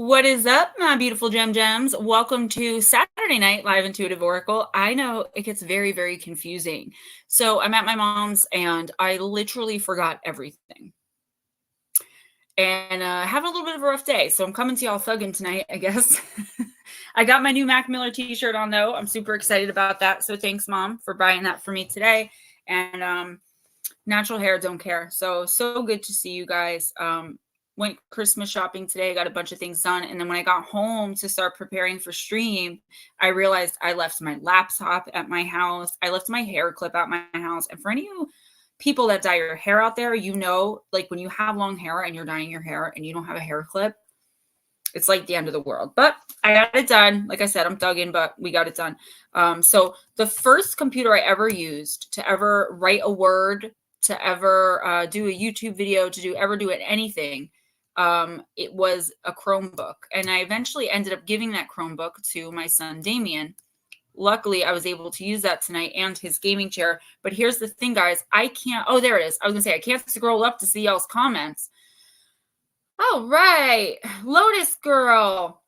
What is up, my beautiful gem gems? Welcome to Saturday Night Live Intuitive Oracle. I know it gets very, very confusing. So I'm at my mom's and I literally forgot everything. And having a little bit of a rough day. So I'm coming to y'all thugging tonight, I guess. I got my new Mac Miller t-shirt on though. I'm super excited about that. So thanks, Mom, for buying that for me today. And natural hair, don't care. So good to see you guys. Went Christmas shopping today, got a bunch of things done. And then when I got home to start preparing for stream, I realized I left my laptop at my house. I left my hair clip at my house. And for any of you people that dye your hair out there, you know, like when you have long hair and you're dyeing your hair and you don't have a hair clip, it's like the end of the world. But I got it done. Like I said, I'm thugging, but we got it done. So the first computer I ever used to ever write a word, to ever do a YouTube video, to ever do anything, it was a Chromebook. And I eventually ended up giving that Chromebook to my son, Damien. Luckily, I was able to use that tonight and his gaming chair. But here's the thing, guys. I can't. Oh, there it is. I was going to say, I can't scroll up to see y'all's comments. All right. Lotus Girl.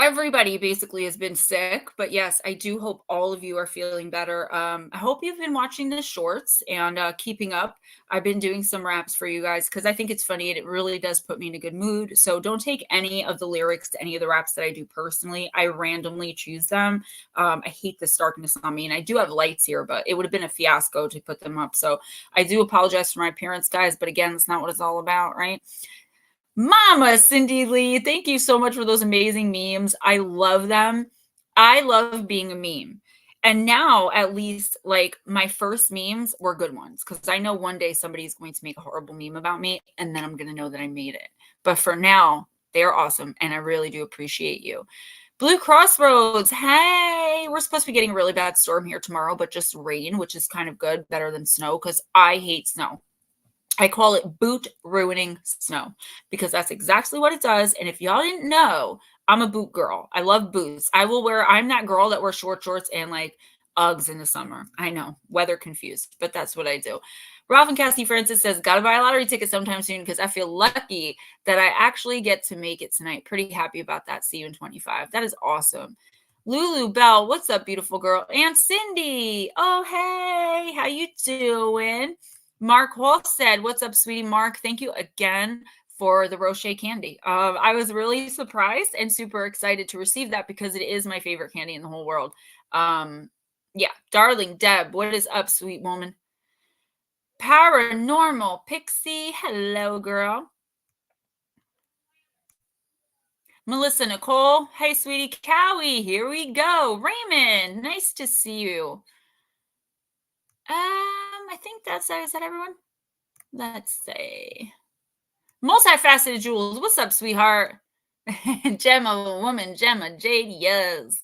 Everybody basically has been sick, but yes, I do hope all of you are feeling better. I hope you've been watching the shorts and keeping up. I've been doing some raps for you guys because I think it's funny and it really does put me in a good mood. So don't take any of the lyrics to any of the raps that I do personally. I randomly choose them. I hate this darkness on me, and I do have lights here, but it would have been a fiasco to put them up. So I do apologize for my appearance, guys, but again, that's not what it's all about, right? Mama Cindy Lee, thank you so much for those amazing memes. I love them. I love being a meme. And now at least like my first memes were good ones because I know one day somebody's going to make a horrible meme about me and then I'm going to know that I made it. But for now, they're awesome and I really do appreciate you. Blue Crossroads, hey, we're supposed to be getting a really bad storm here tomorrow, but just rain, which is kind of good, better than snow because I hate snow. I call it boot ruining snow because that's exactly what it does. And if y'all didn't know, I'm a boot girl. I love boots. I'm that girl that wears short shorts and like Uggs in the summer. I know, weather confused, but that's what I do. Ralph and Cassie Francis says, got to buy a lottery ticket sometime soon because I feel lucky that I actually get to make it tonight. Pretty happy about that. See you in 25. That is awesome. Lulu Bell, what's up, beautiful girl? And Cindy, oh, hey, how you doing? Mark Hall said, what's up, sweetie? Mark, thank you again for the Rocher candy. I was really surprised and super excited to receive that because it is my favorite candy in the whole world. Yeah, darling Deb, what is up, sweet woman? Paranormal Pixie, hello, girl. Melissa Nicole, hey, sweetie. Cowie, here we go. Raymond, nice to see you. I think is that everyone? Let's see. Multifaceted Jules, what's up, sweetheart? Gemma woman, Gemma Jade, yes.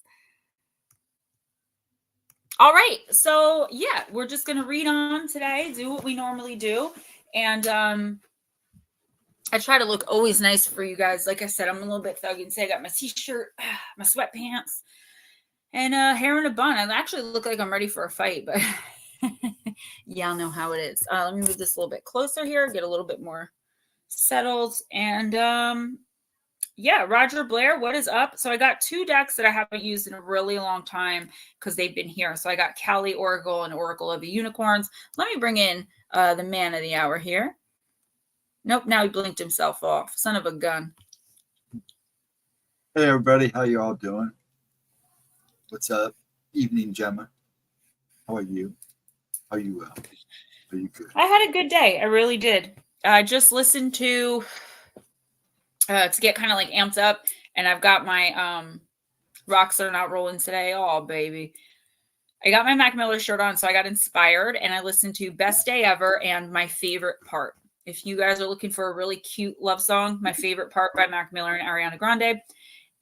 All right, so yeah, we're just gonna read on today, do what we normally do, and I try to look always nice for you guys. Like I said, I'm a little bit thuggy today. I got my t-shirt, my sweatpants, and hair in a bun. I actually look like I'm ready for a fight, but y'all know how it is. Let me move this a little bit closer here, get a little bit more settled. And yeah, Roger Blair, what is up? So I got two decks that I haven't used in a really long time because they've been here. So I got Cali Oracle and Oracle of the Unicorns. Let me bring in the man of the hour here. Nope, now he blinked himself off. Son of a gun. Hey everybody, how you all doing? What's up? Evening, Gemma. How are you? Are you well? Are you good? I had a good day. I really did. I just listened to get kind of like amped up, and I've got my rocks are not rolling today. Oh, baby. I got my Mac Miller shirt on, so I got inspired, and I listened to Best Day Ever and My Favorite Part. If you guys are looking for a really cute love song, My Favorite Part by Mac Miller and Ariana Grande.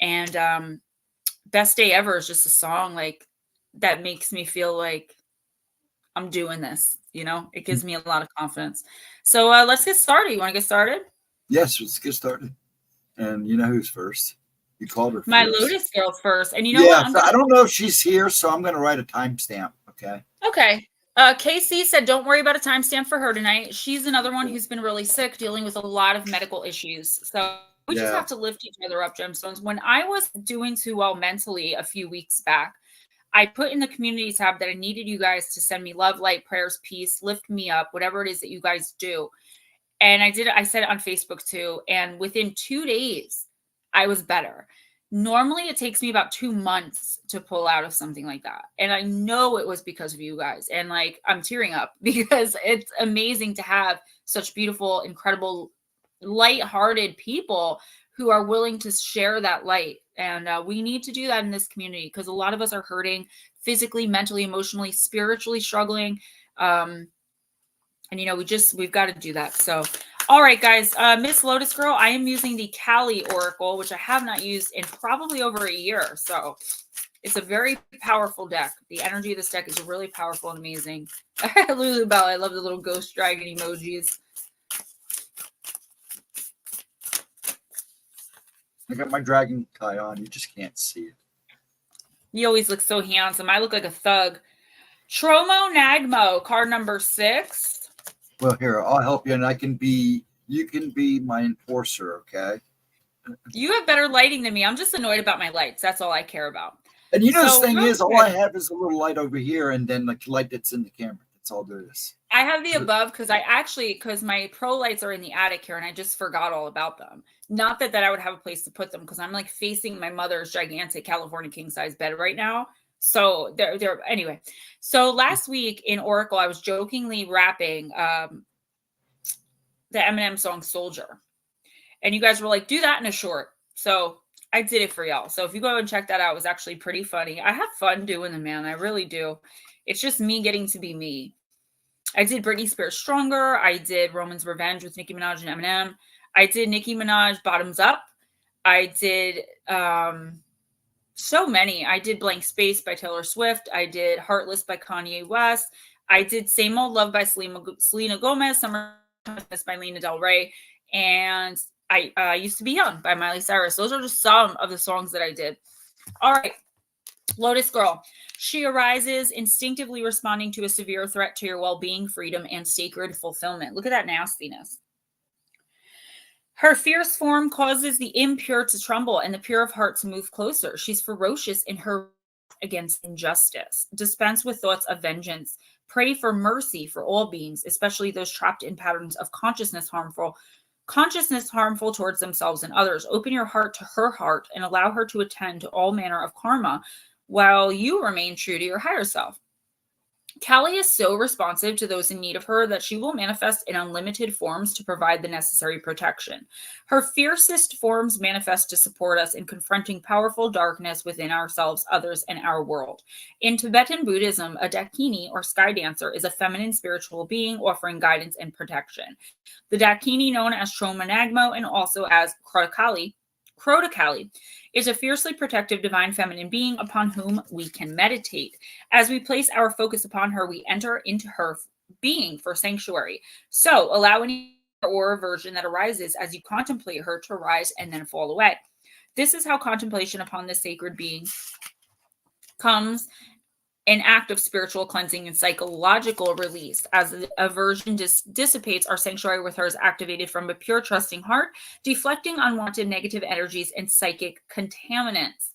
And Best Day Ever is just a song like that makes me feel like I'm doing this, you know, it gives me a lot of confidence. So let's get started. You want to get started? Yes, let's get started. And you know who's first? You called her first. My Lotus girl's first. And you know what? I don't know if she's here, so I'm going to write a timestamp. Okay. Okay. Casey said, don't worry about a timestamp for her tonight. She's another one who's been really sick, dealing with a lot of medical issues. So We just have to lift each other up, gemstones. When I was doing too well mentally a few weeks back, I put in the community tab that I needed you guys to send me love, light, prayers, peace, lift me up, whatever it is that you guys do. And I said it on Facebook too. And within 2 days, I was better. Normally it takes me about 2 months to pull out of something like that. And I know it was because of you guys. And like, I'm tearing up because it's amazing to have such beautiful, incredible, light-hearted people who are willing to share that light. And we need to do that in this community because a lot of us are hurting physically, mentally, emotionally, spiritually struggling. And, you know, we've got to do that. So, all right, guys, Miss Lotus Girl, I am using the Kali Oracle, which I have not used in probably over a year. So it's a very powerful deck. The energy of this deck is really powerful and amazing. Lulu Bell, I love the little ghost dragon emojis. I got my dragon tie on. You just can't see it. You always look so handsome. I look like a thug. Tromo Nagmo, card number 6. Well, here, I'll help you, and you can be my enforcer, okay? You have better lighting than me. I'm just annoyed about my lights. That's all I care about. And you know, the thing is, all I have is a little light over here, and then the light that's in the camera. That's all there is. I have the above because my pro lights are in the attic here, and I just forgot all about them. Not that I would have a place to put them because I'm like facing my mother's gigantic California king size bed right now. So they're anyway. So last week in Oracle, I was jokingly rapping the Eminem song "Soldier," and you guys were like, "Do that in a short." So I did it for y'all. So if you go and check that out, it was actually pretty funny. I have fun doing them, man. I really do. It's just me getting to be me. I did Britney Spears "Stronger." I did Roman's Revenge with Nicki Minaj and Eminem. I did Nicki Minaj "Bottoms Up." I did so many. I did Blank Space by Taylor Swift. I did Heartless by Kanye West. I did Same Old Love by Selena Gomez, Summer by Lana Del Rey, and I Used to Be Young by Miley Cyrus. Those are just some of the songs that I did. All right, Lotus Girl. She arises instinctively responding to a severe threat to your well-being, freedom, and sacred fulfillment. Look at that nastiness. Her fierce form causes the impure to tremble and the pure of heart to move closer. She's ferocious in her against injustice. Dispense with thoughts of vengeance. Pray for mercy for all beings, especially those trapped in patterns of consciousness harmful towards themselves and others. Open your heart to her heart and allow her to attend to all manner of karma while you remain true to your higher self. Kali is so responsive to those in need of her that she will manifest in unlimited forms to provide the necessary protection. Her fiercest forms manifest to support us in confronting powerful darkness within ourselves, others, and our world. In Tibetan Buddhism, a Dakini or sky dancer is a feminine spiritual being offering guidance and protection. The Dakini, known as Troma Nagmo and also as Krotakali, is a fiercely protective divine feminine being upon whom we can meditate. As we place our focus upon her, we enter into her being for sanctuary. So allow any or aversion that arises as you contemplate her to rise and then fall away. This is how contemplation upon this sacred being comes an act of spiritual cleansing and psychological release. As the aversion dissipates, our sanctuary with her is activated from a pure, trusting heart, deflecting unwanted negative energies and psychic contaminants.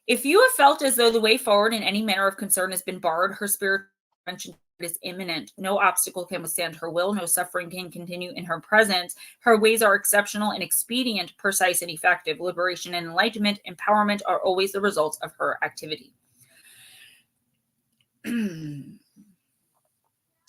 If you have felt as though the way forward in any manner of concern has been barred, her spiritual intervention is imminent. No obstacle can withstand her will. No suffering can continue in her presence. Her ways are exceptional and expedient, precise and effective. Liberation and enlightenment, empowerment are always the results of her activity.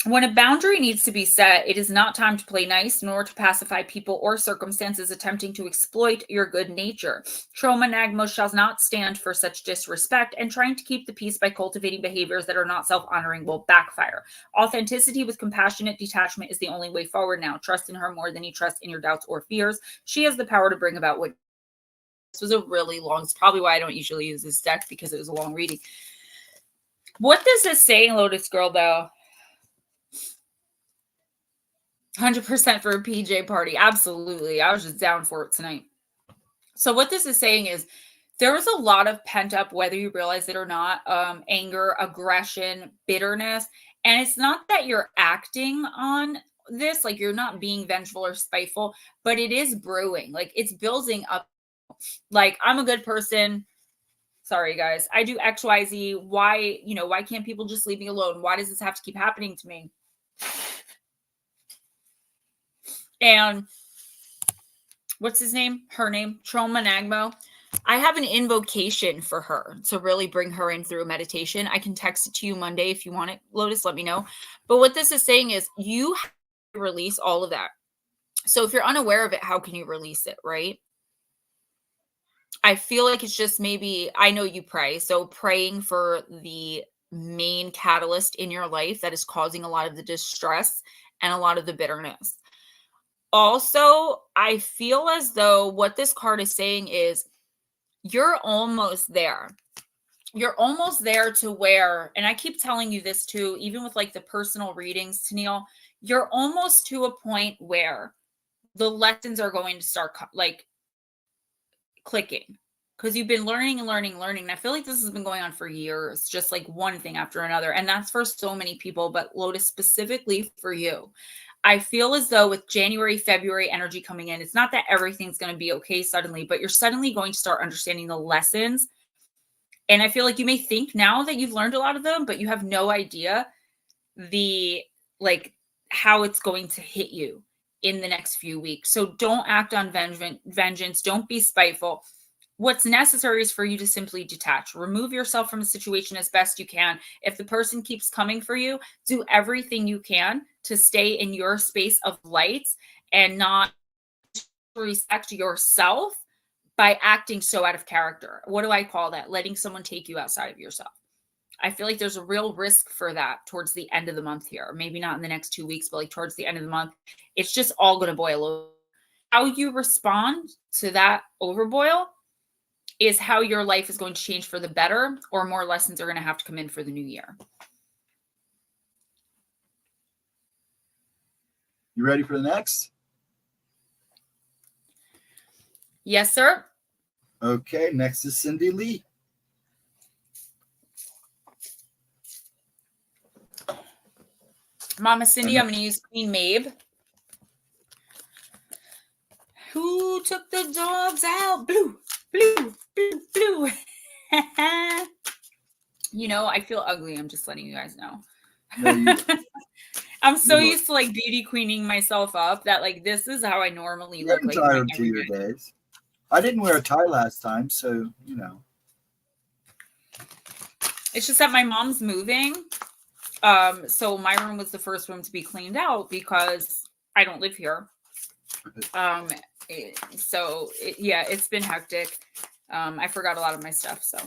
When a boundary needs to be set, it is not time to play nice, nor to pacify people or circumstances attempting to exploit your good nature. Troma Nagmo shall not stand for such disrespect, and trying to keep the peace by cultivating behaviors that are not self-honoring will backfire. Authenticity with compassionate detachment is the only way forward now. Trust in her more than you trust in your doubts or fears. She has the power to bring about what... This was a really long... It's probably why I don't usually use this deck, because it was a long reading. What does this say, Lotus Girl, though? 100% for a PJ party. Absolutely. I was just down for it tonight. So what this is saying is there is a lot of pent up, whether you realize it or not, anger, aggression, bitterness. And it's not that you're acting on this, like you're not being vengeful or spiteful, but it is brewing. Like it's building up. Like I'm a good person. Sorry guys, I do XYZ. Why, why can't people just leave me alone? Why does this have to keep happening to me? And what's his name? Her name, Troma Nagmo. I have an invocation for her to really bring her in through meditation. I can text it to you Monday if you want it, Lotus, let me know. But what this is saying is you have to release all of that. So if you're unaware of it, how can you release it, right? I feel like it's just maybe, I know you pray. So praying for the main catalyst in your life that is causing a lot of the distress and a lot of the bitterness. Also, I feel as though what this card is saying is you're almost there. You're almost there to where, and I keep telling you this too, even with like the personal readings, Tennille, you're almost to a point where the lessons are going to start like clicking, because you've been learning and learning and learning. And I feel like this has been going on for years, just like one thing after another. And that's for so many people, but Lotus, specifically for you. I feel as though with January, February energy coming in, it's not that everything's going to be okay suddenly, but you're suddenly going to start understanding the lessons. And I feel like you may think now that you've learned a lot of them, but you have no idea how it's going to hit you in the next few weeks. So don't act on vengeance. Don't be spiteful. What's necessary is for you to simply detach, remove yourself from a situation as best you can. If the person keeps coming for you, do everything you can to stay in your space of light and not respect yourself by acting so out of character. What do I call that? Letting someone take you outside of yourself. I feel like there's a real risk for that towards the end of the month here. Maybe not in the next 2 weeks, but like towards the end of the month, it's just all going to boil over. How you respond to that overboil is how your life is going to change for the better, or more lessons are going to have to come in for the new year. You ready for the next? Yes, sir. Okay, next is Cindy Lee. Mama Cindy, I'm going to use Queen Maeve. Who took the dogs out? Blue, blue, blue, blue. I feel ugly. I'm just letting you guys know. No, I'm so used to like beauty queening myself up that like this is how I normally look. Like to your days. I didn't wear a tie last time, so It's just that my mom's moving. So my room was the first room to be cleaned out because I don't live here. It's been hectic. I forgot a lot of my stuff. So,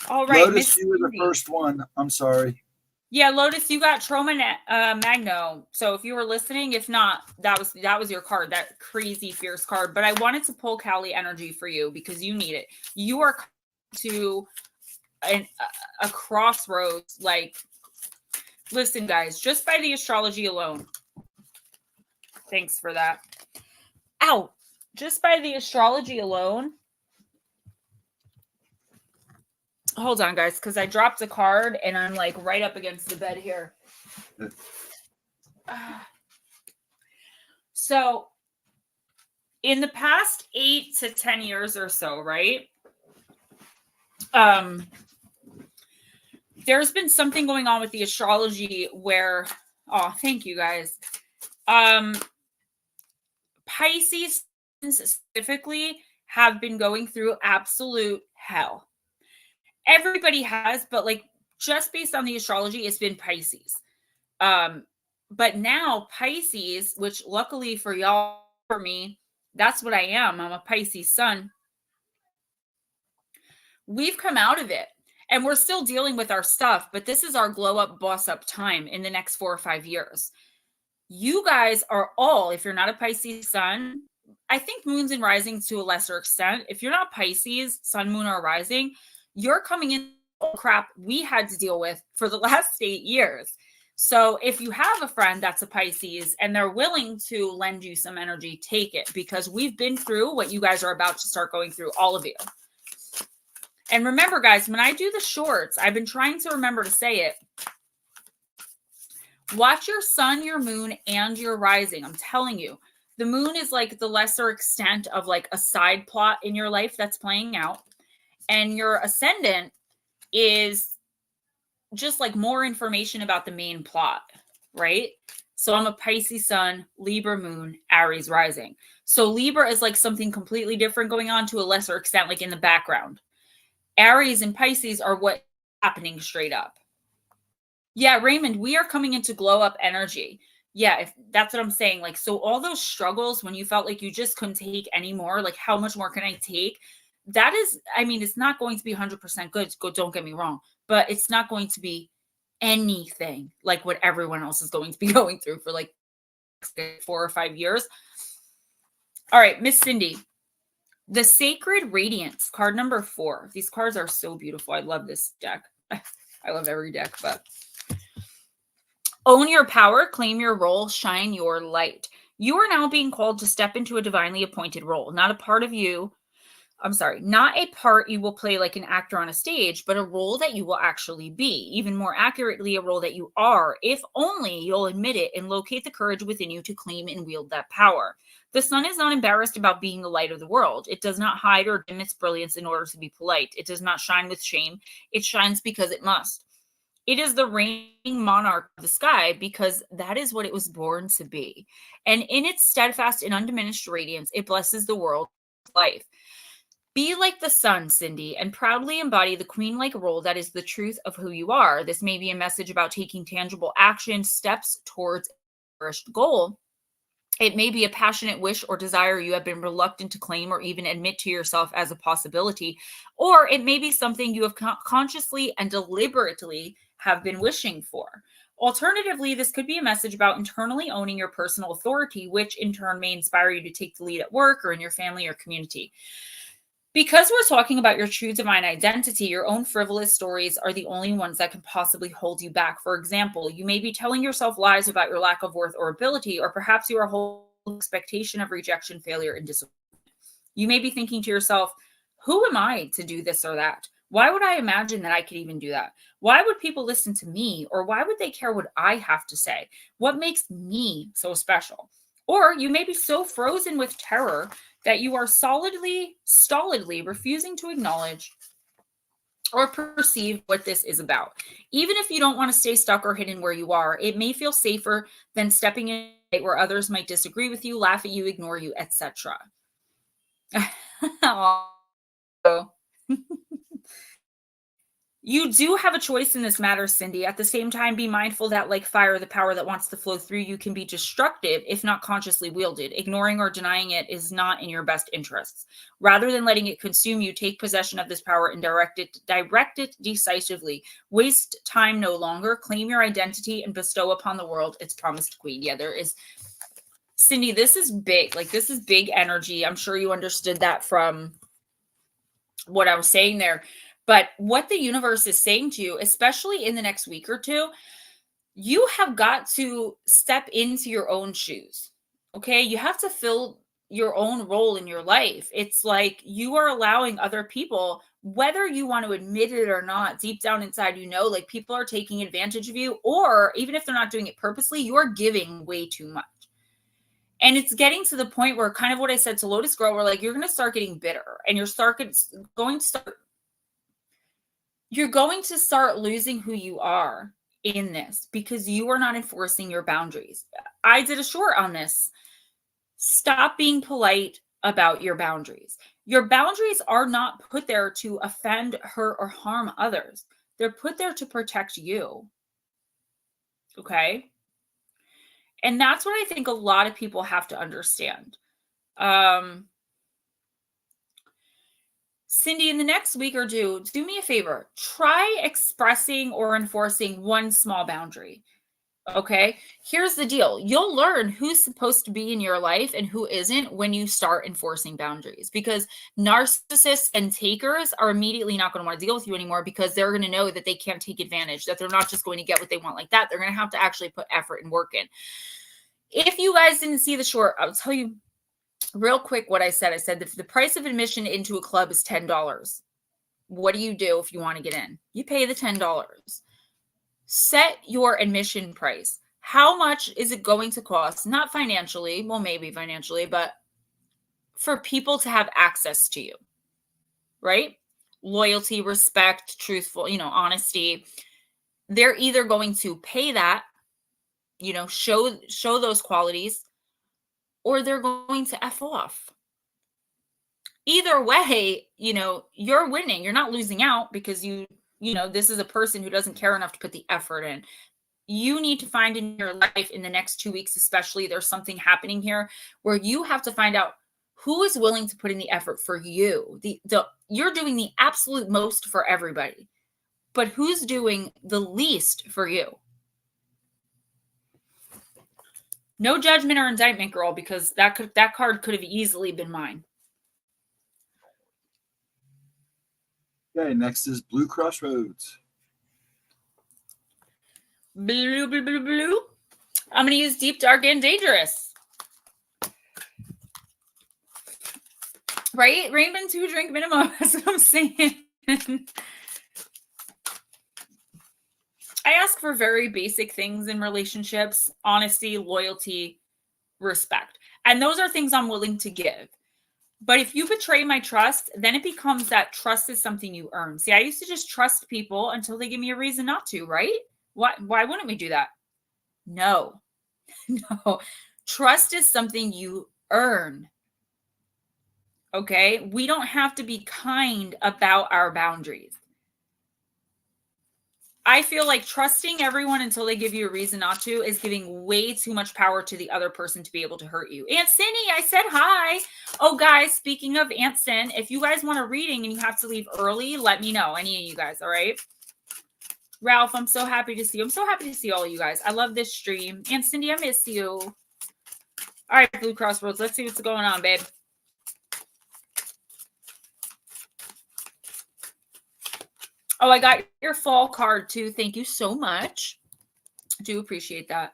all right, Lotus, you were the first one. I'm sorry. Yeah, Lotus, you got Troma Magno. So if you were listening, if not, that was your card, that crazy fierce card. But I wanted to pull Cali energy for you because you need it. You are to a crossroads. Like, listen, guys, just by the astrology alone. Thanks for that. Ow! Just by the astrology alone. Hold on, guys, because I dropped a card and I'm like right up against the bed here. So, in the past 8 to 10 years or so, right? There's been something going on with the astrology where, thank you guys. Pisces specifically have been going through absolute hell. Everybody has, but like just based on the astrology, it's been Pisces. But now Pisces, which luckily for y'all, for me, that's what I am. I'm a Pisces sun. We've come out of it and we're still dealing with our stuff, but this is our glow up, boss up time in the next 4 or 5 years. You guys are all, if you're not a Pisces sun, I think moons and risings to a lesser extent. If you're not Pisces, sun, moon, or rising, you're coming in crap we had to deal with for the last 8 years. So if you have a friend that's a Pisces and they're willing to lend you some energy, take it, because we've been through what you guys are about to start going through, all of you. And remember, guys, when I do the shorts, I've been trying to remember to say it. Watch your sun, your moon, and your rising. I'm telling you, the moon is like the lesser extent of like a side plot in your life that's playing out. And your ascendant is just like more information about the main plot, right? So I'm a Pisces sun, Libra moon, Aries rising. So Libra is like something completely different going on to a lesser extent, like in the background. Aries and Pisces are what's happening straight up. Yeah, Raymond, we are coming into glow up energy. Yeah, if that's what I'm saying. Like, so all those struggles when you felt like you just couldn't take anymore, like how much more can I take? That is, I mean, it's not going to be 100% good. Don't get me wrong, but it's not going to be anything like what everyone else is going to be going through for like 4 or 5 years. All right, Miss Cindy, the Sacred Radiance, card number 4. These cards are so beautiful. I love this deck. I love every deck, but own your power, claim your role, shine your light. You are now being called to step into a divinely appointed role, not a part you will play like an actor on a stage, but a role that you will actually be. Even more accurately, a role that you are, if only you'll admit it and locate the courage within you to claim and wield that power. The sun is not embarrassed about being the light of the world. It does not hide or dim its brilliance in order to be polite. It does not shine with shame. It shines because it must. It is the reigning monarch of the sky because that is what it was born to be. And in its steadfast and undiminished radiance, it blesses the world with life. Be like the sun, Cindy, and proudly embody the queen-like role that is the truth of who you are. This may be a message about taking tangible action, steps towards a cherished goal. It may be a passionate wish or desire you have been reluctant to claim or even admit to yourself as a possibility. Or it may be something you have consciously and deliberately have been wishing for. Alternatively, this could be a message about internally owning your personal authority, which in turn may inspire you to take the lead at work or in your family or community. Because we're talking about your true divine identity, your own frivolous stories are the only ones that can possibly hold you back. For example, you may be telling yourself lies about your lack of worth or ability, or perhaps you are holding expectation of rejection, failure, and disappointment. You may be thinking to yourself, who am I to do this or that? Why would I imagine that I could even do that? Why would people listen to me? Or why would they care what I have to say? What makes me so special? Or you may be so frozen with terror that you are stolidly refusing to acknowledge or perceive what this is about. Even if you don't want to stay stuck or hidden where you are, it may feel safer than stepping in where others might disagree with you, laugh at you, ignore you, etc. You do have a choice in this matter, Cindy. At the same time, be mindful that, like fire, the power that wants to flow through you can be destructive if not consciously wielded. Ignoring or denying it is not in your best interests. Rather than letting it consume you, take possession of this power and direct it decisively. Waste time no longer. Claim your identity and bestow upon the world its promised queen. Yeah, there is. Cindy, this is big. Like, this is big energy. I'm sure you understood that from what I was saying there. But what the universe is saying to you, especially in the next week or two, you have got to step into your own shoes. Okay. You have to fill your own role in your life. It's like you are allowing other people, whether you want to admit it or not, deep down inside, like people are taking advantage of you, or even if they're not doing it purposely, you're giving way too much. And it's getting to the point where, kind of what I said to Lotus Girl, where like you're going to start getting bitter and you're going to start losing who you are in this because you are not enforcing your boundaries. I did a short on this. Stop being polite about your boundaries. Your boundaries are not put there to offend, hurt, or harm others. They're put there to protect you. Okay? And that's what I think a lot of people have to understand. Cindy, in the next week or two, do me a favor. Try expressing or enforcing one small boundary. Okay? Here's the deal. You'll learn who's supposed to be in your life and who isn't when you start enforcing boundaries, because narcissists and takers are immediately not going to want to deal with you anymore because they're going to know that they can't take advantage, that they're not just going to get what they want like that. They're going to have to actually put effort and work in. If you guys didn't see the short, I'll tell you real quick what I said. I said that the price of admission into a club is $10. What do you do if you want to get in? You pay the $10. Set your admission price. how much is it going to cost? Not financially, well, maybe financially, but for people to have access to you, right? Loyalty, respect, truthful, honesty. They're either going to pay that, show those qualities, or they're going to F off. Either way, you're winning. You're not losing out because this is a person who doesn't care enough to put the effort in. You need to find in your life in the next 2 weeks, especially, there's something happening here where you have to find out who is willing to put in the effort for you. You're doing the absolute most for everybody, but who's doing the least for you? No judgment or indictment, girl, because that card could have easily been mine. Okay, next is Blue Crossroads. Blue, blue, blue, blue. I'm going to use Deep, Dark, and Dangerous. Right? Rainbow 2 drink minimum. That's what I'm saying. I ask for very basic things in relationships: honesty, loyalty, respect. And those are things I'm willing to give. But if you betray my trust, then it becomes that trust is something you earn. See, I used to just trust people until they give me a reason not to, right? Why wouldn't we do that? No. No. Trust is something you earn. Okay? We don't have to be kind about our boundaries. I feel like trusting everyone until they give you a reason not to is giving way too much power to the other person to be able to hurt you. Aunt Cindy, I said hi. Oh, guys, speaking of Aunt Sin, if you guys want a reading and you have to leave early, let me know. Any of you guys, all right? Ralph, I'm so happy to see you. I'm so happy to see all you guys. I love this stream. Aunt Cindy, I miss you. All right, Blue Crossroads, let's see what's going on, babe. Oh, I got your fall card too. Thank you so much. I do appreciate that.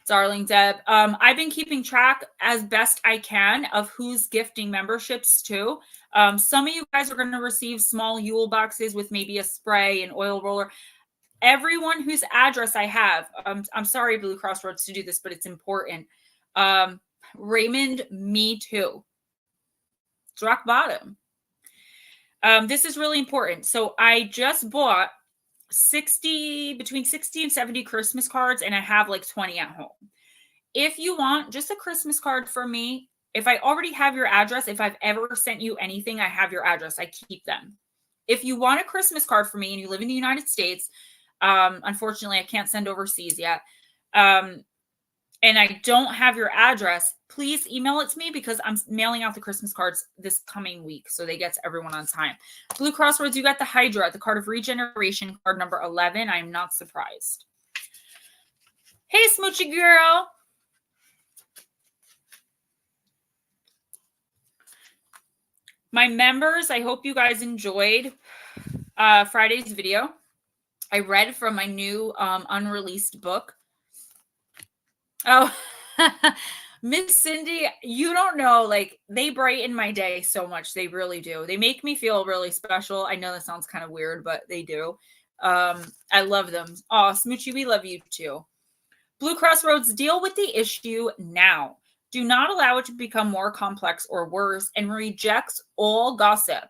Darling Deb. I've been keeping track as best I can of who's gifting memberships too. Some of you guys are going to receive small Yule boxes with maybe a spray and oil roller. Everyone whose address I have, I'm sorry, Blue Crossroads, to do this, but it's important. Raymond, me too. It's rock bottom. This is really important. So I just bought between 60 and 70 Christmas cards, and I have like 20 at home. If you want just a Christmas card from me, if I already have your address, if I've ever sent you anything, I have your address. I keep them. If you want a Christmas card from me and you live in the United States, unfortunately, I can't send overseas yet. And I don't have your address, please email it to me because I'm mailing out the Christmas cards this coming week so they get to everyone on time. Blue Crossroads, you got the Hydra, the card of regeneration, card number 11. I'm not surprised. Hey, Smoochy girl. My members, I hope you guys enjoyed Friday's video. I read from my new unreleased book. Oh, Miss Cindy, you don't know, like, they brighten my day so much. They really do. They make me feel really special. I know that sounds kind of weird, but they do. I love them. Oh, Smoochie, we love you too. Blue Crossroads, deal with the issue now. Do not allow it to become more complex or worse, and reject all gossip.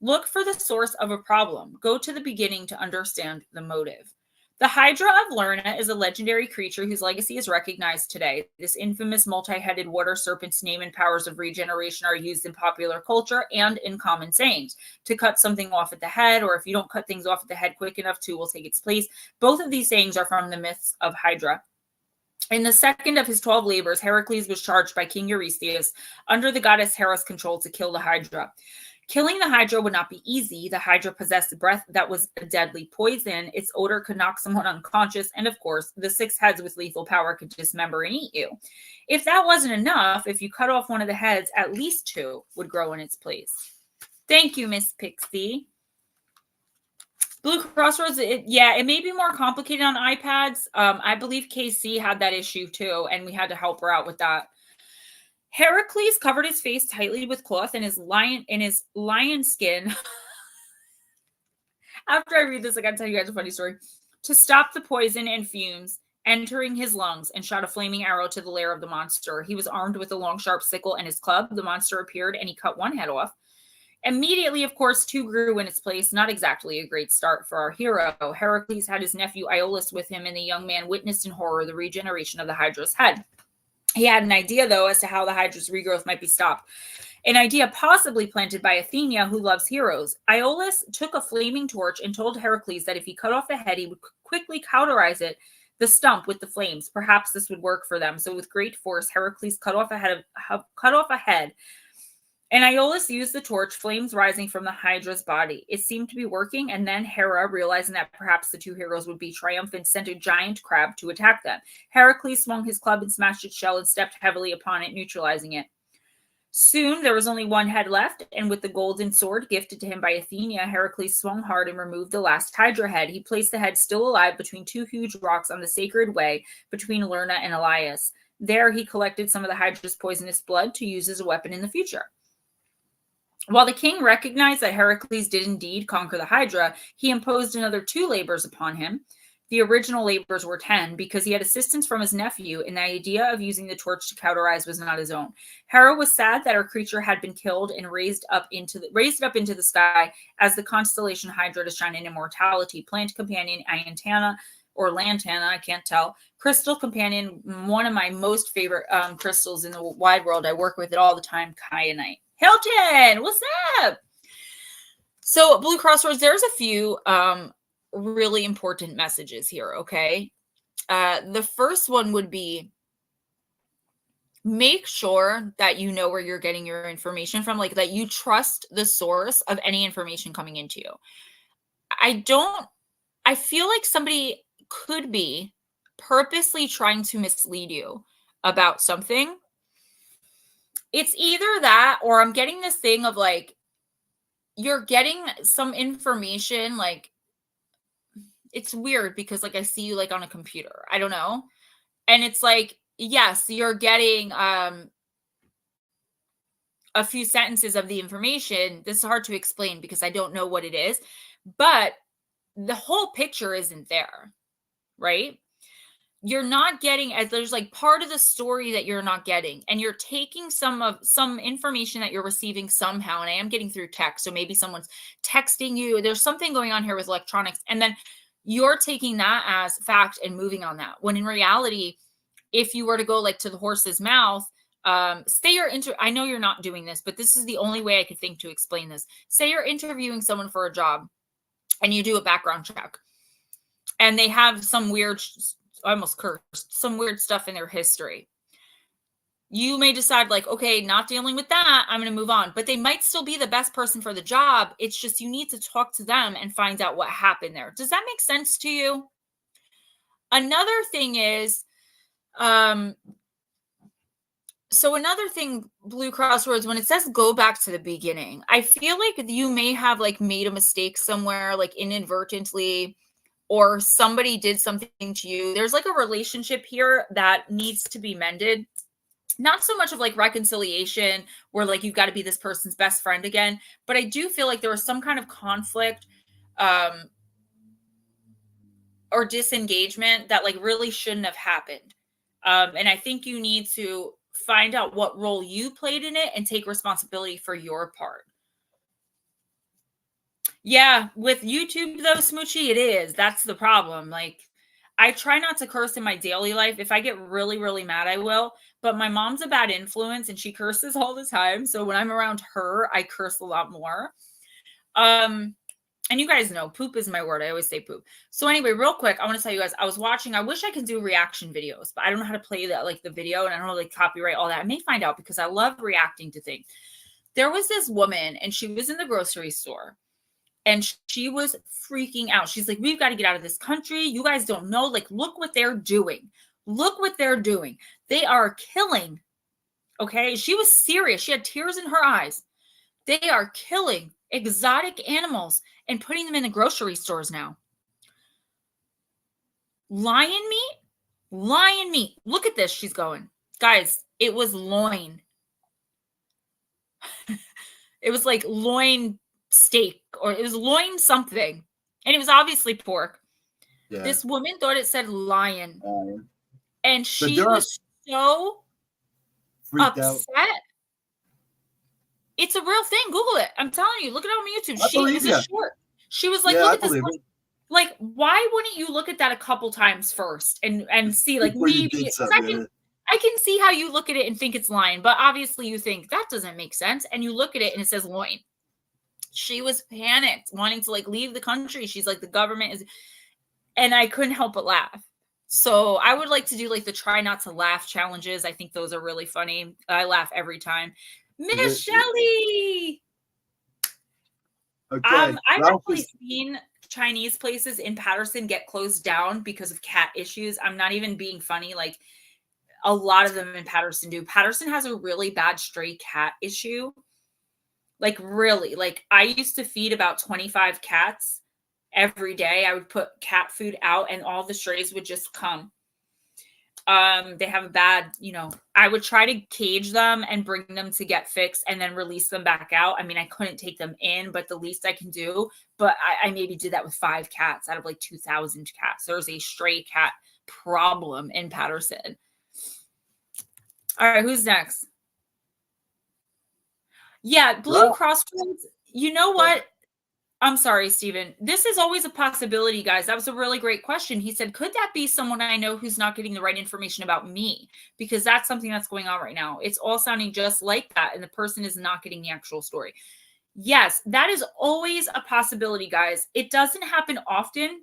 Look for the source of a problem. Go to the beginning to understand the motive. The Hydra of Lerna is a legendary creature whose legacy is recognized today. This infamous multi-headed water serpent's name and powers of regeneration are used in popular culture and in common sayings. To cut something off at the head, or if you don't cut things off at the head quick enough, two will take its place. Both of these sayings are from the myths of Hydra. In the second of his 12 labors, Heracles was charged by King Eurystheus under the goddess Hera's control to kill the Hydra. Killing the Hydra would not be easy. The Hydra possessed a breath that was a deadly poison. Its odor could knock someone unconscious. And of course, the 6 heads with lethal power could dismember and eat you. If that wasn't enough, if you cut off one of the heads, at least 2 would grow in its place. Thank you, Miss Pixie. Blue Crossroads, it may be more complicated on iPads. I believe KC had that issue too, and we had to help her out with that. Heracles covered his face tightly with cloth and his lion skin. After I read this, I gotta tell you guys a funny story. To stop the poison and fumes, entering his lungs, and shot a flaming arrow to the lair of the monster. He was armed with a long, sharp sickle and his club. The monster appeared, and he cut one head off. Immediately, of course, two grew in its place. Not exactly a great start for our hero. Heracles had his nephew Iolaus with him, and the young man witnessed in horror the regeneration of the Hydra's head. He had an idea, though, as to how the Hydra's regrowth might be stopped. An idea possibly planted by Athena, who loves heroes. Iolaus took a flaming torch and told Heracles that if he cut off the head, he would quickly cauterize the stump with the flames. Perhaps this would work for them. So with great force, Heracles cut off a head, and Iolaus used the torch, flames rising from the Hydra's body. It seemed to be working, and then Hera, realizing that perhaps the two heroes would be triumphant, sent a giant crab to attack them. Heracles swung his club and smashed its shell and stepped heavily upon it, neutralizing it. Soon there was only one head left, and with the golden sword gifted to him by Athena, Heracles swung hard and removed the last Hydra head. He placed the head still alive between two huge rocks on the sacred way between Lerna and Elias. There he collected some of the Hydra's poisonous blood to use as a weapon in the future. While the king recognized that Heracles did indeed conquer the Hydra, he imposed another 2 labors upon him. The original labors were 10 because he had assistance from his nephew, and the idea of using the torch to cauterize was not his own. Hera was sad that her creature had been killed and raised it up into the sky as the constellation Hydra to shine in immortality. Plant companion Iantana, or Lantana, I can't tell. Crystal companion, one of my most favorite crystals in the wide world. I work with it all the time, kyanite. Hilton, what's up? So Blue Crossroads, there's a few really important messages here, okay? The first one would be, make sure that you know where you're getting your information from, like that you trust the source of any information coming into you. I feel like somebody could be purposely trying to mislead you about something. It's either that, or I'm getting this thing of like, you're getting some information, like, it's weird because like I see you like on a computer. I don't know. And it's like, yes, you're getting a few sentences of the information. This is hard to explain because I don't know what it is, but the whole picture isn't there, right? You're not getting, as there's like part of the story that you're not getting, and you're taking some information that you're receiving somehow. And I am getting through text. So maybe someone's texting you. There's something going on here with electronics. And then you're taking that as fact and moving on that. When in reality, if you were to go like to the horse's mouth, say I know you're not doing this, but this is the only way I could think to explain this. Say you're interviewing someone for a job and you do a background check and they have some weird, I almost cursed, some weird stuff in their history. You may decide like, okay, not dealing with that, I'm going to move on. But they might still be the best person for the job. It's just you need to talk to them and find out what happened there. Does that make sense to you? Another thing is, so another thing, Blue Crossroads, when it says go back to the beginning, I feel like you may have like made a mistake somewhere, like inadvertently, or somebody did something to you. There's like a relationship here that needs to be mended. Not so much of like reconciliation where like you've got to be this person's best friend again, but I do feel like there was some kind of conflict or disengagement that like really shouldn't have happened. And I think you need to find out what role you played in it and take responsibility for your part. Yeah, with YouTube though, Smoochie, it is. That's the problem. Like, I try not to curse in my daily life. If I get really, really mad, I will. But my mom's a bad influence and she curses all the time. So when I'm around her, I curse a lot more. And you guys know, poop is my word. I always say poop. So anyway, real quick, I want to tell you guys, I was watching, I wish I could do reaction videos, but I don't know how to play that, like the video, and I don't know, like copyright all that. I may find out because I love reacting to things. There was this woman and she was in the grocery store. And she was freaking out. She's like, we've got to get out of this country. You guys don't know. Like, look what they're doing. Look what they're doing. They are killing. Okay. She was serious. She had tears in her eyes. They are killing exotic animals and putting them in the grocery stores now. Lion meat? Lion meat. Look at this. She's going. Guys, it was loin. It was like loin steak, or it was loin something, and it was obviously pork. Yeah. This woman thought it said lion. And she there was so freaked out. upset. It's a real thing. Google it. I'm telling you. Look it up on YouTube. I believe It's you. a short. She was like, Yeah, look I at this. believe it. Like, why wouldn't you look at that a couple times first and see, like, Before you maybe did something. I can see how you look at it and think it's lion, but obviously you think that doesn't make sense. And you look at it and it says loin. She was panicked, wanting to like leave the country. She's like, the government is, and I couldn't help but laugh. So I would like to do like the try not to laugh challenges. I think those are really funny. I laugh every time. Miss Shelley. Okay. I've actually seen Chinese places in Patterson get closed down because of cat issues. I'm not even being funny. Like, a lot of them in Patterson do. Patterson has a really bad stray cat issue. Like, really. Like, I used to feed about 25 cats every day. I would put cat food out and all the strays would just come. They have a bad, I would try to cage them and bring them to get fixed and then release them back out. I mean, I couldn't take them in, but the least I can do, but I maybe did that with 5 cats out of like 2,000 cats. There's a stray cat problem in Patterson. All right, who's next? Yeah, Blue Crossroads. You know what? I'm sorry, Stephen. This is always a possibility, guys. That was a really great question. He said, could that be someone I know who's not getting the right information about me? Because that's something that's going on right now. It's all sounding just like that, and the person is not getting the actual story. Yes, that is always a possibility, guys. It doesn't happen often.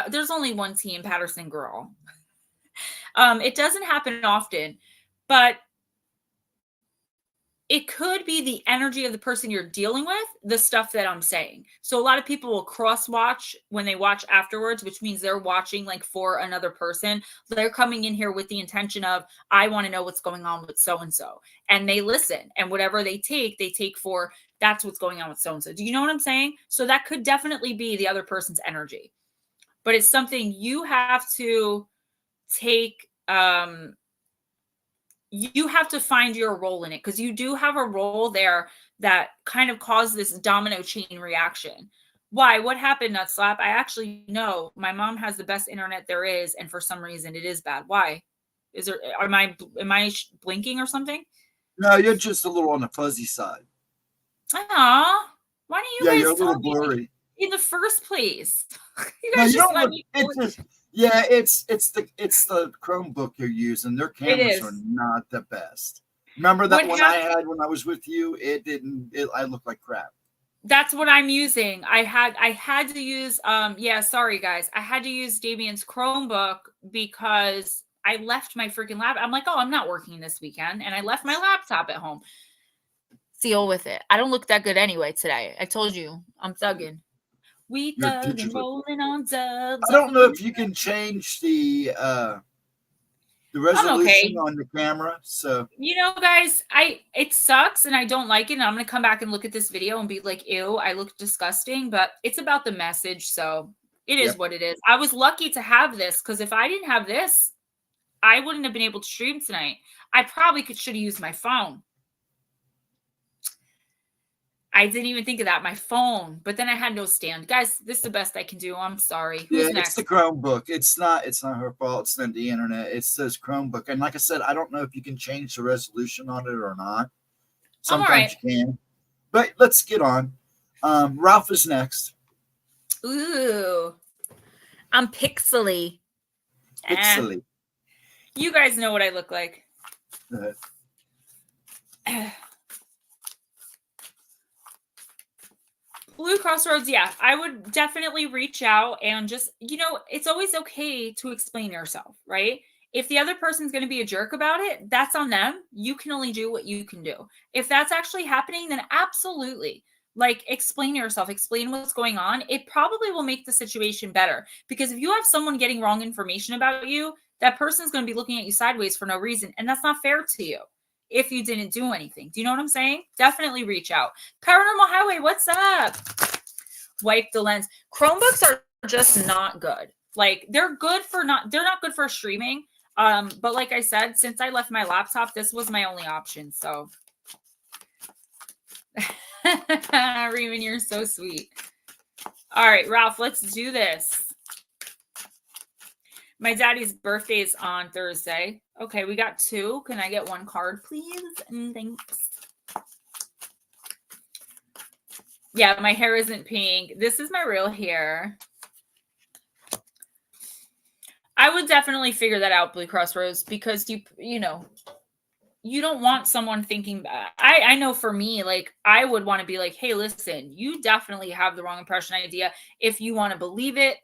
There's only one team, Patterson girl. It doesn't happen often, but it could be the energy of the person you're dealing with, the stuff that I'm saying. So a lot of people will cross watch when they watch afterwards, which means they're watching like for another person. They're coming in here with the intention of, I want to know what's going on with so-and-so. And they listen, and whatever they take for, that's what's going on with so-and-so. Do you know what I'm saying? So that could definitely be the other person's energy, but it's something you have to take, you have to find your role in it, because you do have a role there that kind of caused this domino chain reaction. Why? What happened, Nutslap? I actually know my mom has the best internet there is, and for some reason it is bad. Why? Is there? Am I blinking or something? No, you're just a little on the fuzzy side. Aw, why don't you guys you're a little tell me blurry in the first place? You guys just let me. It's the Chromebook you're using. Their cameras are not the best. Remember that one I had when I was with you? I looked like crap. That's what I'm using. I had to use sorry guys. I had to use Damien's Chromebook because I left my freaking laptop. I'm like, oh, I'm not working this weekend, and I left my laptop at home. Deal with it. I don't look that good anyway today. I told you, I'm thugging. We thugging, rolling on dubs. I don't know if you can change the resolution on the camera. So guys, it sucks and I don't like it. And I'm gonna come back and look at this video and be like, ew, I look disgusting. But it's about the message, so it is what it is. I was lucky to have this, because if I didn't have this, I wouldn't have been able to stream tonight. I probably should have used my phone. I didn't even think of that, my phone, but then I had no stand. Guys, this is the best I can do. I'm sorry. Who's next? It's the Chromebook. It's not her fault. It's not the internet. It's this Chromebook. And like I said, I don't know if you can change the resolution on it or not. Sometimes you can. But let's get on. Ralph is next. Ooh. I'm pixely. Pixely. You guys know what I look like. Blue Crossroads, yeah, I would definitely reach out and just, it's always okay to explain yourself, right? If the other person's going to be a jerk about it, that's on them. You can only do what you can do. If that's actually happening, then absolutely. Like, explain yourself, explain what's going on. It probably will make the situation better, because if you have someone getting wrong information about you, that person's going to be looking at you sideways for no reason. And that's not fair to you if you didn't do anything. Do you know what I'm saying? Definitely reach out. Paranormal Highway, what's up? Wipe the lens. Chromebooks are just not good. Like, they're not good for streaming. But like I said, since I left my laptop, this was my only option. So Reeman, you're so sweet. All right, Ralph, let's do this. My daddy's birthday is on Thursday. Okay, we got 2. Can I get 1 card, please? Thanks. Yeah, my hair isn't pink. This is my real hair. I would definitely figure that out, Blue Cross Rose, because you know, you don't want someone thinking that. I know for me, like, I would want to be like, hey, listen, you definitely have the wrong impression idea. If you want to believe it,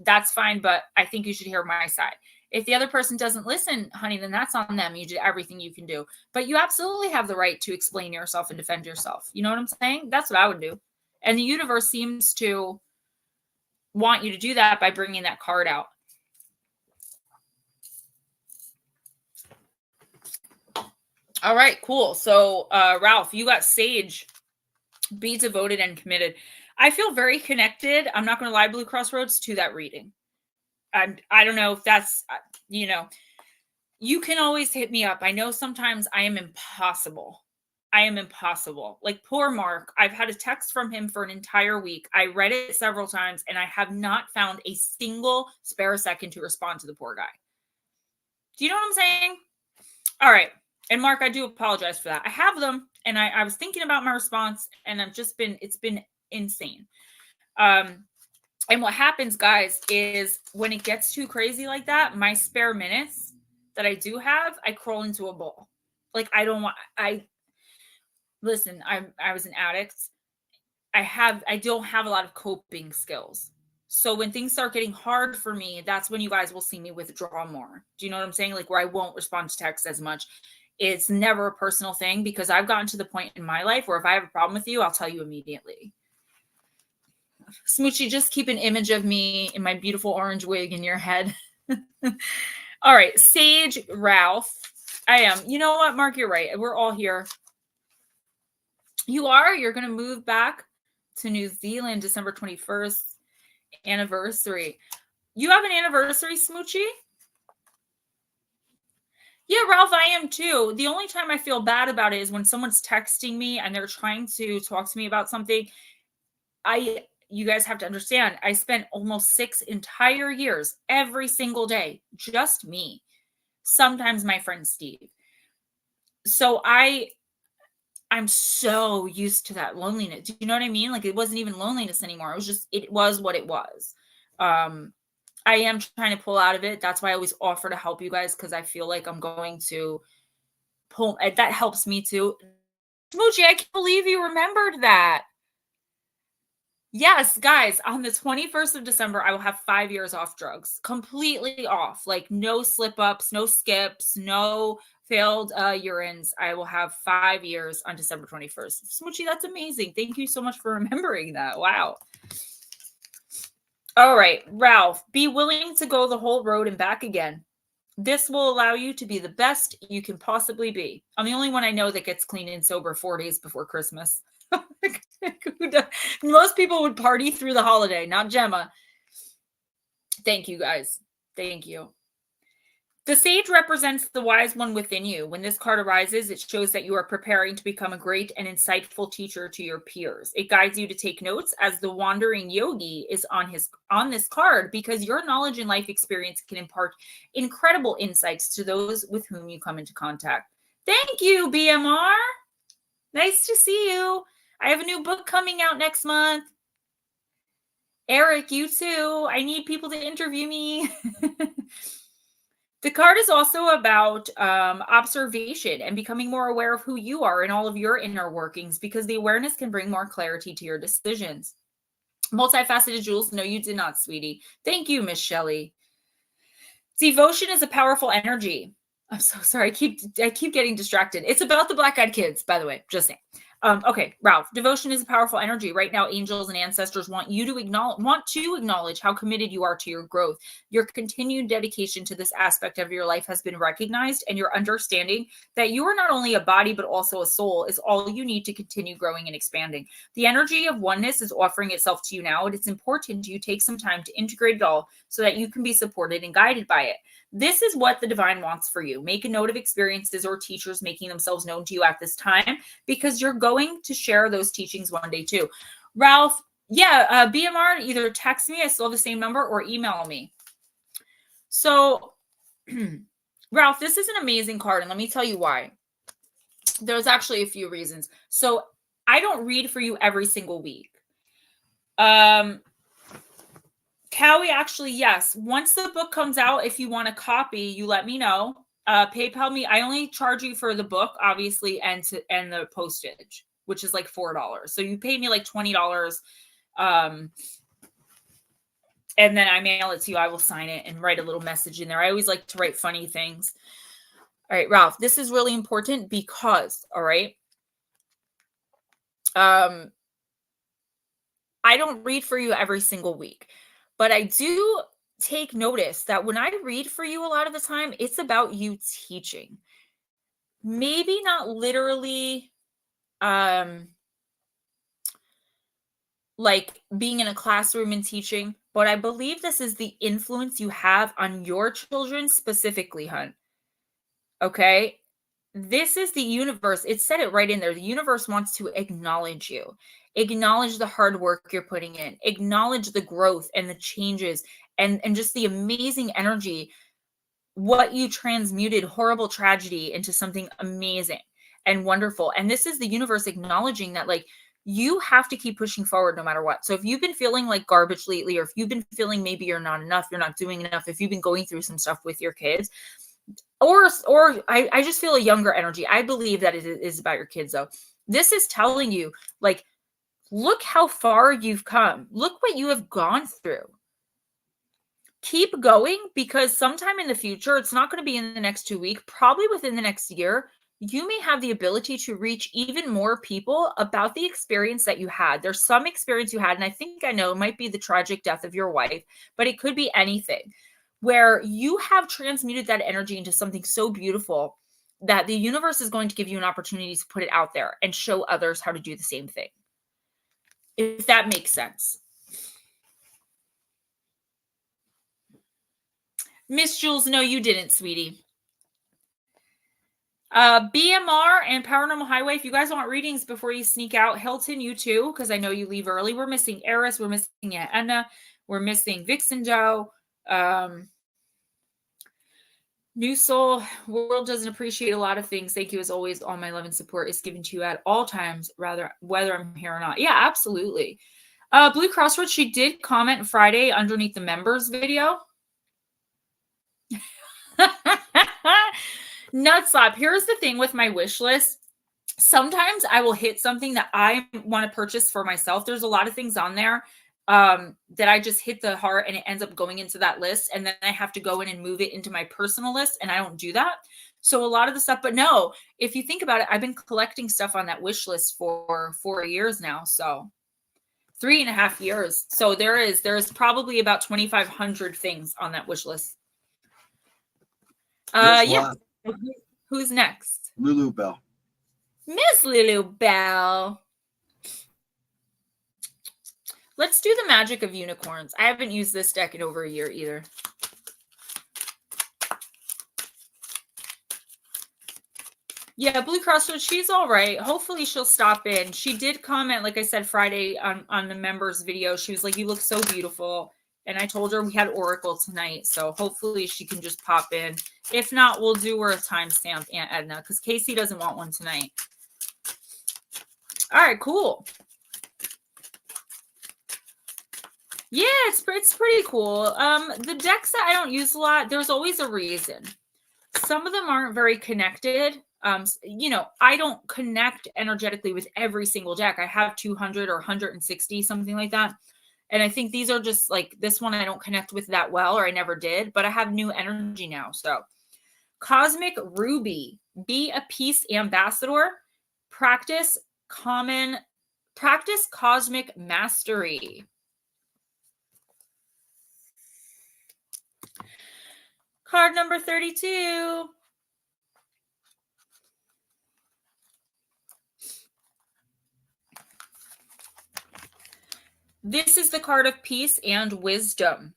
that's fine, but I think you should hear my side. If the other person doesn't listen, honey, then that's on them. You did everything you can do. But you absolutely have the right to explain yourself and defend yourself. You know what I'm saying? That's what I would do. And the universe seems to want you to do that by bringing that card out. All right, cool. So, Ralph, you got Sage. Be devoted and committed. I feel very connected. I'm not going to lie, Blue Crossroads, to that reading. I don't know if that's, you know, you can always hit me up. I know sometimes I am impossible. I am impossible. Like poor Mark, I've had a text from him for an entire week. I read it several times and I have not found a single spare second to respond to the poor guy. Do you know what I'm saying? All right. And Mark, I do apologize for that. I have them and I was thinking about my response and it's been insane. And what happens, guys, is when it gets too crazy like that, my spare minutes that I do have, I crawl into a ball. Like I was an addict. I don't have a lot of coping skills. So when things start getting hard for me, that's when you guys will see me withdraw more. Do you know what I'm saying? Like where I won't respond to texts as much. It's never a personal thing because I've gotten to the point in my life where if I have a problem with you, I'll tell you immediately. Smoochie, just keep an image of me in my beautiful orange wig in your head. All right, Sage Ralph. I am. You know what, Mark? You're right. We're all here. You are. You're going to move back to New Zealand December 21st. Anniversary. You have an anniversary, Smoochie? Yeah, Ralph, I am too. The only time I feel bad about it is when someone's texting me and they're trying to talk to me about something. You guys have to understand, I spent almost 6 entire years, every single day, just me. Sometimes my friend Steve. So I'm so used to that loneliness. Do you know what I mean? Like it wasn't even loneliness anymore. It was what it was. I am trying to pull out of it. That's why I always offer to help you guys because I feel like I'm going to pull. That helps me too. Smoochie, I can't believe you remembered that. Yes, guys, on the 21st of December, I will have 5 years off drugs. Completely off. Like no slip-ups, no skips, no failed urines. I will have 5 years on December 21st. Smoochie, that's amazing. Thank you so much for remembering that. Wow. All right, Ralph, be willing to go the whole road and back again. This will allow you to be the best you can possibly be. I'm the only one I know that gets clean and sober 4 days before Christmas. Most people would party through the holiday, not Gemma. Thank you, guys. Thank you. The sage represents the wise one within you. When this card arises, it shows that you are preparing to become a great and insightful teacher to your peers. It guides you to take notes as the wandering yogi is on this card because your knowledge and life experience can impart incredible insights to those with whom you come into contact. Thank you, BMR. Nice to see you. I have a new book coming out next month. Eric, you too. I need people to interview me. The card is also about observation and becoming more aware of who you are and all of your inner workings because the awareness can bring more clarity to your decisions. Multifaceted Jules, no, you did not, sweetie. Thank you, Miss Shelley. Devotion is a powerful energy. I'm so sorry. I keep getting distracted. It's about the Black Eyed Kids, by the way. Just saying. Okay, Ralph. Devotion is a powerful energy. Right now, angels and ancestors want to acknowledge how committed you are to your growth. Your continued dedication to this aspect of your life has been recognized, and your understanding that you are not only a body but also a soul is all you need to continue growing and expanding. The energy of oneness is offering itself to you now, and it's important you take some time to integrate it all so that you can be supported and guided by it. This is what the divine wants for you. Make a note of experiences or teachers making themselves known to you at this time because you're going to share those teachings one day too. Ralph, yeah, BMR, either text me, I still have the same number, or email me. So, Ralph, this is an amazing card, and let me tell you why. There's actually a few reasons. So, I don't read for you every single week. Cowie, actually, yes. Once the book comes out, if you want a copy, you let me know. PayPal me. I only charge you for the book, obviously, and the postage, which is like $4. So you pay me like $20. And then I mail it to you. I will sign it and write a little message in there. I always like to write funny things. All right, Ralph, this is really important because, all right, I don't read for you every single week, but I do take notice that when I read for you a lot of the time, it's about you teaching. Maybe not literally like being in a classroom and teaching, but I believe this is the influence you have on your children specifically, hun. Okay? This is the universe. It said it right in there. The universe wants to acknowledge you. Acknowledge the hard work you're putting in. Acknowledge the growth and the changes and just the amazing energy. What you transmuted horrible tragedy into something amazing and wonderful. And this is the universe acknowledging that, like, you have to keep pushing forward no matter what. So if you've been feeling like garbage lately, or if you've been feeling maybe you're not enough, you're not doing enough, if you've been going through some stuff with your kids, or I just feel a younger energy. I believe that it is about your kids, though. This is telling you, like, look how far you've come. Look what you have gone through. Keep going, because sometime in the future, it's not going to be in the next 2 weeks, probably within the next year, you may have the ability to reach even more people about the experience that you had. There's some experience you had, and I think I know it might be the tragic death of your wife, but it could be anything, where you have transmuted that energy into something so beautiful that the universe is going to give you an opportunity to put it out there and show others how to do the same thing. If that makes sense. Miss Jules, no, you didn't, sweetie. BMR and Paranormal Highway, if you guys want readings before you sneak out, Hilton, you too, because I know you leave early. We're missing Eris, we're missing Anna, we're missing Vixen Joe. New Soul, world doesn't appreciate a lot of things. Thank you as always. All my love and support is given to you at all times, rather whether I'm here or not. Yeah, absolutely. Blue Crossroads, she did comment Friday underneath the members video. Nutslap. Here's the thing with my wish list. Sometimes I will hit something that I want to purchase for myself. There's a lot of things on there that I just hit the heart and it ends up going into that list. And then I have to go in and move it into my personal list. And I don't do that. So a lot of the stuff, but no, if you think about it, I've been collecting stuff on that wish list for 4 years now. So 3.5 years. So there's probably about 2,500 things on that wish list. Yeah. Who's next? Lulu Bell. Miss Lulu Bell. Let's do the magic of unicorns. I haven't used this deck in over a year either. Yeah, Blue Crossroads, she's all right. Hopefully she'll stop in. She did comment, like I said, Friday on the members video. She was like, you look so beautiful. And I told her we had Oracle tonight. So hopefully she can just pop in. If not, we'll do her a timestamp, Aunt Edna, because Casey doesn't want one tonight. All right, cool. Yeah, it's pretty cool. The decks that I don't use a lot, there's always a reason. Some of them aren't very connected. You know, I don't connect energetically with every single deck. I have 200 or 160, something like that. And I think these are just like, this one I don't connect with that well, or I never did, but I have new energy now. So Cosmic Ruby, be a peace ambassador, practice cosmic mastery. Card number 32. This is the card of peace and wisdom.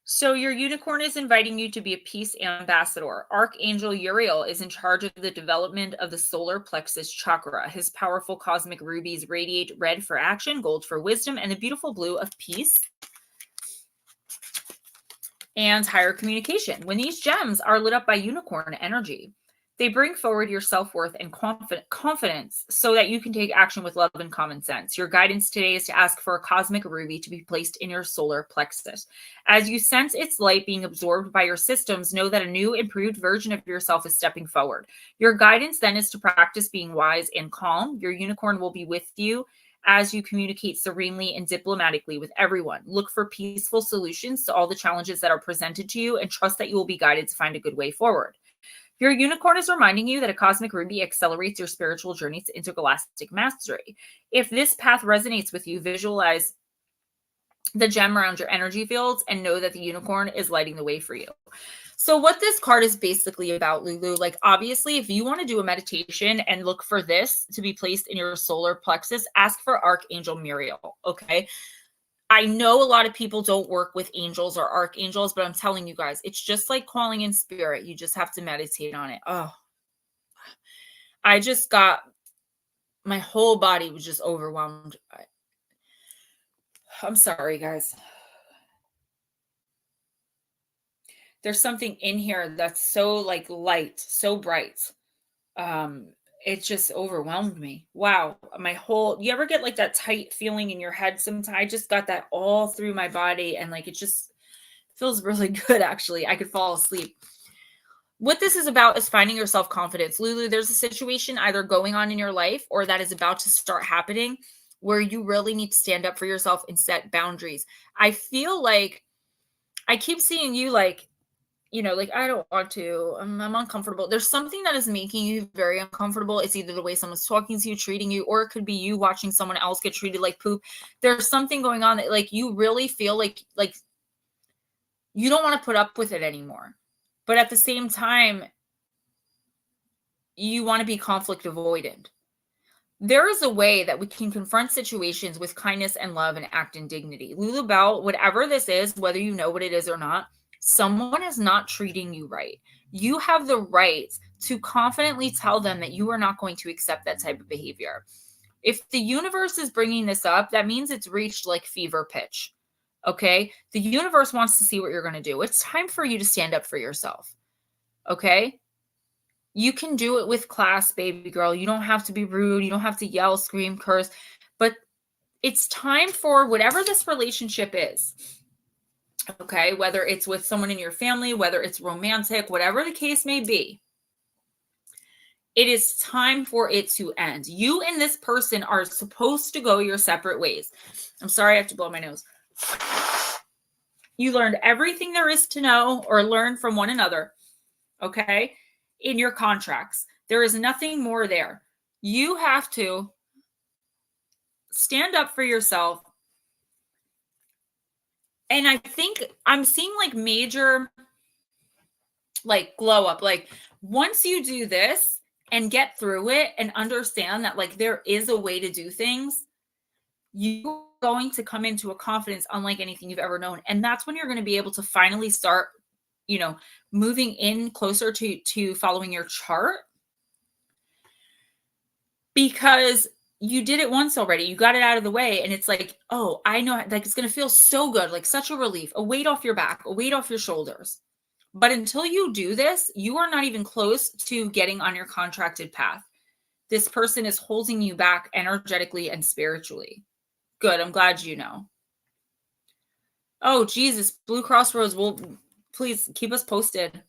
So your unicorn is inviting you to be a peace ambassador. Archangel Uriel is in charge of the development of the solar plexus chakra. His powerful cosmic rubies radiate red for action, gold for wisdom, and the beautiful blue of peace. and higher communication. When these gems are lit up by unicorn energy, they bring forward your self-worth and confidence so that you can take action with love and common sense. Your guidance today is to ask for a cosmic ruby to be placed in your solar plexus. As you sense its light being absorbed by your systems, know that a new, improved version of yourself is stepping forward. Your guidance then is to practice being wise and calm. Your unicorn will be with you as you communicate serenely and diplomatically with everyone. Look for peaceful solutions to all the challenges that are presented to you and trust that you will be guided to find a good way forward. Your unicorn is reminding you that a cosmic ruby accelerates your spiritual journey to intergalactic mastery. If this path resonates with you, visualize the gem around your energy fields and know that the unicorn is lighting the way for you. So what this card is basically about, Lulu, like obviously if you want to do a meditation and look for this to be placed in your solar plexus, ask for Archangel Muriel, okay? I know a lot of people don't work with angels or archangels, but I'm telling you guys, it's just like calling in spirit. You just have to meditate on it. Oh, I just got, my whole body was just overwhelmed. I'm sorry, guys. There's something in here that's so like light, so bright. It just overwhelmed me. Wow. You ever get like that tight feeling in your head sometimes? I just got that all through my body and like, it just feels really good. Actually, I could fall asleep. What this is about is finding your self-confidence. Lulu, there's a situation either going on in your life or that is about to start happening where you really need to stand up for yourself and set boundaries. I feel like I keep seeing you like, like, I don't want to, I'm uncomfortable. There's something that is making you very uncomfortable. It's either the way someone's talking to you, treating you, or it could be you watching someone else get treated like poop. There's something going on that like, you really feel like you don't want to put up with it anymore. But at the same time, you want to be conflict avoidant. There is a way that we can confront situations with kindness and love and act in dignity. Lulu Bell, whatever this is, whether you know what it is or not, someone is not treating you right. You have the right to confidently tell them that you are not going to accept that type of behavior. If the universe is bringing this up, that means it's reached like fever pitch. Okay? The universe wants to see what you're going to do. It's time for you to stand up for yourself. Okay? You can do it with class, baby girl. You don't have to be rude. You don't have to yell, scream, curse. But it's time for whatever this relationship is. Okay, whether it's with someone in your family, whether it's romantic, whatever the case may be, it is time for it to end. You and this person are supposed to go your separate ways. I'm sorry, I have to blow my nose. You learned everything there is to know or learn from one another, okay, in your contracts. There is nothing more there. You have to stand up for yourself. And I think I'm seeing like major like glow up. Like once you do this and get through it and understand that like there is a way to do things, you're going to come into a confidence unlike anything you've ever known. And that's when you're going to be able to finally start, moving in closer to following your chart. Because you did it once already. You got it out of the way. And it's like, oh, I know, like, it's going to feel so good. Like such a relief, a weight off your back, a weight off your shoulders. But until you do this, you are not even close to getting on your contracted path. This person is holding you back energetically and spiritually. Good. I'm glad you know. Oh, Jesus. Blue Cross Rose will please keep us posted.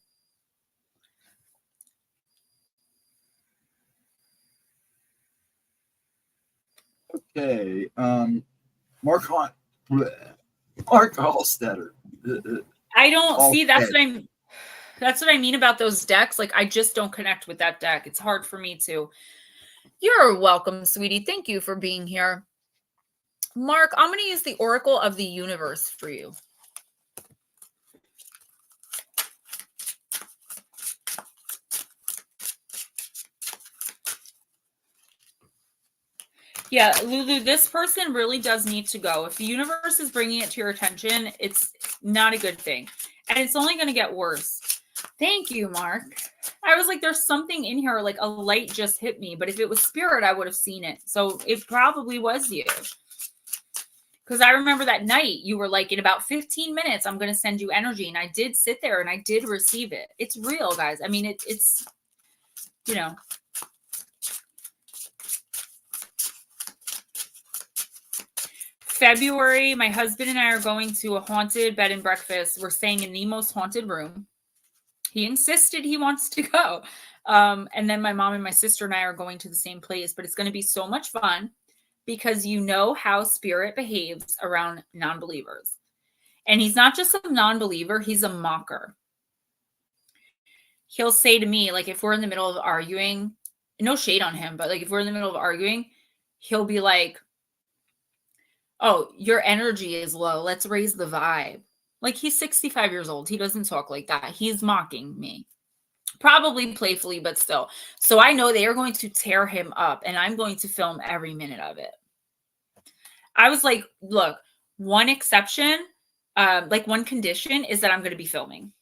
Okay. Mark Hallstetter. I don't see that's what I mean about those decks. Like I just don't connect with that deck. It's hard for me to. You're welcome, sweetie. Thank you for being here. Mark, I'm going to use the Oracle of the Universe for you. Yeah, Lulu, this person really does need to go. If the universe is bringing it to your attention, it's not a good thing. And it's only going to get worse. Thank you, Mark. I was like, there's something in here, like a light just hit me. But if it was spirit, I would have seen it. So it probably was you. Because I remember that night you were like, in about 15 minutes, I'm going to send you energy. And I did sit there and I did receive it. It's real, guys. I mean, it's, you know. February, my husband and I are going to a haunted bed and breakfast. We're staying in the most haunted room. He insisted he wants to go. And then my mom and my sister and I are going to the same place, but it's going to be so much fun because you know how spirit behaves around non-believers. And he's not just a non-believer, he's a mocker. He'll say to me, like, if we're in the middle of arguing, no shade on him, but like if we're in the middle of arguing, he'll be like, oh, your energy is low. Let's raise the vibe. Like, he's 65 years old. He doesn't talk like that. He's mocking me. Probably playfully, but still. So I know they are going to tear him up, and I'm going to film every minute of it. I was like, look, one exception, like one condition is that I'm going to be filming.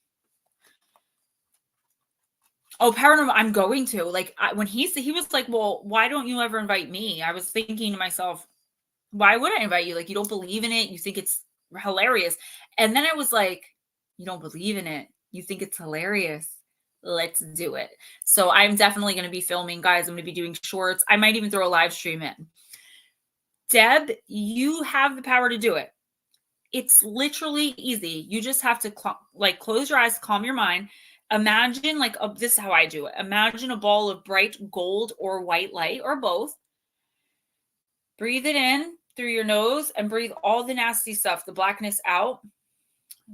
Oh, paranormal, I'm going to. Like, when he was like, well, why don't you ever invite me? I was thinking to myself, why would I invite you? Like, you don't believe in it. You think it's hilarious. And then I was like, you don't believe in it. You think it's hilarious. Let's do it. So I'm definitely going to be filming, guys. I'm going to be doing shorts. I might even throw a live stream in. Deb, you have the power to do it. It's literally easy. You just have to close your eyes, calm your mind. Imagine this is how I do it. Imagine a ball of bright gold or white light or both. Breathe it in through your nose and breathe all the nasty stuff, the blackness out.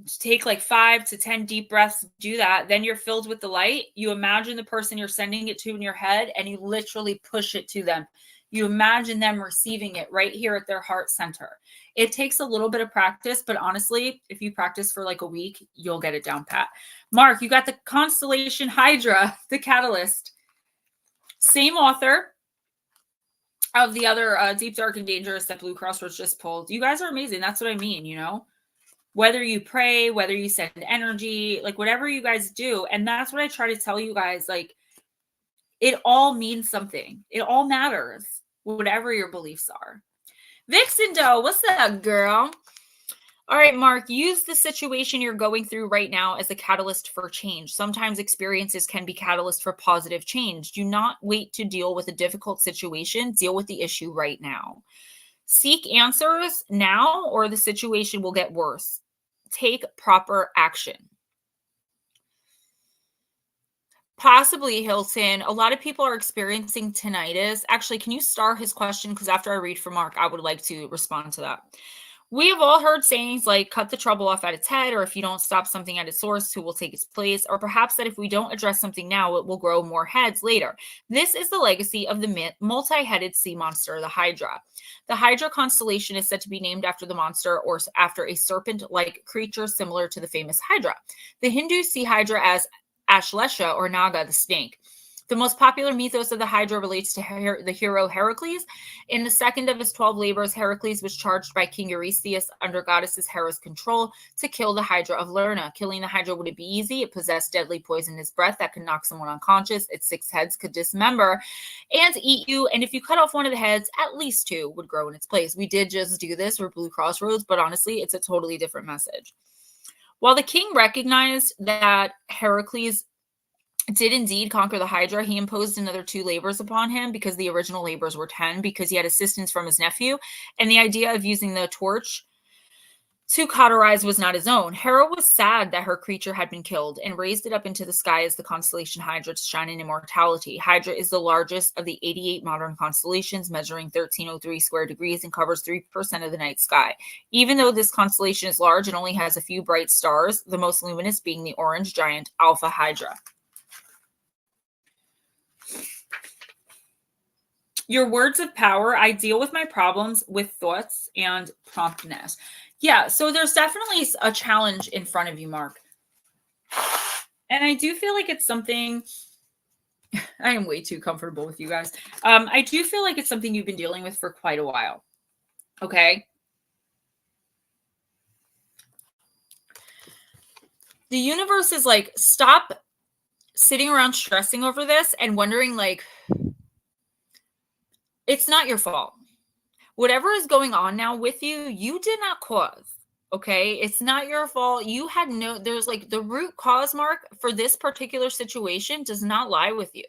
Just take like 5 to 10 deep breaths. Do that. Then you're filled with the light. You imagine the person you're sending it to in your head and you literally push it to them. You imagine them receiving it right here at their heart center. It takes a little bit of practice, but honestly, if you practice for like a week, you'll get it down pat. Mark, you got the constellation Hydra, the catalyst. Same author of the other Deep, Dark, and Dangerous that Blue Cross was just pulled. You guys are amazing. That's what I mean, you know? Whether you pray, whether you send energy, like whatever you guys do. And that's what I try to tell you guys. Like, it all means something. It all matters, whatever your beliefs are. Vixen Doe, what's up, girl? All right, Mark, use the situation you're going through right now as a catalyst for change. Sometimes experiences can be catalyst for positive change. Do not wait to deal with a difficult situation. Deal with the issue right now. Seek answers now or the situation will get worse. Take proper action. Possibly, Hilton. A lot of people are experiencing tinnitus. Actually, can you star his question? Because after I read from Mark, I would like to respond to that. We have all heard sayings like cut the trouble off at its head, or if you don't stop something at its source, who will take its place? Or perhaps that if we don't address something now, it will grow more heads later. This is the legacy of the multi-headed sea monster, the Hydra. The Hydra constellation is said to be named after the monster or after a serpent-like creature similar to the famous Hydra. The Hindus see Hydra as Ashlesha or Naga, the snake. The most popular mythos of the Hydra relates to the hero Heracles. In the second of his 12 labors, Heracles was charged by King Eurystheus under goddesses Hera's control to kill the Hydra of Lerna. Killing the Hydra wouldn't be easy. It possessed deadly poisonous breath that could knock someone unconscious. Its 6 heads could dismember and eat you. And if you cut off one of the heads, at least 2 would grow in its place. We did just do this for Blue Crossroads, but honestly, it's a totally different message. While the king recognized that Heracles did indeed conquer the Hydra, he imposed another 2 labors upon him because the original labors were 10 because he had assistance from his nephew. And the idea of using the torch to cauterize was not his own. Hera was sad that her creature had been killed and raised it up into the sky as the constellation Hydra to shine in immortality. Hydra is the largest of the 88 modern constellations, measuring 1303 square degrees and covers 3% of the night sky. Even though this constellation is large, it only has a few bright stars, the most luminous being the orange giant Alpha Hydra. Your words of power. I deal with my problems with thoughts and promptness. Yeah, so there's definitely a challenge in front of you, Mark. And I do feel like it's something, I am way too comfortable with you guys. I do feel like it's something you've been dealing with for quite a while. Okay. The universe is like, stop sitting around stressing over this and wondering like, it's not your fault. whatever is going on now with you, you did not cause. Okay. It's not your fault. You had there's like the root cause, Mark, for this particular situation does not lie with you.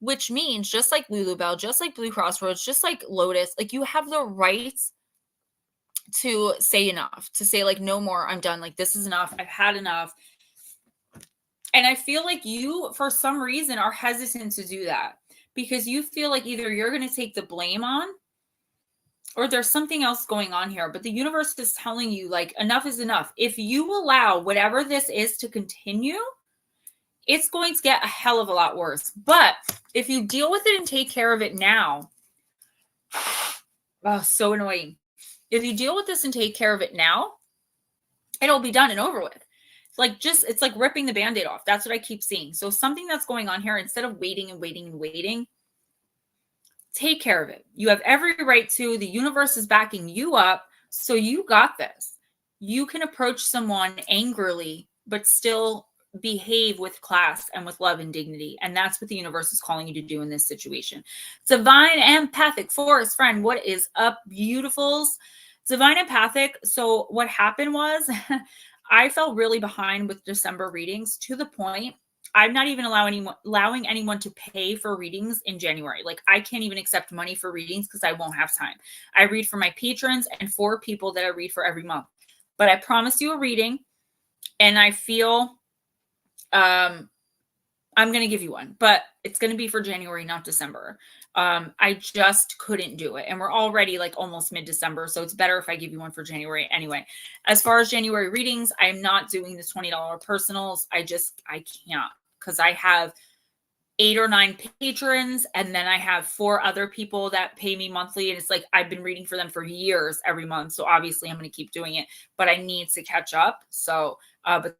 Which means just like Lulubelle, just like Blue Crossroads, just like Lotus, like you have the right to say enough, to say like, no more, I'm done. Like, this is enough. I've had enough. And I feel like you, for some reason, are hesitant to do that because you feel like either you're going to take the blame on or there's something else going on here. But the universe is telling you like, enough is enough. If you allow whatever this is to continue, it's going to get a hell of a lot worse. But if you deal with it and take care of it now, oh, so annoying. If you deal with this and take care of it now, it'll be done and over with. It's like ripping the Band-Aid off. That's what I keep seeing. So something that's going on here, instead of waiting and waiting and waiting, take care of it. You have every right to. The universe is backing you up. So you got this. You can approach someone angrily, but still behave with class and with love and dignity. And that's what the universe is calling you to do in this situation. Divine Empathic Forest Friend, what is up, beautifuls? Divine Empathic. So what happened was I fell really behind with December readings to the point I'm not even allowing anyone to pay for readings in January. Like I can't even accept money for readings because I won't have time. I read for my patrons and for people that I read for every month. But I promise you a reading, and I feel I'm going to give you one, but it's going to be for January, not December. I just couldn't do it. And we're already like almost mid-December. So it's better if I give you one for January anyway. As far as January readings, I'm not doing the $20 personals. I can't, because I have 8 or 9 patrons. And then I have 4 other people that pay me monthly. And it's like, I've been reading for them for years every month. So obviously I'm going to keep doing it, but I need to catch up. So but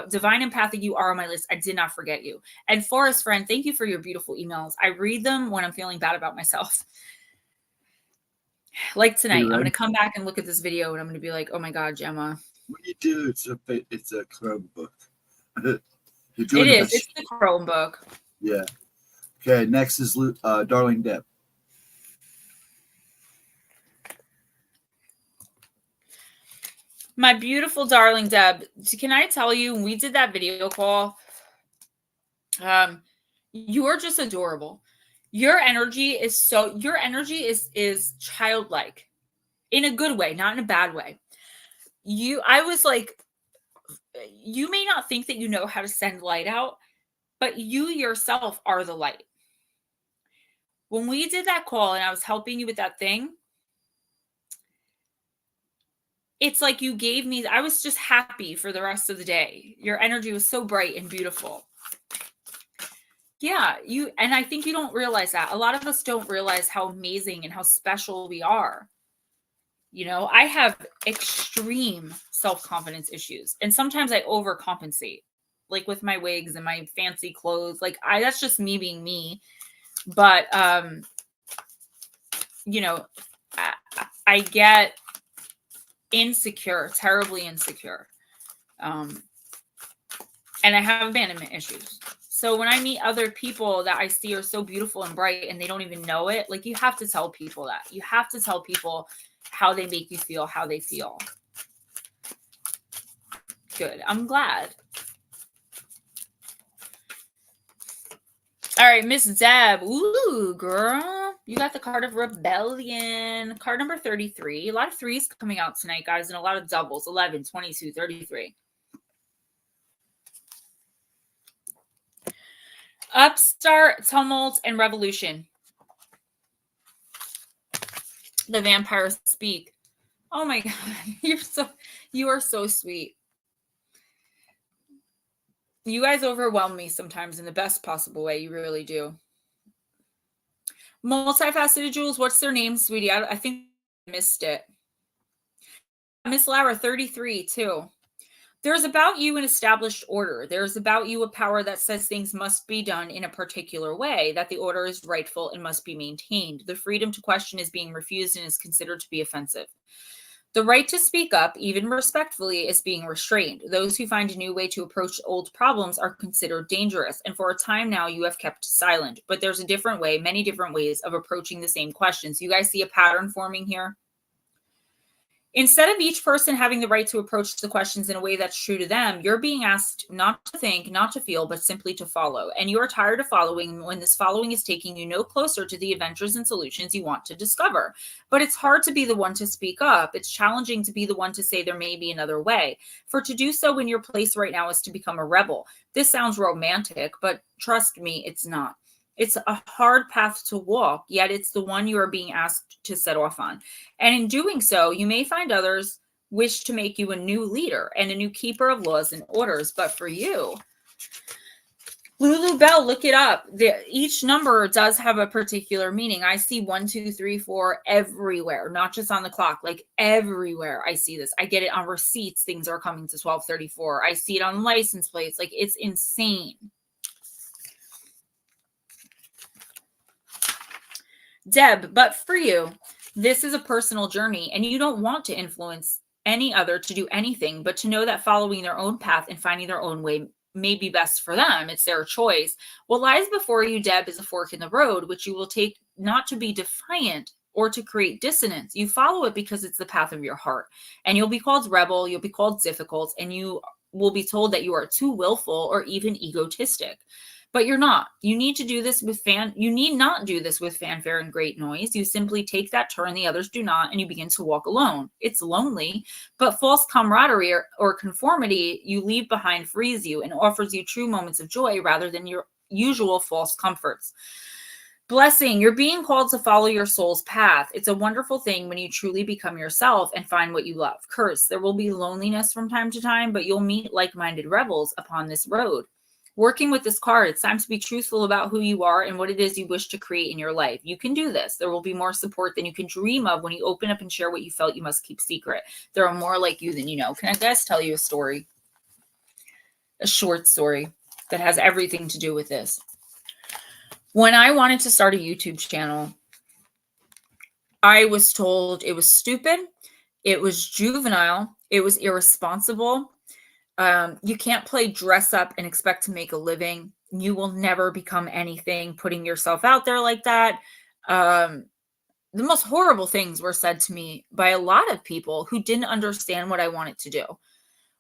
Divine Empathic, you are on my list. I did not forget you. And Forest Friend, thank you for your beautiful emails. I read them when I'm feeling bad about myself. Like tonight, I'm going to come back and look at this video and I'm going to be like, oh my God, Gemma. What do you do? It's a Chromebook. It is. It's the Chromebook. Yeah. Okay. Next is Darling Deb. My beautiful darling Deb, can I tell you, when we did that video call, you are just adorable. Your energy is childlike in a good way, not in a bad way. I was like, you may not think that you know how to send light out, but you yourself are the light. When we did that call and I was helping you with that thing, it's like you gave me, I was just happy for the rest of the day. Your energy was so bright and beautiful. Yeah, and I think you don't realize that. A lot of us don't realize how amazing and how special we are. You know, I have extreme self-confidence issues, and sometimes I overcompensate, like with my wigs and my fancy clothes. Like that's just me being me. But, you know, I get insecure, terribly insecure. And I have abandonment issues. So when I meet other people that I see are so beautiful and bright and they don't even know it, like you have to tell people that. You have to tell people how they make you feel, how they feel. Good. I'm glad. All right, Miss Deb. Ooh, girl. You got the card of Rebellion. Card number 33. A lot of 3s coming out tonight, guys, and a lot of doubles. 11, 22, 33. Upstart, Tumult, and Revolution. The vampires speak. Oh my God. You are so sweet. You guys overwhelm me sometimes in the best possible way. You really do. Multifaceted Jules, what's their name, sweetie? I think I missed it. Miss Lara, 33, too. There's about you an established order. There's about you a power that says things must be done in a particular way, that the order is rightful and must be maintained. The freedom to question is being refused and is considered to be offensive. The right to speak up, even respectfully, is being restrained. Those who find a new way to approach old problems are considered dangerous. And for a time now, you have kept silent. But there's a different way, many different ways of approaching the same questions. You guys see a pattern forming here? Instead of each person having the right to approach the questions in a way that's true to them, you're being asked not to think, not to feel, but simply to follow. And you are tired of following when this following is taking you no closer to the adventures and solutions you want to discover. But it's hard to be the one to speak up. It's challenging to be the one to say there may be another way. For to do so in your place right now is to become a rebel. This sounds romantic, but trust me, it's not. It's a hard path to walk, yet it's the one you are being asked to set off on. And in doing so, you may find others wish to make you a new leader and a new keeper of laws and orders. But for you, Lulu Bell, look it up. Each number does have a particular meaning. I see 1, 2, 3, 4 everywhere, not just on the clock, like everywhere. I see this. I get it on receipts. Things are coming to 1234. I see it on license plates. Like, it's insane. Deb, but for you, this is a personal journey and you don't want to influence any other to do anything, but to know that following their own path and finding their own way may be best for them. It's their choice. What lies before you, Deb, is a fork in the road, which you will take not to be defiant or to create dissonance. You follow it because it's the path of your heart. And you'll be called rebel, you'll be called difficult, and you will be told that you are too willful or even egotistic. But you're not. You need to do this with you need not do this with fanfare and great noise. You simply take that turn the others do not, and you begin to walk alone. It's lonely, but false camaraderie or conformity you leave behind frees you and offers you true moments of joy rather than your usual false comforts. Blessing, you're being called to follow your soul's path. It's a wonderful thing when you truly become yourself and find what you love. Curse, there will be loneliness from time to time, but you'll meet like-minded rebels upon this road. Working with this card, it's time to be truthful about who you are and what it is you wish to create in your life. You can do this. There will be more support than you can dream of when you open up and share what you felt you must keep secret. There are more like you than you know. Can I guys tell you a story? A short story that has everything to do with this. When I wanted to start a YouTube channel, I was told it was stupid, it was juvenile, it was irresponsible. You can't play dress up and expect to make a living. You will never become anything putting yourself out there like that. The most horrible things were said to me by a lot of people who didn't understand what I wanted to do.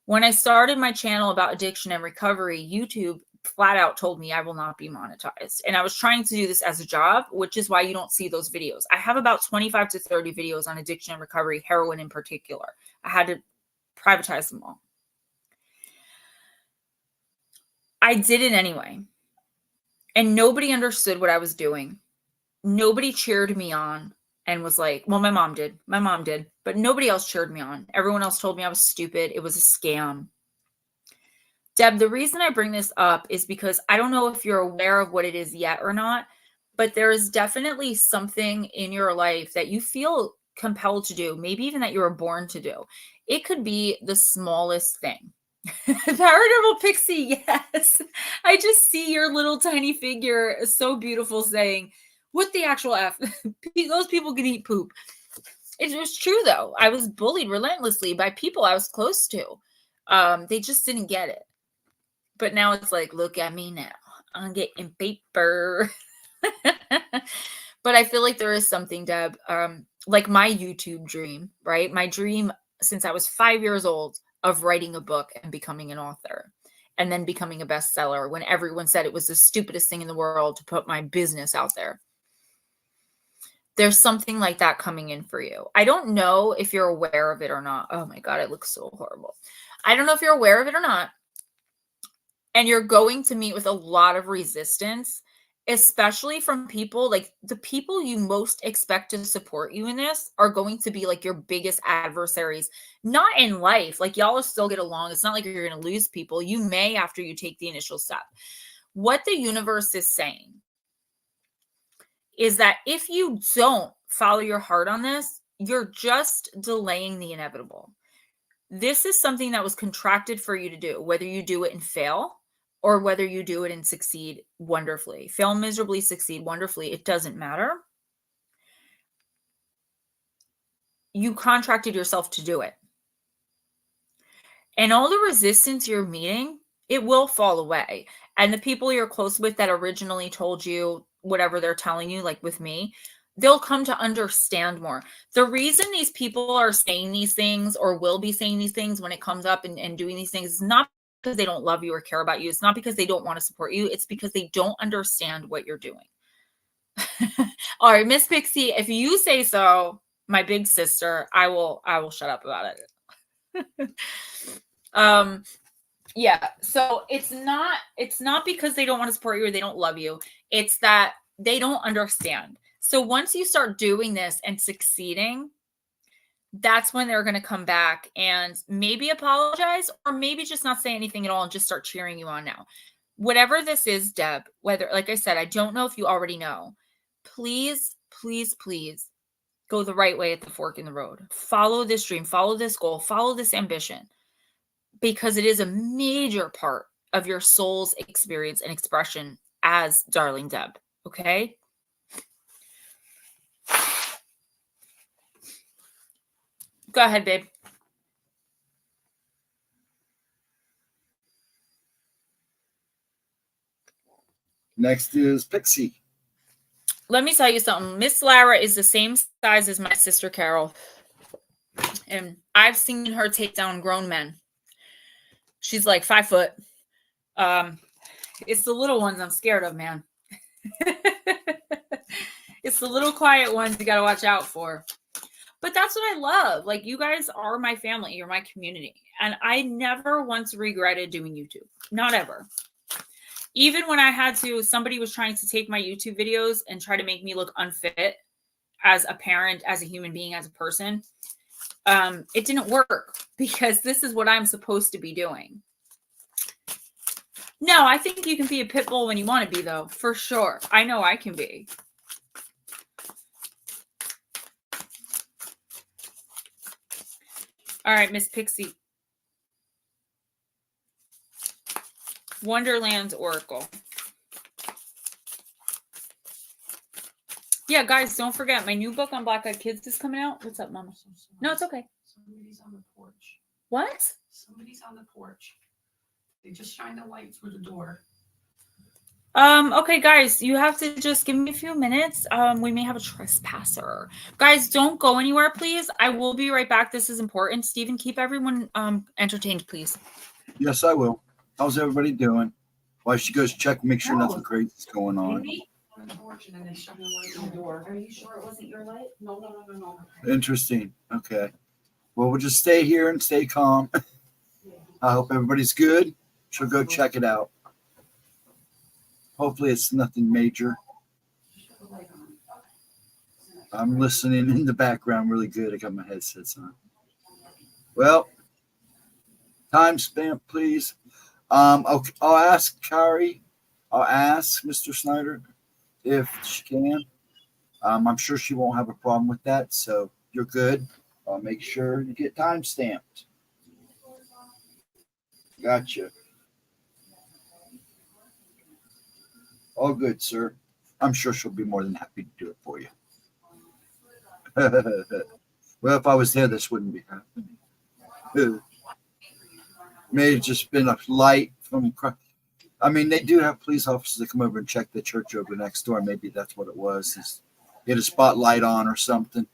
When I started my channel about addiction and recovery, YouTube flat out told me I will not be monetized. And I was trying to do this as a job, which is why you don't see those videos. I have about 25 to 30 videos on addiction and recovery, heroin in particular. I had to privatize them all. I did it anyway. And nobody understood what I was doing. Nobody cheered me on and was like, well, my mom did. My mom did. But nobody else cheered me on. Everyone else told me I was stupid. It was a scam. Deb, the reason I bring this up is because I don't know if you're aware of what it is yet or not, but there is definitely something in your life that you feel compelled to do, maybe even that you were born to do. It could be the smallest thing. Paranormal Pixie, yes. I just see your little tiny figure, so beautiful, saying, what the actual F? Those people can eat poop. It was true, though. I was bullied relentlessly by people I was close to. They just didn't get it. But now it's like, look at me now. I'm getting paper. But I feel like there is something, Deb, like my YouTube dream, right? My dream since I was 5 years old of writing a book and becoming an author and then becoming a bestseller when everyone said it was the stupidest thing in the world to put my business out there. There's something like that coming in for you. I don't know if you're aware of it or not. Oh my God, it looks so horrible. I don't know if you're aware of it or not. And you're going to meet with a lot of resistance, especially from people, like the people you most expect to support you in this are going to be like your biggest adversaries, not in life. Like y'all will still get along. It's not like you're going to lose people. You may after you take the initial step. What the universe is saying is that if you don't follow your heart on this, you're just delaying the inevitable. This is something that was contracted for you to do, whether you do it and fail or whether you do it and succeed wonderfully. Fail miserably, succeed wonderfully. It doesn't matter. you contracted yourself to do it. And all the resistance you're meeting, it will fall away. And the people you're close with that originally told you whatever they're telling you, like with me, they'll come to understand more. The reason these people are saying these things or will be saying these things when it comes up and doing these things is not because they don't love you or care about you. It's not because they don't want to support you. It's because they don't understand what you're doing. All right, Miss Pixie, if you say so, my big sister, I will shut up about it. Yeah, so it's not because they don't want to support you or they don't love you. It's that they don't understand. So once you start doing this and succeeding, that's when they're going to come back and maybe apologize or maybe just not say anything at all and just start cheering you on now. Whatever this is, Deb, whether, like I said, I don't know if you already know, please, please, please go the right way at the fork in the road. Follow this dream, follow this goal, follow this ambition, because it is a major part of your soul's experience and expression as Darling Deb. Okay? Go ahead, babe. Next is Pixie. Let me tell you something. Miss Lara is the same size as my sister Carol. And I've seen her take down grown men. She's like 5 foot. It's the little ones I'm scared of, man. It's the little quiet ones you got to watch out for. But that's what I love. Like, you guys are my family. You're my community. And I never once regretted doing YouTube. Not ever. Even when I had to, somebody was trying to take my YouTube videos and try to make me look unfit as a parent, as a human being, as a person. It didn't work because this is what I'm supposed to be doing. No, I think you can be a pit bull when you want to be, though. For sure. I know I can be. All right, Miss Pixie. Wonderland's Oracle. Yeah, guys, don't forget, my new book on Black-Eyed Kids is coming out. What's up, Mama? No, it's okay. Somebody's on the porch. What? Somebody's on the porch. They just shine the light through the door. Okay, guys, you have to just give me a few minutes. We may have a trespasser. Guys, don't go anywhere, please. I will be right back. This is important. Stephen, keep everyone entertained, please. Yes, I will. How's everybody doing? While she goes check, make sure nothing crazy is going on. On the porch and then they shine the light through the door. Are you sure it wasn't your light? No. Interesting. Okay. Well, we'll just stay here and stay calm. I hope everybody's good. She'll go check it out. Hopefully it's nothing major. I'm listening in the background really good. I got my headsets on. Well, timestamp, please. Okay, I'll ask Carrie. I'll ask Mr. Snyder if she can. I'm sure she won't have a problem with that. So you're good. I'll make sure you get time stamped. Gotcha. All good, sir. I'm sure she'll be more than happy to do it for you. Well, if I was there, this wouldn't be happening. May have just been a light from. I mean, they do have police officers that come over and check the church over next door. Maybe that's what it was. Is get a spotlight on or something.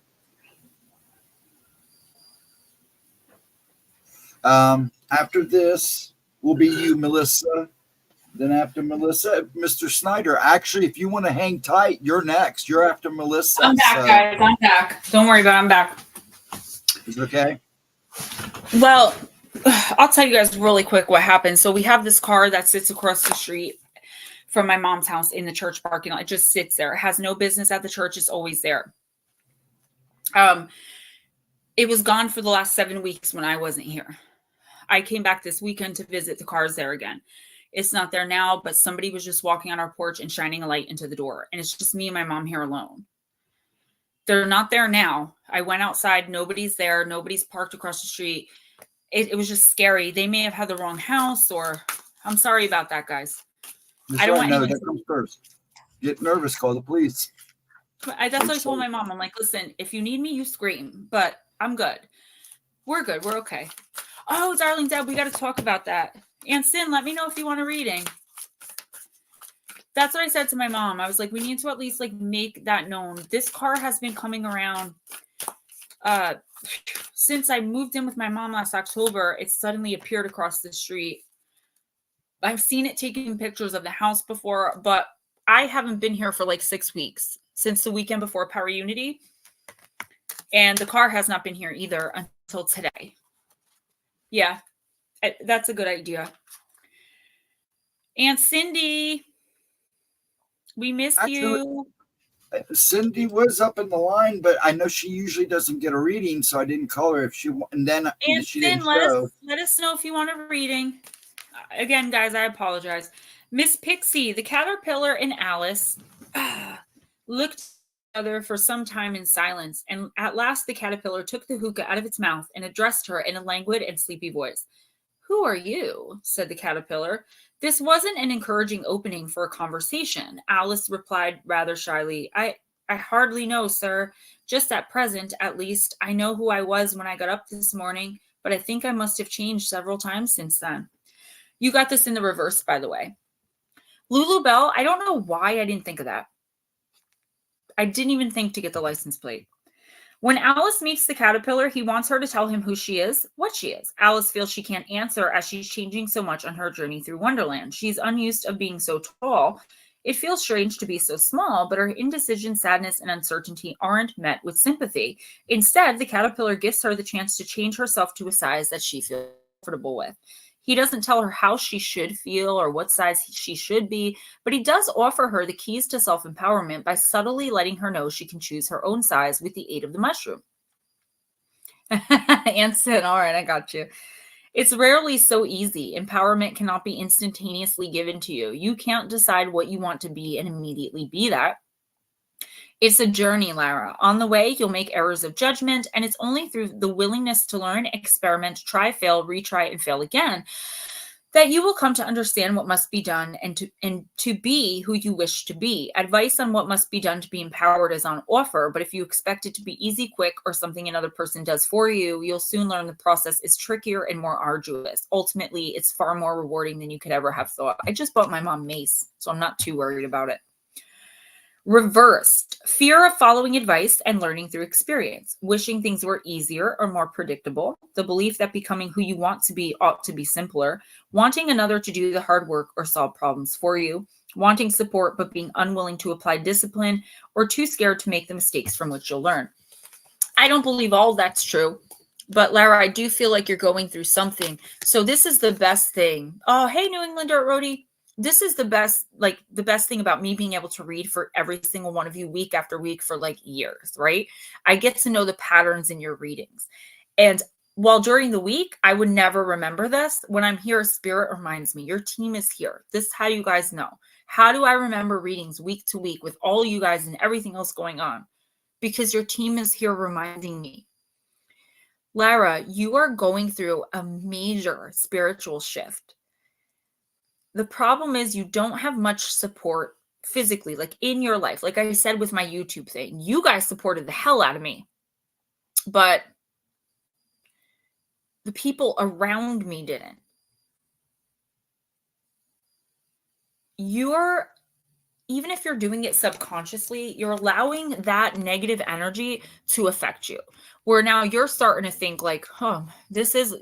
After this will be you, Melissa. Then after Melissa, Mr. Snyder. Actually, if you want to hang tight, you're next. You're after Melissa. I'm back, guys. I'm back. Don't worry about it. I'm back. Is it okay? Well, I'll tell you guys really quick what happened. So we have this car that sits across the street from my mom's house in the church parking lot. It just sits there. It has no business at the church. It's always there. It was gone for the last 7 weeks when I wasn't here. I came back this weekend to visit. The car's there again. It's not there now, but somebody was just walking on our porch and shining a light into the door. And it's just me and my mom here alone. They're not there now. I went outside. Nobody's there. Nobody's parked across the street. It was just scary. They may have had the wrong house, or I'm sorry about that, guys. I don't want that comes first. Get nervous, call the police. That's what I told my mom. I'm like, listen, if you need me, you scream. But I'm good. We're good. We're okay. Oh, darling Deb, we got to talk about that. And Sin, let me know if you want a reading. That's what I said to my mom. I was like, we need to at least like make that known. This car has been coming around since I moved in with my mom last October. It suddenly appeared across the street. I've seen it taking pictures of the house before, but I haven't been here for like 6 weeks since the weekend before Power Unity. And the car has not been here either until today. Yeah, that's a good idea. Aunt Cindy, we missed you. Cindy was up in the line, but I know she usually doesn't get a reading, so I didn't call her if she. And then And she then didn't show. let us know if you want a reading. Again, guys, I apologize. Miss Pixie, the caterpillar, and Alice looked at each other for some time in silence, and at last the caterpillar took the hookah out of its mouth and addressed her in a languid and sleepy voice. "Who are you?" said the caterpillar. This wasn't an encouraging opening for a conversation. Alice replied rather shyly, I hardly know, sir. Just at present, at least, I know who I was when I got up this morning, but I think I must have changed several times since then. You got this in the reverse, by the way. Lulu Bell, I don't know why I didn't think of that. I didn't even think to get the license plate. When Alice meets the caterpillar, he wants her to tell him who she is, what she is. Alice feels she can't answer as she's changing so much on her journey through Wonderland. She's unused of being so tall. It feels strange to be so small, but her indecision, sadness, and uncertainty aren't met with sympathy. Instead, the caterpillar gives her the chance to change herself to a size that she feels comfortable with. He doesn't tell her how she should feel or what size she should be, but he does offer her the keys to self-empowerment by subtly letting her know she can choose her own size with the aid of the mushroom. Anson, all right, I got you. It's rarely so easy. Empowerment cannot be instantaneously given to you. You can't decide what you want to be and immediately be that. It's a journey, Lara. On the way, you'll make errors of judgment, and it's only through the willingness to learn, experiment, try, fail, retry, and fail again that you will come to understand what must be done and to be who you wish to be. Advice on what must be done to be empowered is on offer, but if you expect it to be easy, quick, or something another person does for you, you'll soon learn the process is trickier and more arduous. Ultimately, it's far more rewarding than you could ever have thought. I just bought my mom mace, so I'm not too worried about it. Reversed, fear of following advice and learning through experience, wishing things were easier or more predictable, the belief that becoming who you want to be ought to be simpler, wanting another to do the hard work or solve problems for you, wanting support but being unwilling to apply discipline, or too scared to make the mistakes from which you'll learn. I don't believe all that's true, but Lara, I do feel like you're going through something. So this is the best thing. Oh, hey, New Englander Rhodey. This is the best thing about me being able to read for every single one of you week after week for like years, right? I get to know the patterns in your readings. And while during the week, I would never remember this. When I'm here, Spirit reminds me, your team is here. This is how you guys know. How do I remember readings week to week with all you guys and everything else going on? Because your team is here reminding me. Lara, you are going through a major spiritual shift. The problem is you don't have much support physically, like in your life. Like I said with my YouTube thing, you guys supported the hell out of me. But the people around me didn't. Even if you're doing it subconsciously, you're allowing that negative energy to affect you. Where now you're starting to think like, this is,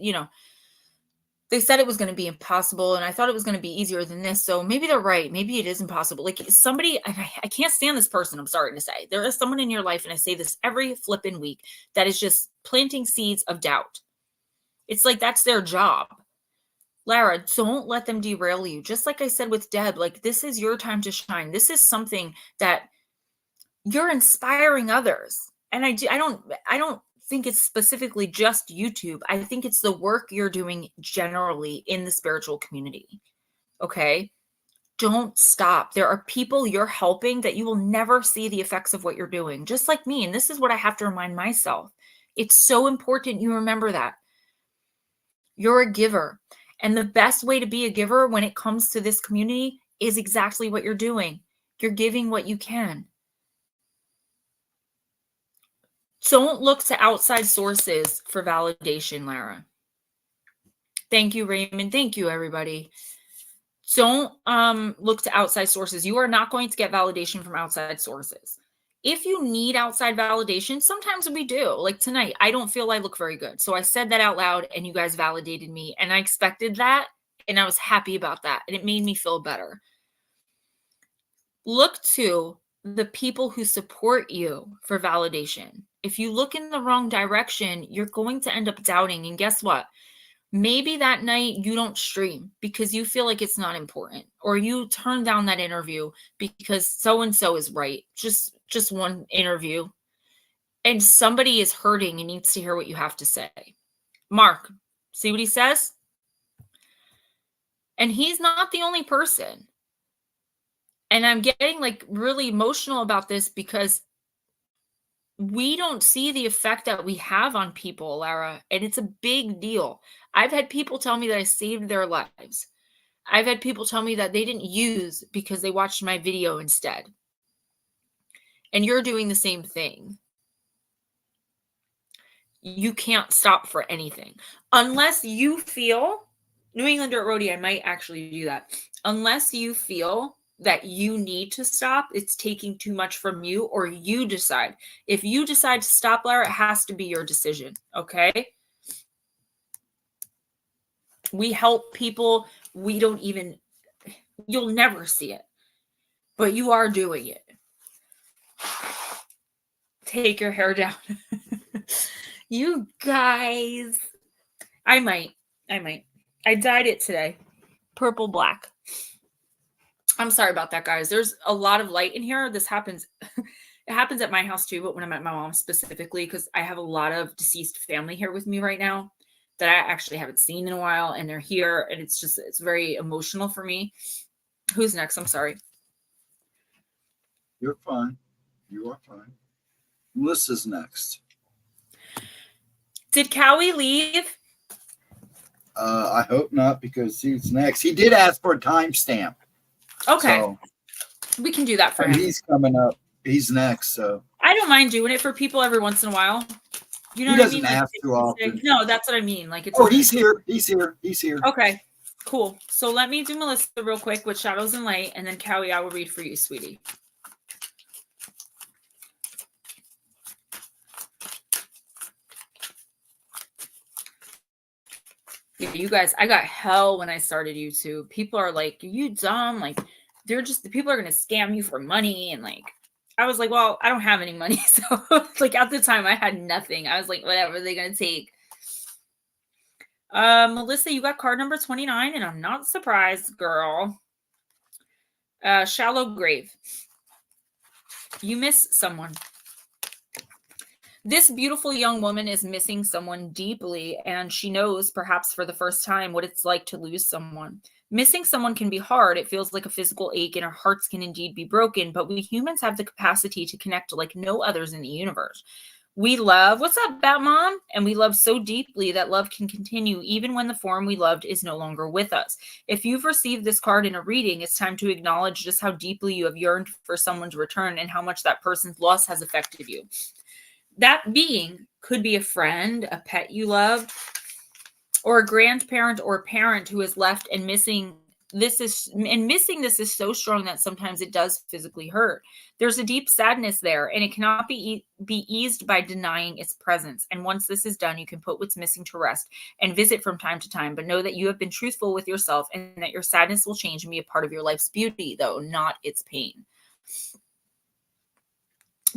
they said it was going to be impossible and I thought it was going to be easier than this. So maybe they're right. Maybe it is impossible. Like somebody, I can't stand this person. I'm sorry to say. There is someone in your life, and I say this every flipping week, that is just planting seeds of doubt. It's like that's their job. Lara, don't let them derail you. Just like I said with Deb, like this is your time to shine. This is something that you're inspiring others. And I don't think it's specifically just YouTube. I think it's the work you're doing generally in the spiritual community. Okay? Don't stop. There are people you're helping that you will never see the effects of what you're doing, just like me. And this is what I have to remind myself. It's so important you remember that. You're a giver. And the best way to be a giver when it comes to this community is exactly what you're doing. You're giving what you can. Don't look to outside sources for validation, Lara. Thank you, Raymond. Thank you, everybody. Don't look to outside sources. You are not going to get validation from outside sources. If you need outside validation, sometimes we do. Like tonight, I don't feel I look very good. So I said that out loud and you guys validated me. And I expected that. And I was happy about that. And it made me feel better. Look to the people who support you for validation. If you look in the wrong direction, you're going to end up doubting. And guess what? Maybe that night you don't stream because you feel like it's not important, or you turn down that interview because so-and-so is right. Just one interview, and somebody is hurting and needs to hear what you have to say. Mark, see what he says? And he's not the only person. And I'm getting like really emotional about this because we don't see the effect that we have on people, Lara, and it's a big deal. I've had people tell me that I saved their lives. I've had people tell me that they didn't use because they watched my video instead. And you're doing the same thing. You can't stop for anything. Unless you feel, New Englander at Rhodey, I might actually do that. Unless you feel that you need to stop, it's taking too much from you, or you decide. If you decide to stop, Lara, it has to be your decision, okay? We help people. We don't even, you'll never see it, but you are doing it. Take your hair down. You guys, I might. I dyed it today. Purple black. I'm sorry about that, guys. There's a lot of light in here. This happens. It happens at my house too, but when I'm at my mom's specifically, because I have a lot of deceased family here with me right now that I actually haven't seen in a while, and they're here, and it's very emotional for me. Who's next? I'm sorry. You're fine. You are fine. Melissa's next. Did Cowie leave? I hope not, because he's next. He did ask for a timestamp. Okay. So, we can do that for him. He's coming up. He's next. So I don't mind doing it for people every once in a while. You know he what doesn't I mean? ask too often. No, that's what I mean. Like it's. Oh, he's here. He's here. He's here. Okay, cool. So let me do Melissa real quick with Shadows and Light, and then Cowie, I will read for you, sweetie. Yeah, you guys, I got hell when I started YouTube. People are like, "Are you dumb?" Like, they're just, the people are going to scam you for money. And like, I was like, well, I don't have any money. So like at the time I had nothing. I was like, whatever they're going to take. Melissa, you got card number 29, and I'm not surprised, girl. Shallow grave. You miss someone. This beautiful young woman is missing someone deeply, and she knows, perhaps for the first time, what it's like to lose someone. Missing someone can be hard. It feels like a physical ache, and our hearts can indeed be broken, but we humans have the capacity to connect like no others in the universe. We love, what's up, Batmom? And we love so deeply that love can continue even when the form we loved is no longer with us. If you've received this card in a reading, it's time to acknowledge just how deeply you have yearned for someone to return and how much that person's loss has affected you. That being could be a friend, a pet you love, or a grandparent or parent who is left and missing. Missing this is so strong that sometimes it does physically hurt. There's a deep sadness there, and it cannot be eased by denying its presence. And once this is done, you can put what's missing to rest and visit from time to time, but know that you have been truthful with yourself and that your sadness will change and be a part of your life's beauty, though not its pain.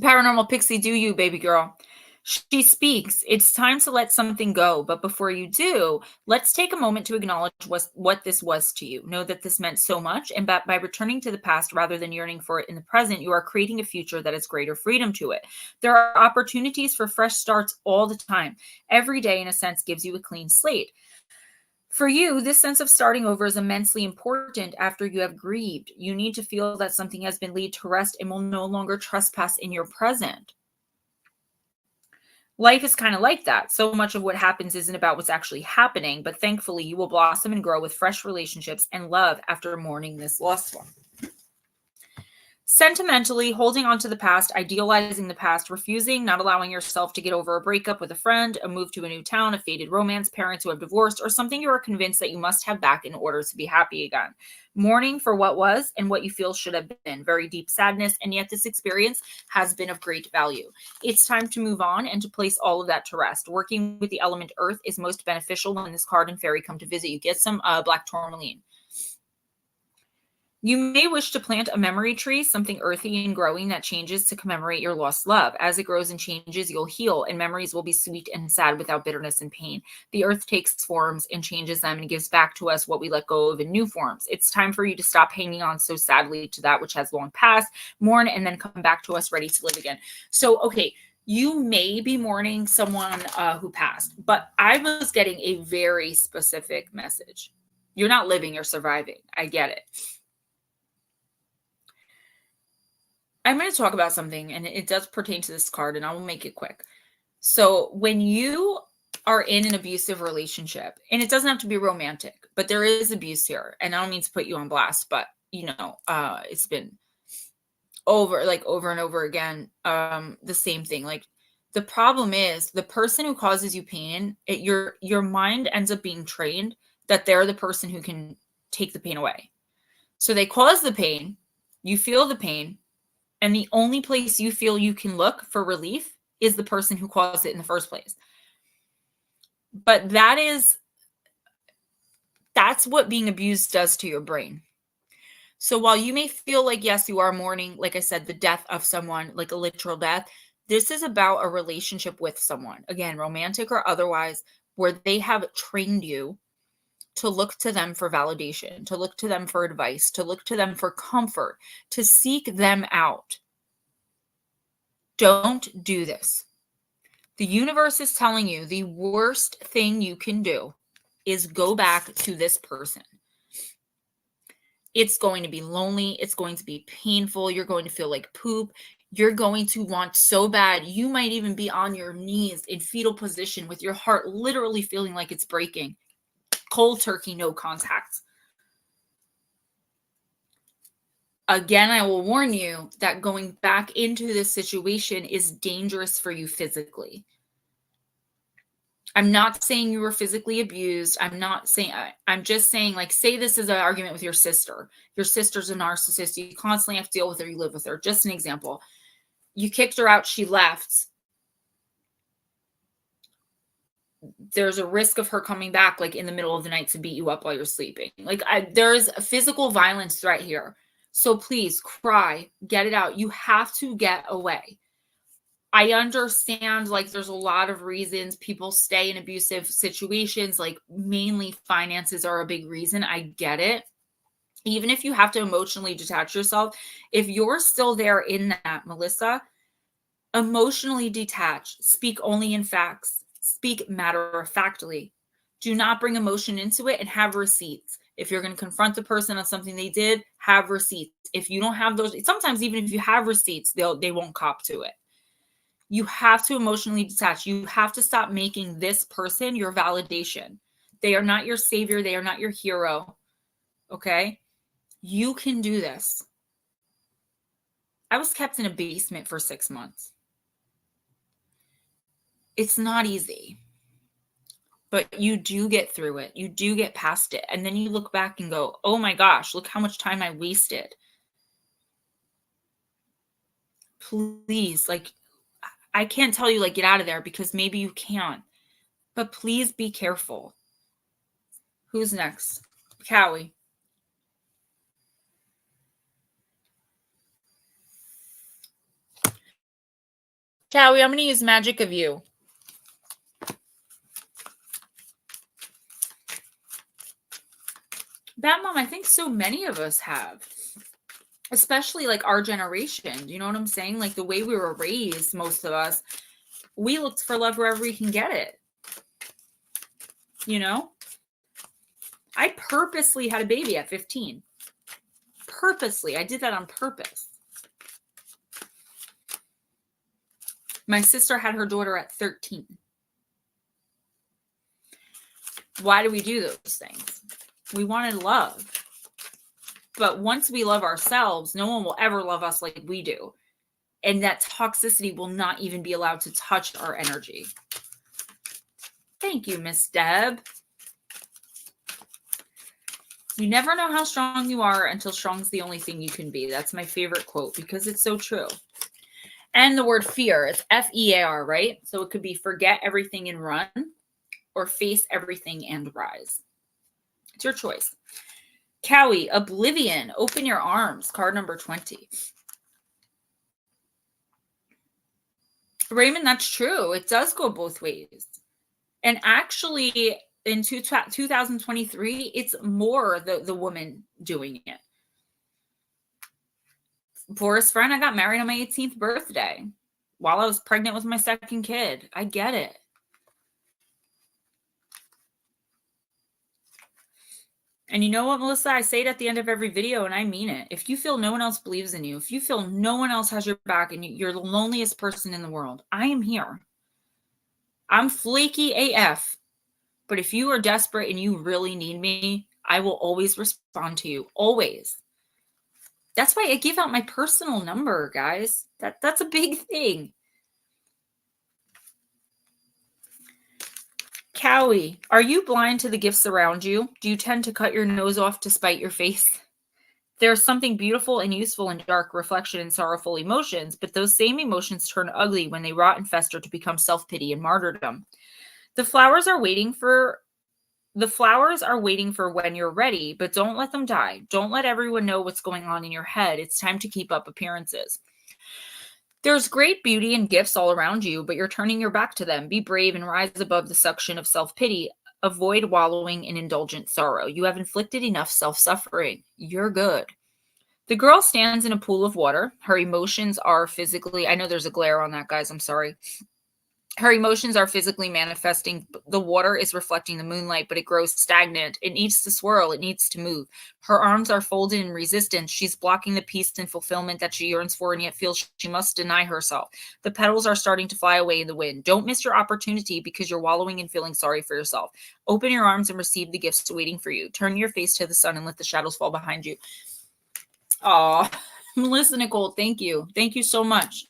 Paranormal Pixie, do you, baby girl? She speaks. It's time to let something go. But before you do, let's take a moment to acknowledge what this was to you. Know that this meant so much, and that by returning to the past rather than yearning for it in the present, you are creating a future that has greater freedom to it. There are opportunities for fresh starts all the time. Every day, in a sense, gives you a clean slate. For you, this sense of starting over is immensely important after you have grieved. You need to feel that something has been laid to rest and will no longer trespass in your present. Life is kind of like that. So much of what happens isn't about what's actually happening, but thankfully you will blossom and grow with fresh relationships and love after mourning this lost one. Sentimentally, holding on to the past, idealizing the past, refusing, not allowing yourself to get over a breakup with a friend, a move to a new town, a faded romance, parents who have divorced, or something you are convinced that you must have back in order to be happy again. Mourning for what was and what you feel should have been. Very deep sadness, and yet this experience has been of great value. It's time to move on and to place all of that to rest. Working with the element earth is most beneficial when this card and fairy come to visit you. Get some black tourmaline. You may wish to plant a memory tree, something earthy and growing that changes to commemorate your lost love. As it grows and changes, you'll heal, and memories will be sweet and sad without bitterness and pain. The earth takes forms and changes them and gives back to us what we let go of in new forms. It's time for you to stop hanging on so sadly to that which has long passed, mourn, and then come back to us ready to live again. So, okay, you may be mourning someone who passed, but I was getting a very specific message. You're not living, you're surviving. I get it. I'm going to talk about something, and it does pertain to this card, and I will make it quick. So when you are in an abusive relationship, and it doesn't have to be romantic, but there is abuse here, and I don't mean to put you on blast, but it's been over and over again, the same thing. Like, the problem is the person who causes you pain, your mind ends up being trained that they're the person who can take the pain away. So they cause the pain, you feel the pain, and the only place you feel you can look for relief is the person who caused it in the first place. But that's what being abused does to your brain. So while you may feel like, yes, you are mourning, like I said, the death of someone, like a literal death, this is about a relationship with someone, again, romantic or otherwise, where they have trained you to look to them for validation, to look to them for advice, to look to them for comfort, to seek them out. Don't do this. The universe is telling you the worst thing you can do is go back to this person. It's going to be lonely. It's going to be painful. You're going to feel like poop. You're going to want so bad. You might even be on your knees in fetal position with your heart literally feeling like it's breaking. Cold turkey, no contact. Again, I will warn you that going back into this situation is dangerous for you physically. I'm not saying you were physically abused. I'm just saying, like, say this is an argument with your sister. Your sister's a narcissist. You constantly have to deal with her. You live with her. Just an example. You kicked her out. She left. There's a risk of her coming back, like, in the middle of the night to beat you up while you're sleeping. Like, there's a physical violence threat here. So please cry, get it out. You have to get away. I understand, like, there's a lot of reasons people stay in abusive situations, like mainly finances are a big reason. I get it. Even if you have to emotionally detach yourself, if you're still there in that, Melissa, emotionally detach, speak only in facts, speak matter-of-factly. Do not bring emotion into it, and have receipts. If you're going to confront the person on something they did, have receipts. If you don't have those, sometimes even if you have receipts, they won't cop to it. You have to emotionally detach. You have to stop making this person your validation. They are not your savior. They are not your hero. Okay? You can do this. I was kept in a basement for 6 months. It's not easy. But you do get through it. You do get past it. And then you look back and go, oh my gosh, look how much time I wasted. Please, like, I can't tell you, like, get out of there, because maybe you can't. But please be careful. Who's next? Cowie. Cowie, I'm going to use Magic of You. That Mom, I think so many of us have. Especially, like, our generation. You know what I'm saying? Like, the way we were raised, most of us, we looked for love wherever we can get it. You know? I purposely had a baby at 15. Purposely. I did that on purpose. My sister had her daughter at 13. Why do we do those things? We wanted love. But once we love ourselves, no one will ever love us like we do. And that toxicity will not even be allowed to touch our energy. Thank you, Miss Deb. You never know how strong you are until strong's the only thing you can be. That's my favorite quote because it's so true. And the word fear, it's F-E-A-R, right? So it could be forget everything and run or face everything and rise. It's your choice. Cowie, oblivion, open your arms, card number 20. Raymond, that's true. It does go both ways. And actually, in 2023, it's more the woman doing it. Forest friend, I got married on my 18th birthday while I was pregnant with my second kid. I get it. And you know what, Melissa? I say it at the end of every video, and I mean it. If you feel no one else believes in you, if you feel no one else has your back and you're the loneliest person in the world, I am here. I'm flaky AF. But if you are desperate and you really need me, I will always respond to you. Always. That's why I give out my personal number, guys. That's a big thing. Cowie, are you blind to the gifts around you? Do you tend to cut your nose off to spite your face? There's something beautiful and useful in dark reflection and sorrowful emotions, but those same emotions turn ugly when they rot and fester to become self-pity and martyrdom. The flowers are waiting for when you're ready, but don't let them die. Don't let everyone know what's going on in your head. It's time to keep up appearances. There's great beauty and gifts all around you, but you're turning your back to them. Be brave and rise above the suction of self-pity. Avoid wallowing in indulgent sorrow. You have inflicted enough self-suffering. You're good. The girl stands in a pool of water. Her emotions are physically, I know there's a glare on that, guys. I'm sorry. Her emotions are physically manifesting. The water is reflecting the moonlight, but it grows stagnant. It needs to swirl. It needs to move. Her arms are folded in resistance. She's blocking the peace and fulfillment that she yearns for and yet feels she must deny herself. The petals are starting to fly away in the wind. Don't miss your opportunity because you're wallowing and feeling sorry for yourself. Open your arms and receive the gifts waiting for you. Turn your face to the sun and let the shadows fall behind you. Aw. Melissa Nicole, thank you. Thank you so much.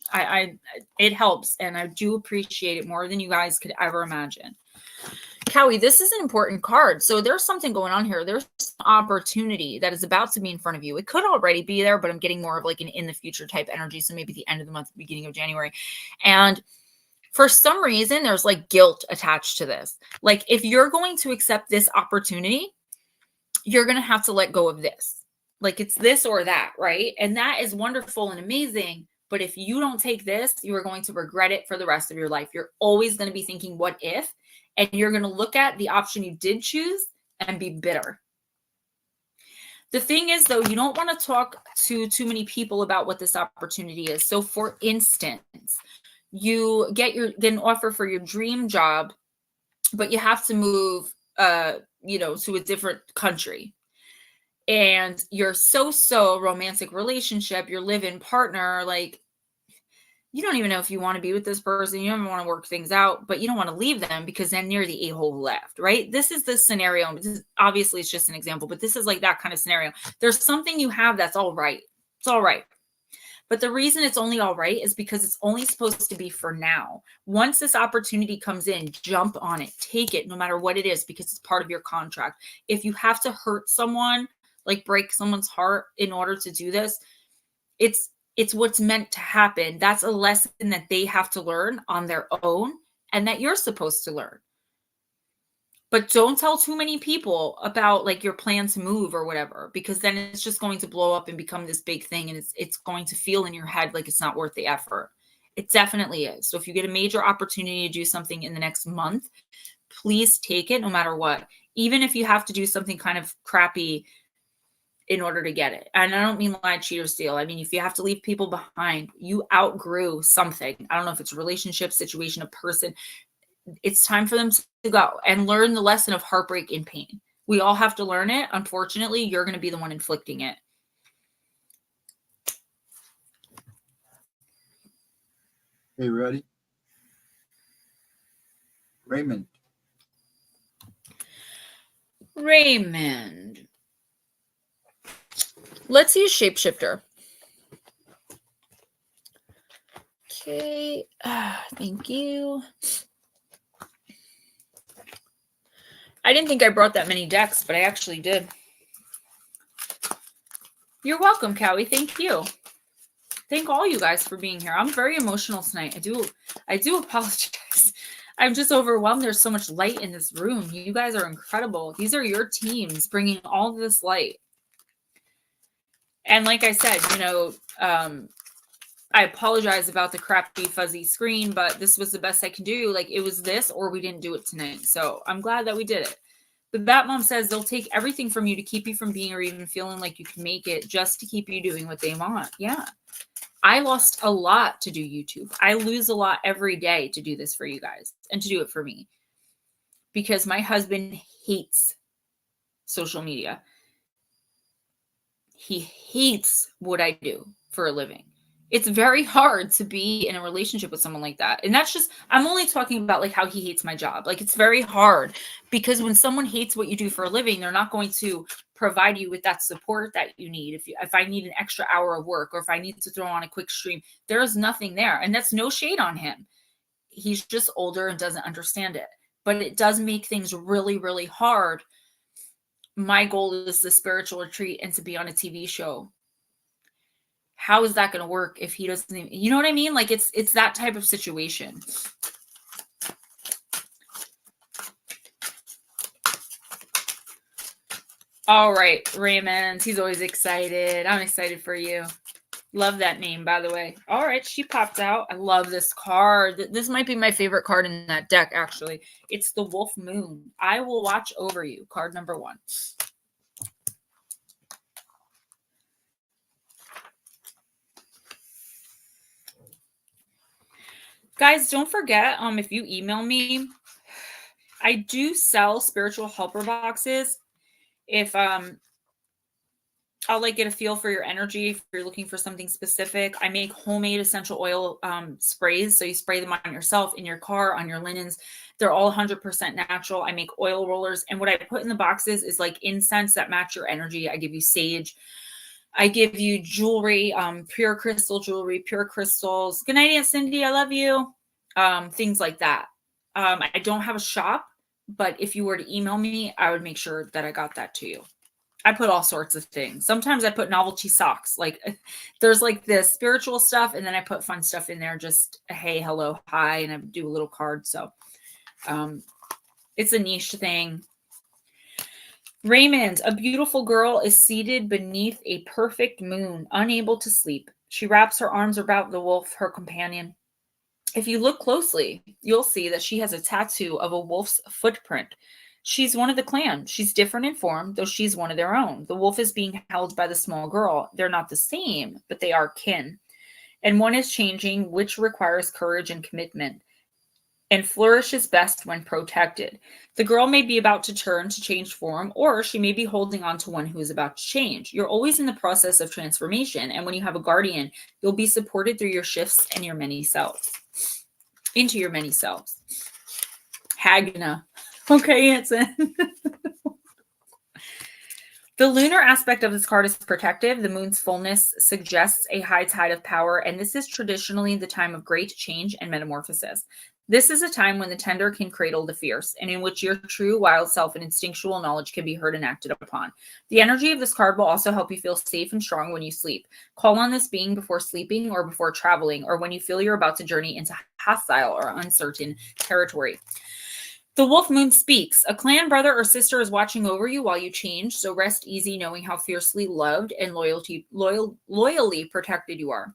It helps, and I do appreciate it more than you guys could ever imagine. Cowie, this is an important card. So there's something going on here. There's an opportunity that is about to be in front of you. It could already be there, but I'm getting more of like an in the future type energy. So maybe the end of the month, beginning of January. And for some reason, there's like guilt attached to this. Like if you're going to accept this opportunity, you're going to have to let go of this. Like it's this or that, right? And that is wonderful and amazing. But if you don't take this, you are going to regret it for the rest of your life. You're always going to be thinking, what if? And you're going to look at the option you did choose and be bitter. The thing is, though, you don't want to talk to too many people about what this opportunity is. So for instance, you get an offer for your dream job, but you have to move, to a different country. And you're so romantic relationship, your live-in partner, like you don't even know if you want to be with this person. You don't want to work things out, but you don't want to leave them because then you're the a-hole left, right? This is the scenario. Obviously, it's just an example, but this is like that kind of scenario. There's something you have that's all right. It's all right. But the reason it's only all right is because it's only supposed to be for now. Once this opportunity comes in, jump on it. Take it no matter what it is because it's part of your contract. If you have to hurt someone, like break someone's heart in order to do this, it's what's meant to happen. That's a lesson that they have to learn on their own and that you're supposed to learn. But don't tell too many people about like your plan to move or whatever, because then it's just going to blow up and become this big thing. And it's going to feel in your head like it's not worth the effort. It definitely is. So if you get a major opportunity to do something in the next month, please take it no matter what. Even if you have to do something kind of crappy in order to get it. And I don't mean lie, cheat, or steal. I mean, if you have to leave people behind, you outgrew something. I don't know if it's a relationship, situation, a person. It's time for them to go and learn the lesson of heartbreak and pain. We all have to learn it. Unfortunately, you're going to be the one inflicting it. Hey, ready? Raymond. Let's use shapeshifter. Okay. Thank you. I didn't think I brought that many decks, but I actually did. You're welcome, Cowie. Thank you. Thank all you guys for being here. I'm very emotional tonight. I do apologize. I'm just overwhelmed. There's so much light in this room. You guys are incredible. These are your teams bringing all this light. And like I said, you know, I apologize about the crappy fuzzy screen, but this was the best I can do. Like, it was this or we didn't do it tonight. So I'm glad that we did it. But Bat Mom says they'll take everything from you to keep you from being or even feeling like you can make it, just to keep you doing what they want. Yeah. I lost a lot to do YouTube. I lose a lot every day to do this for you guys and to do it for me, because my husband hates social media. He hates what I do for a living. It's very hard to be in a relationship with someone like that. And that's just, I'm only talking about like how he hates my job. Like, it's very hard, because when someone hates what you do for a living, they're not going to provide you with that support that you need. If I need an extra hour of work, or if I need to throw on a quick stream, there's nothing there. And that's no shade on him. He's just older and doesn't understand it. But it does make things really, really hard. My goal is the spiritual retreat and to be on a TV show. How is that going to work if he doesn't even, you know what I mean? Like, it's that type of situation. All right, Raymond. He's always excited. I'm excited for you. Love that name, by the way. All right, she popped out. I love this card. This might be my favorite card in that deck, actually. It's the Wolf Moon. I will watch over you. Card number 1. Guys, don't forget, if you email me, I do sell spiritual helper boxes. If I'll like get a feel for your energy, if you're looking for something specific. I make homemade essential oil sprays. So you spray them on yourself, in your car, on your linens. They're all 100% natural. I make oil rollers. And what I put in the boxes is like incense that match your energy. I give you sage. I give you jewelry, pure crystal jewelry, pure crystals. Good night, Aunt Cindy. I love you. Things like that. I don't have a shop, but if you were to email me, I would make sure that I got that to you. I put all sorts of things. Sometimes I put novelty socks. Like, there's like this spiritual stuff, and then I put fun stuff in there. Just a hey, hello, hi, and I do a little card. So it's a niche thing. Raymond, a beautiful girl is seated beneath a perfect moon, unable to sleep. She wraps her arms about the wolf, her companion. If you look closely, you'll see that she has a tattoo of a wolf's footprint. She's one of the clan. She's different in form, though she's one of their own. The wolf is being held by the small girl. They're not the same, but they are kin. And one is changing, which requires courage and commitment, and flourishes best when protected. The girl may be about to turn to change form, or she may be holding on to one who is about to change. You're always in the process of transformation, and when you have a guardian, you'll be supported through your shifts and your many selves. Into your many selves. Hagna. Okay, Anson. The lunar aspect of this card is protective. The moon's fullness suggests a high tide of power, and this is traditionally the time of great change and metamorphosis. This is a time when the tender can cradle the fierce, and in which your true wild self and instinctual knowledge can be heard and acted upon. The energy of this card will also help you feel safe and strong when you sleep. Call on this being before sleeping or before traveling, or when you feel you're about to journey into hostile or uncertain territory. The wolf moon speaks. A clan brother or sister is watching over you while you change, so rest easy knowing how fiercely loved and loyally protected you are.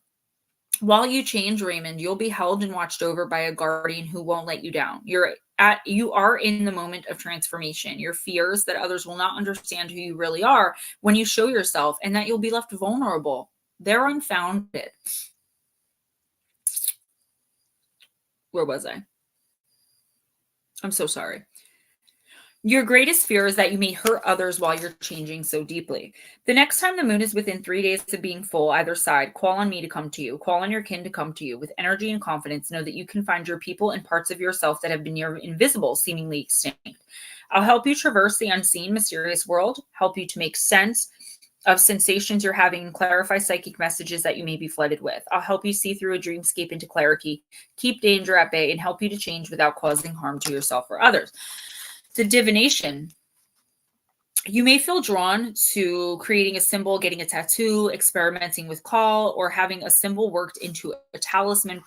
While you change, Raymond, you'll be held and watched over by a guardian who won't let you down. You are in the moment of transformation. Your fears that others will not understand who you really are when you show yourself, and that you'll be left vulnerable, they're unfounded. Where was I? I'm so sorry. Your greatest fear is that you may hurt others while you're changing so deeply. The next time the moon is within 3 days of being full either side, call on me to come to you. Call on your kin to come to you. With energy and confidence, know that you can find your people and parts of yourself that have been near invisible, seemingly extinct. I'll help you traverse the unseen, mysterious world, help you to make sense of sensations you're having and clarify psychic messages that you may be flooded with. I'll help you see through a dreamscape into clarity, keep danger at bay, and help you to change without causing harm to yourself or others. The divination. You may feel drawn to creating a symbol, getting a tattoo, experimenting with call, or having a symbol worked into a talisman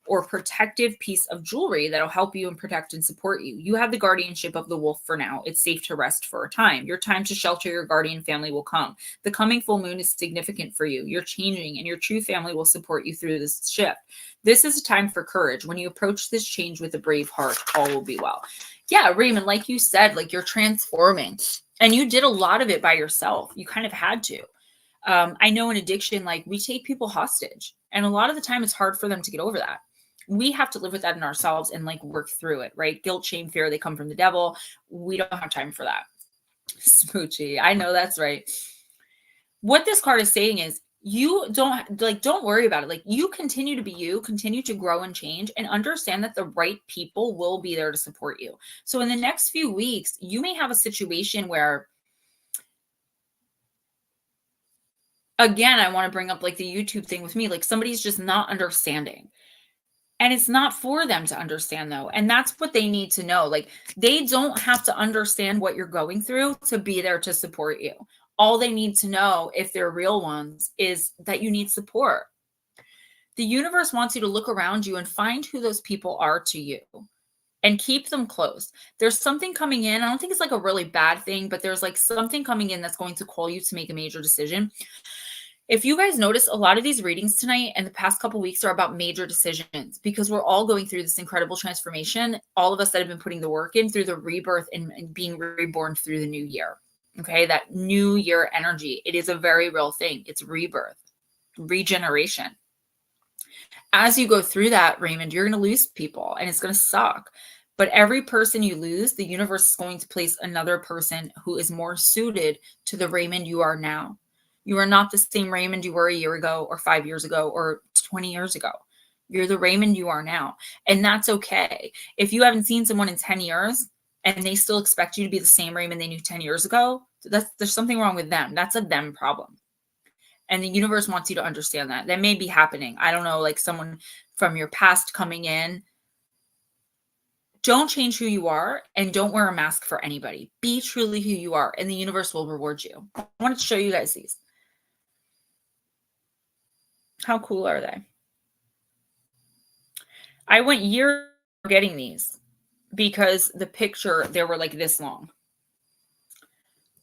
or protective piece of jewelry that'll help you and protect and support you. You have the guardianship of the wolf for now. It's safe to rest for a time. Your time to shelter your guardian family will come. The coming full moon is significant for you. You're changing, and your true family will support you through this shift. This is a time for courage. When you approach this change with a brave heart, all will be well. Yeah, Raymond, like you said, like you're transforming, and you did a lot of it by yourself. You kind of had to. I know in addiction, like we take people hostage, and a lot of the time it's hard for them to get over that. We have to live with that in ourselves and like work through it, right? Guilt, shame, fear, they come from the devil. We don't have time for that. Smoochie. I know that's right. What this card is saying is you don't worry about it. Like you continue to be you, continue to grow and change, and understand that the right people will be there to support you. So in the next few weeks, you may have a situation where, again, I want to bring up like the YouTube thing with me, like somebody's just not understanding. And it's not for them to understand though. And that's what they need to know. Like they don't have to understand what you're going through to be there to support you. All they need to know, if they're real ones, is that you need support. The universe wants you to look around you and find who those people are to you and keep them close. There's something coming in. I don't think it's like a really bad thing, but there's like something coming in that's going to call you to make a major decision. If you guys notice, a lot of these readings tonight and the past couple of weeks are about major decisions because we're all going through this incredible transformation. All of us that have been putting the work in through the rebirth and being reborn through the new year. Okay, that new year energy. It is a very real thing. It's rebirth, regeneration. As you go through that, Raymond, you're going to lose people and it's going to suck. But every person you lose, the universe is going to place another person who is more suited to the Raymond you are now. You are not the same Raymond you were a year ago or 5 years ago or 20 years ago. You're the Raymond you are now. And that's okay. If you haven't seen someone in 10 years and they still expect you to be the same Raymond they knew 10 years ago, there's something wrong with them. That's a them problem. And the universe wants you to understand that. That may be happening. I don't know, like someone from your past coming in. Don't change who you are and don't wear a mask for anybody. Be truly who you are and the universe will reward you. I wanted to show you guys these. How cool are they? I went years getting these because the picture, they were like this long.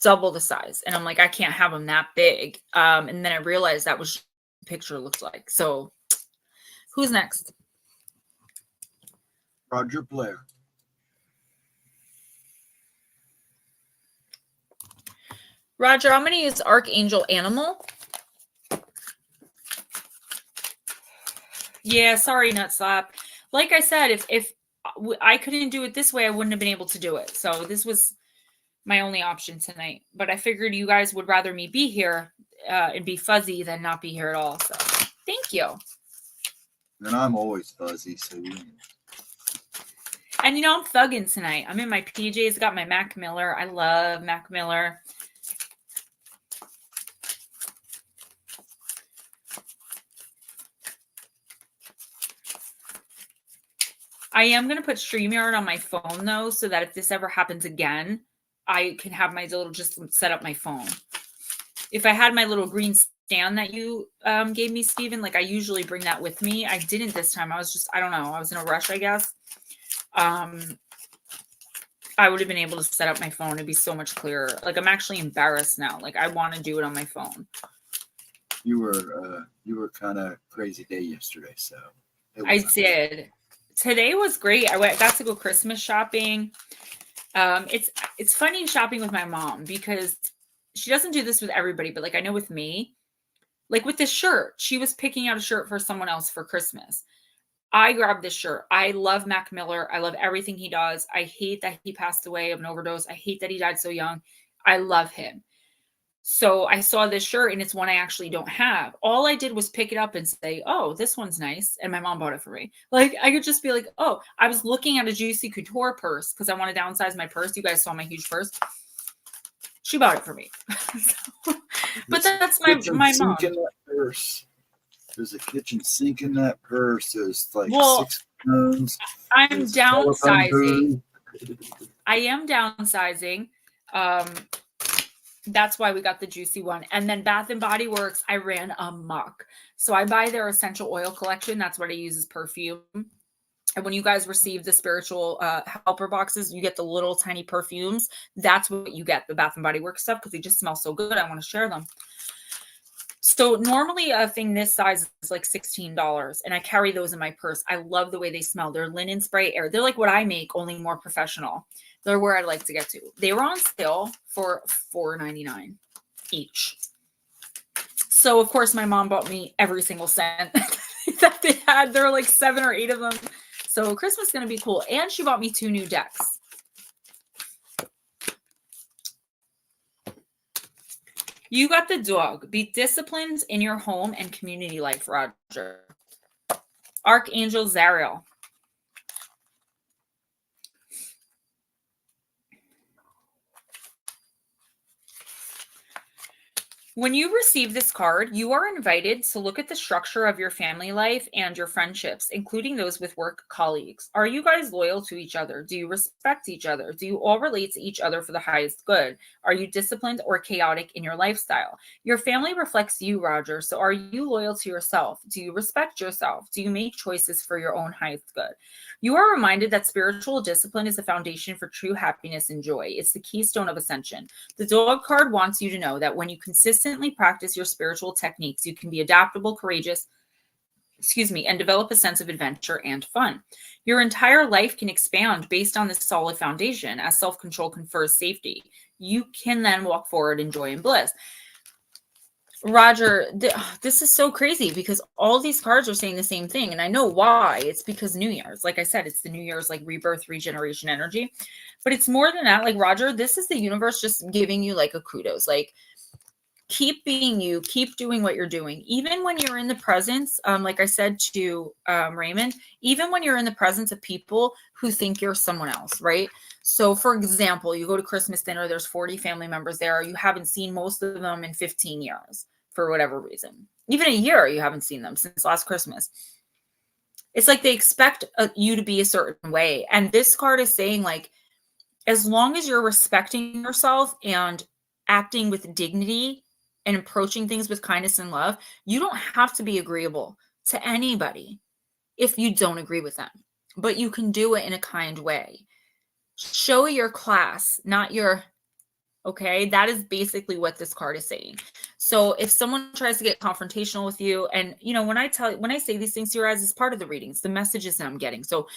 Double the size. And I'm like, I can't have them that big. And then I realized that was what the picture looks like. So who's next? Roger Blair. Roger, I'm going to use Archangel Animal. Yeah, sorry, Nutslap. Like I said, if I couldn't do it this way, I wouldn't have been able to do it. So this was my only option tonight. But I figured you guys would rather me be here and be fuzzy than not be here at all. So thank you. And I'm always fuzzy, so and you know, I'm thugging tonight. I'm in my PJs, got my Mac Miller. I love Mac Miller. I am going to put StreamYard on my phone, though, so that if this ever happens again, I can have my little, just set up my phone. If I had my little green stand that you gave me, Steven, like I usually bring that with me. I didn't this time. I was just, I don't know. I was in a rush, I guess. I would have been able to set up my phone. It'd be so much clearer. Like I'm actually embarrassed now. Like I want to do it on my phone. You were kind of crazy day yesterday, so. I did. Today was great. I got to go Christmas shopping. It's funny shopping with my mom because she doesn't do this with everybody, but like I know with me, like with this shirt, she was picking out a shirt for someone else for Christmas. I grabbed this shirt. I love Mac Miller. I love everything he does. I hate that he passed away of an overdose. I hate that he died so young. I love him. So I saw this shirt and it's one I actually don't have. All I did was pick it up and say, oh, this one's nice. And my mom bought it for me. Like I could just be like, oh, I was looking at a Juicy Couture purse because I want to downsize my purse. You guys saw my huge purse. She bought it for me. But There's a that's my kitchen mom. sink in that purse. There's a kitchen sink in that purse. There's like Well, 6 spoons. I'm There's a telephone downsizing. booth. I am downsizing. That's why we got the juicy one. And then Bath and Body Works, I ran amok. So I buy their essential oil collection. That's what I use as perfume. And when you guys receive the spiritual helper boxes, you get the little tiny perfumes. That's what you get, the Bath and Body Works stuff, because they just smell so good. I want to share them. So normally a thing this size is like $16, and I carry those in my purse. I love the way they smell. They're linen spray air. They're like what I make, only more professional. They're where I'd like to get to. They were on sale for $4.99 each. So of course my mom bought me every single scent that they had. There were like 7 or 8 of them. So Christmas is going to be cool. And she bought me 2 new decks. You got the dog. Be disciplined in your home and community life, Roger. Archangel Zariel. When you receive this card, you are invited to look at the structure of your family life and your friendships, including those with work colleagues. Are you guys loyal to each other? Do you respect each other? Do you all relate to each other for the highest good? Are you disciplined or chaotic in your lifestyle? Your family reflects you, Roger. So are you loyal to yourself? Do you respect yourself? Do you make choices for your own highest good? You are reminded that spiritual discipline is the foundation for true happiness and joy. It's the keystone of ascension. The dog card wants you to know that when you consistently practice your spiritual techniques, you can be adaptable, courageous, and develop a sense of adventure and fun. Your entire life can expand based on this solid foundation as self-control confers safety. You can then walk forward in joy and bliss. Roger, this is so crazy because all these cards are saying the same thing. And I know why. It's because New Year's, like I said, it's the New Year's like rebirth, regeneration energy. But it's more than that. Like, Roger, this is the universe just giving you like a kudos. Like, keep being you, keep doing what you're doing. Even when you're in the presence, like I said to Raymond, even when you're in the presence of people who think you're someone else, right? So for example, you go to Christmas dinner, there's 40 family members there. You haven't seen most of them in 15 years for whatever reason. Even a year, you haven't seen them since last Christmas. It's like they expect you to be a certain way. And this card is saying, like, as long as you're respecting yourself and acting with dignity and approaching things with kindness and love, you don't have to be agreeable to anybody if you don't agree with them. But you can do it in a kind way. Show your class, not your... Okay, that is basically what this card is saying. So if someone tries to get confrontational with you, and you know, when I say these things to your eyes, it's part of the readings, the messages that I'm getting. So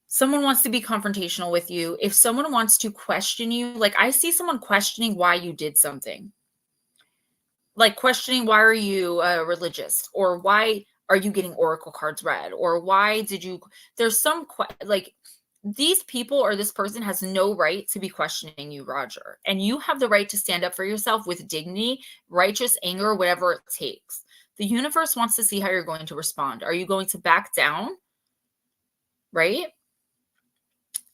someone wants to be confrontational with you. If someone wants to question you, like I see someone questioning why you did something, like questioning why are you religious, or why are you getting oracle cards read, or why did you? There's some like. These people or this person has no right to be questioning you, Roger. And you have the right to stand up for yourself with dignity, righteous anger, whatever it takes. The universe wants to see how you're going to respond. Are you going to back down, right?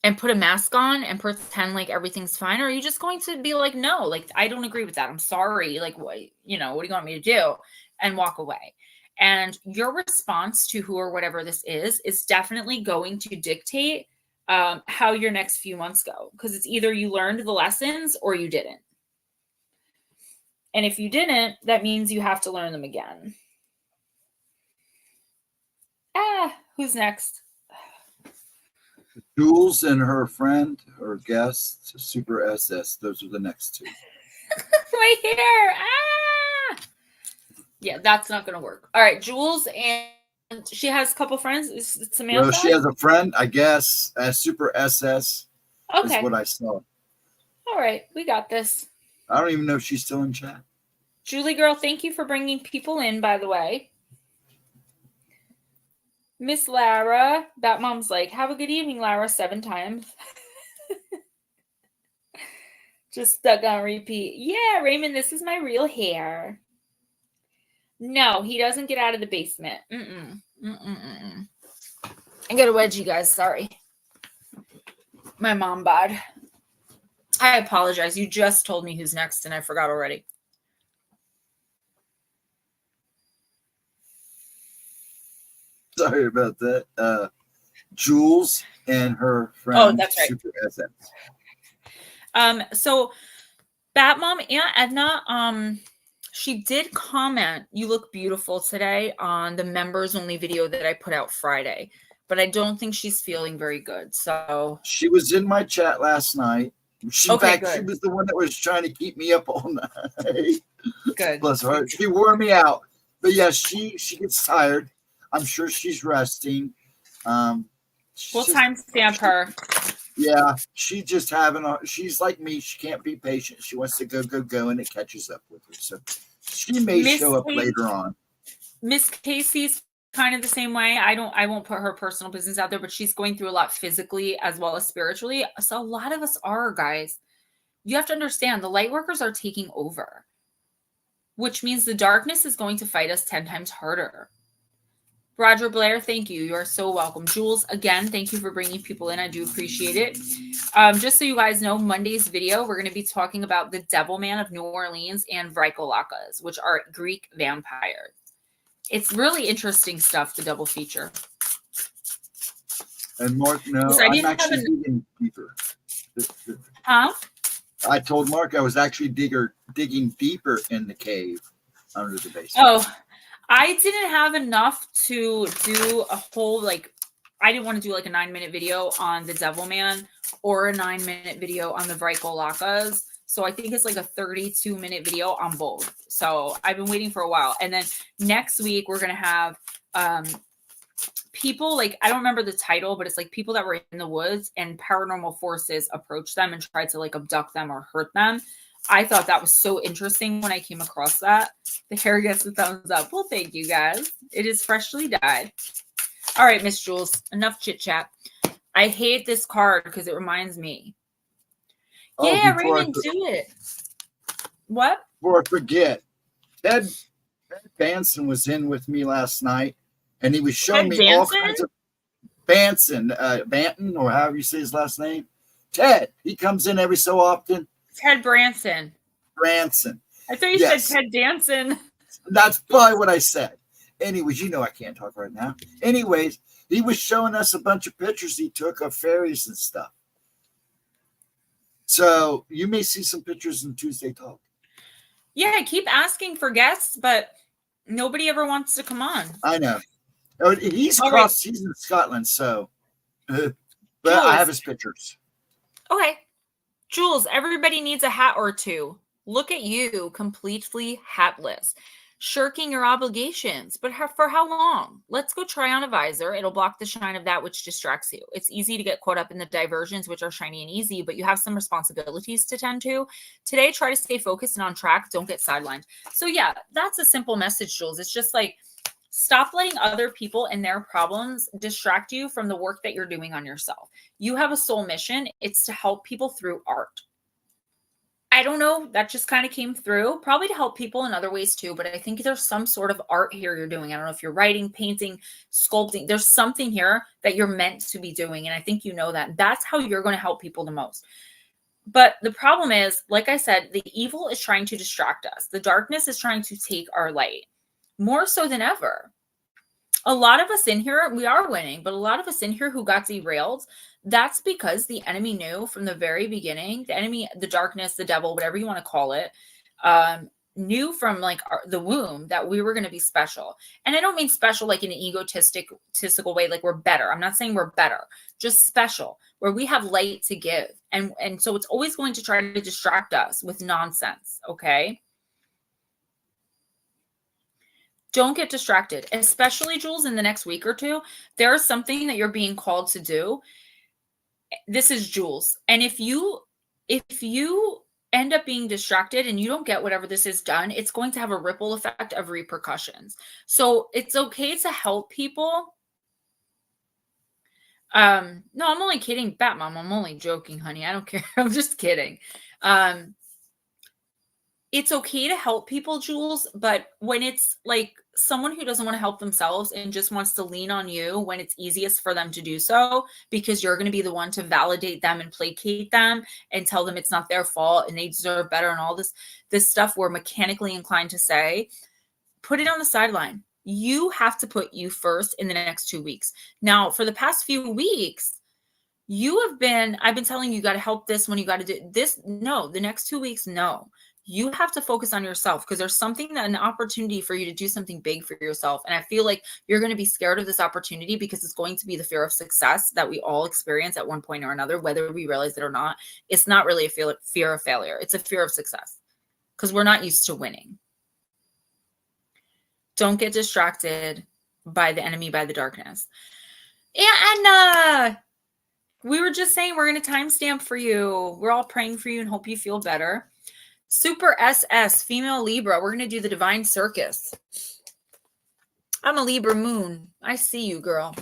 And put a mask on and pretend like everything's fine? Or are you just going to be like, no, like, I don't agree with that. I'm sorry. Like, what, you know, what do you want me to do? And walk away. And your response to who or whatever this is definitely going to dictate how your next few months go, because it's either you learned the lessons or you didn't. And if you didn't, that means you have to learn them again. Who's next? Jules and her friend or guest, Super SS. Those are the next 2. My hair. Yeah, that's not going to work. All right, Jules, and she has a couple friends. Is it Samantha? Well, she has a friend, I guess, as Super SS. Okay. Is what I saw. All right, we got this. I don't even know if she's still in chat. Julie girl, thank you for bringing people in, by the way. Miss Lara, that mom's like, have a good evening, Lara, 7 times. Just stuck on repeat. Yeah, Raymond, this is my real hair. No, he doesn't get out of the basement. I got a wedgie, guys. Sorry. My mom bad. I apologize. You just told me who's next, and I forgot already. Sorry about that. Jules and her friend. Oh, that's right. Super SF. So Batmom Aunt Edna, she did comment, "You look beautiful today," on the members only video that I put out Friday, but I don't think she's feeling very good. So she was in my chat last night. She was the one that was trying to keep me up all night. Good. Bless her heart. She wore me out. But yeah, she gets tired. I'm sure she's resting. We'll timestamp her. Yeah, she's like me. She can't be patient. She wants to go, and it catches up with her. So she may show up later on. Miss Casey's kind of the same way. I won't put her personal business out there, but she's going through a lot physically as well as spiritually. So a lot of us are, guys. You have to understand the light workers are taking over, which means the darkness is going to fight us 10 times harder. Roger Blair, thank you. You are so welcome. Jules, again, thank you for bringing people in. I do appreciate it. Just so you guys know, Monday's video, we're going to be talking about the Devil Man of New Orleans and Vrykolakas, which are Greek vampires. It's really interesting stuff, the double feature. And Mark, no, I'm actually digging deeper. Huh? I told Mark I was actually digging deeper in the cave under the basement. Oh, I didn't have enough to do a whole, I didn't want to do a 9-minute video on the Devil Man or a 9-minute video on the Vrykolakas. So I think it's a 32-minute video on both. So I've been waiting for a while. And then next week, we're going to have people, I don't remember the title, but it's people that were in the woods and paranormal forces approached them and tried to abduct them or hurt them. I thought that was so interesting when I came across that. The hair gets a thumbs up. Well, thank you guys. It is freshly dyed. All right, Miss Jules, enough chit chat. I hate this card because it reminds me. Oh, yeah, Raymond, do it. What? Before I forget, Ted Banson was in with me last night, and he was showing me all kinds of Banton, or however you say his last name. Ted, he comes in every so often. Ted Branson. Branson. I thought you said Ted Danson. That's probably what I said. Anyways, I can't talk right now. Anyways, he was showing us a bunch of pictures he took of fairies and stuff. So you may see some pictures in Tuesday Talk. Yeah, I keep asking for guests, but nobody ever wants to come on. I know. He's he's in Scotland, so but Jules. I have his pictures. Okay. Jules, everybody needs a hat or two. Look at you, completely hatless. Shirking your obligations. But for how long? Let's go try on a visor. It'll block the shine of that which distracts you. It's easy to get caught up in the diversions, which are shiny and easy, but you have some responsibilities to tend to. Today, try to stay focused and on track. Don't get sidelined. So yeah, that's a simple message, Jules. It's just stop letting other people and their problems distract you from the work that you're doing on yourself. You have a soul mission. It's to help people through art. I don't know. That just kind of came through, probably to help people in other ways too. But I think there's some sort of art here you're doing. I don't know if you're writing, painting, sculpting. There's something here that you're meant to be doing. And I think you know that. That's how you're going to help people the most. But the problem is, like I said, the evil is trying to distract us. The darkness is trying to take our light more so than ever. A lot of us in here, we are winning, but a lot of us in here who got derailed, that's because the enemy knew from the very beginning, the enemy, the darkness, the devil, whatever you want to call it, knew from the womb that we were going to be special. And I don't mean special in an egotistical way, we're better. I'm not saying we're better, just special, where we have light to give. And so it's always going to try to distract us with nonsense, okay? Don't get distracted, especially, Jules, in the next week or two. There is something that you're being called to do. This is Jules. And if you end up being distracted and you don't get whatever this is done, it's going to have a ripple effect of repercussions. So it's okay to help people. No, I'm only kidding, Batmom. I'm only joking, honey. I don't care. I'm just kidding. It's okay to help people, Jules, but when it's someone who doesn't want to help themselves and just wants to lean on you when it's easiest for them to do so, because you're going to be the one to validate them and placate them and tell them it's not their fault and they deserve better and all this stuff we're mechanically inclined to say, put it on the sideline. You have to put you first in the next 2 weeks. Now, for the past few weeks, I've been telling you, got to help this one. You got to do this. No, the next 2 weeks, no. You have to focus on yourself because there's an opportunity for you to do something big for yourself. And I feel like you're going to be scared of this opportunity because it's going to be the fear of success that we all experience at one point or another, whether we realize it or not. It's not really a fear of failure. It's a fear of success because we're not used to winning. Don't get distracted by the enemy, by the darkness. And we were just saying we're going to timestamp for you. We're all praying for you and hope you feel better. Super SS, female Libra. We're going to do the divine circus. I'm a Libra moon. I see you, girl.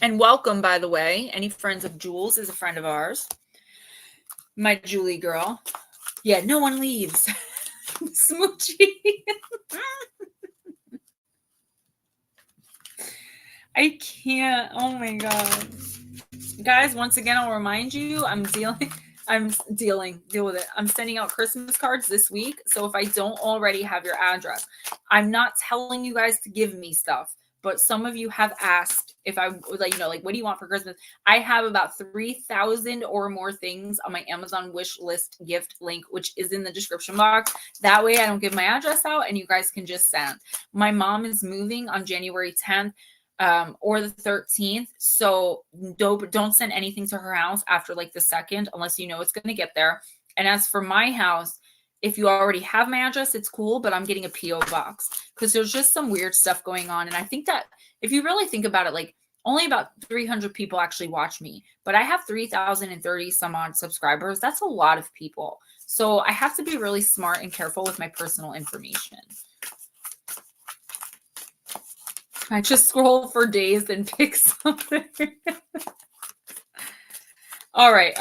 And welcome, by the way. Any friends of Jules is a friend of ours. My Julie girl. Yeah, no one leaves. Smoochie. I can't. Oh my God. Guys, once again, I'll remind you, deal with it. I'm sending out Christmas cards this week. So if I don't already have your address, I'm not telling you guys to give me stuff, but some of you have asked if I would like, what do you want for Christmas? I have about 3,000 or more things on my Amazon wish list gift link, which is in the description box. That way I don't give my address out and you guys can just send. My mom is moving on January 10th. Or the 13th. So don't send anything to her house after like the 2nd, unless you know it's going to get there. And as for my house, if you already have my address, it's cool, but I'm getting a PO box because there's just some weird stuff going on. And I think that if you really think about it, like only about 300 people actually watch me, but I have 3,030 some odd subscribers. That's a lot of people. So I have to be really smart and careful with my personal information. I just scroll for days and pick something. All right.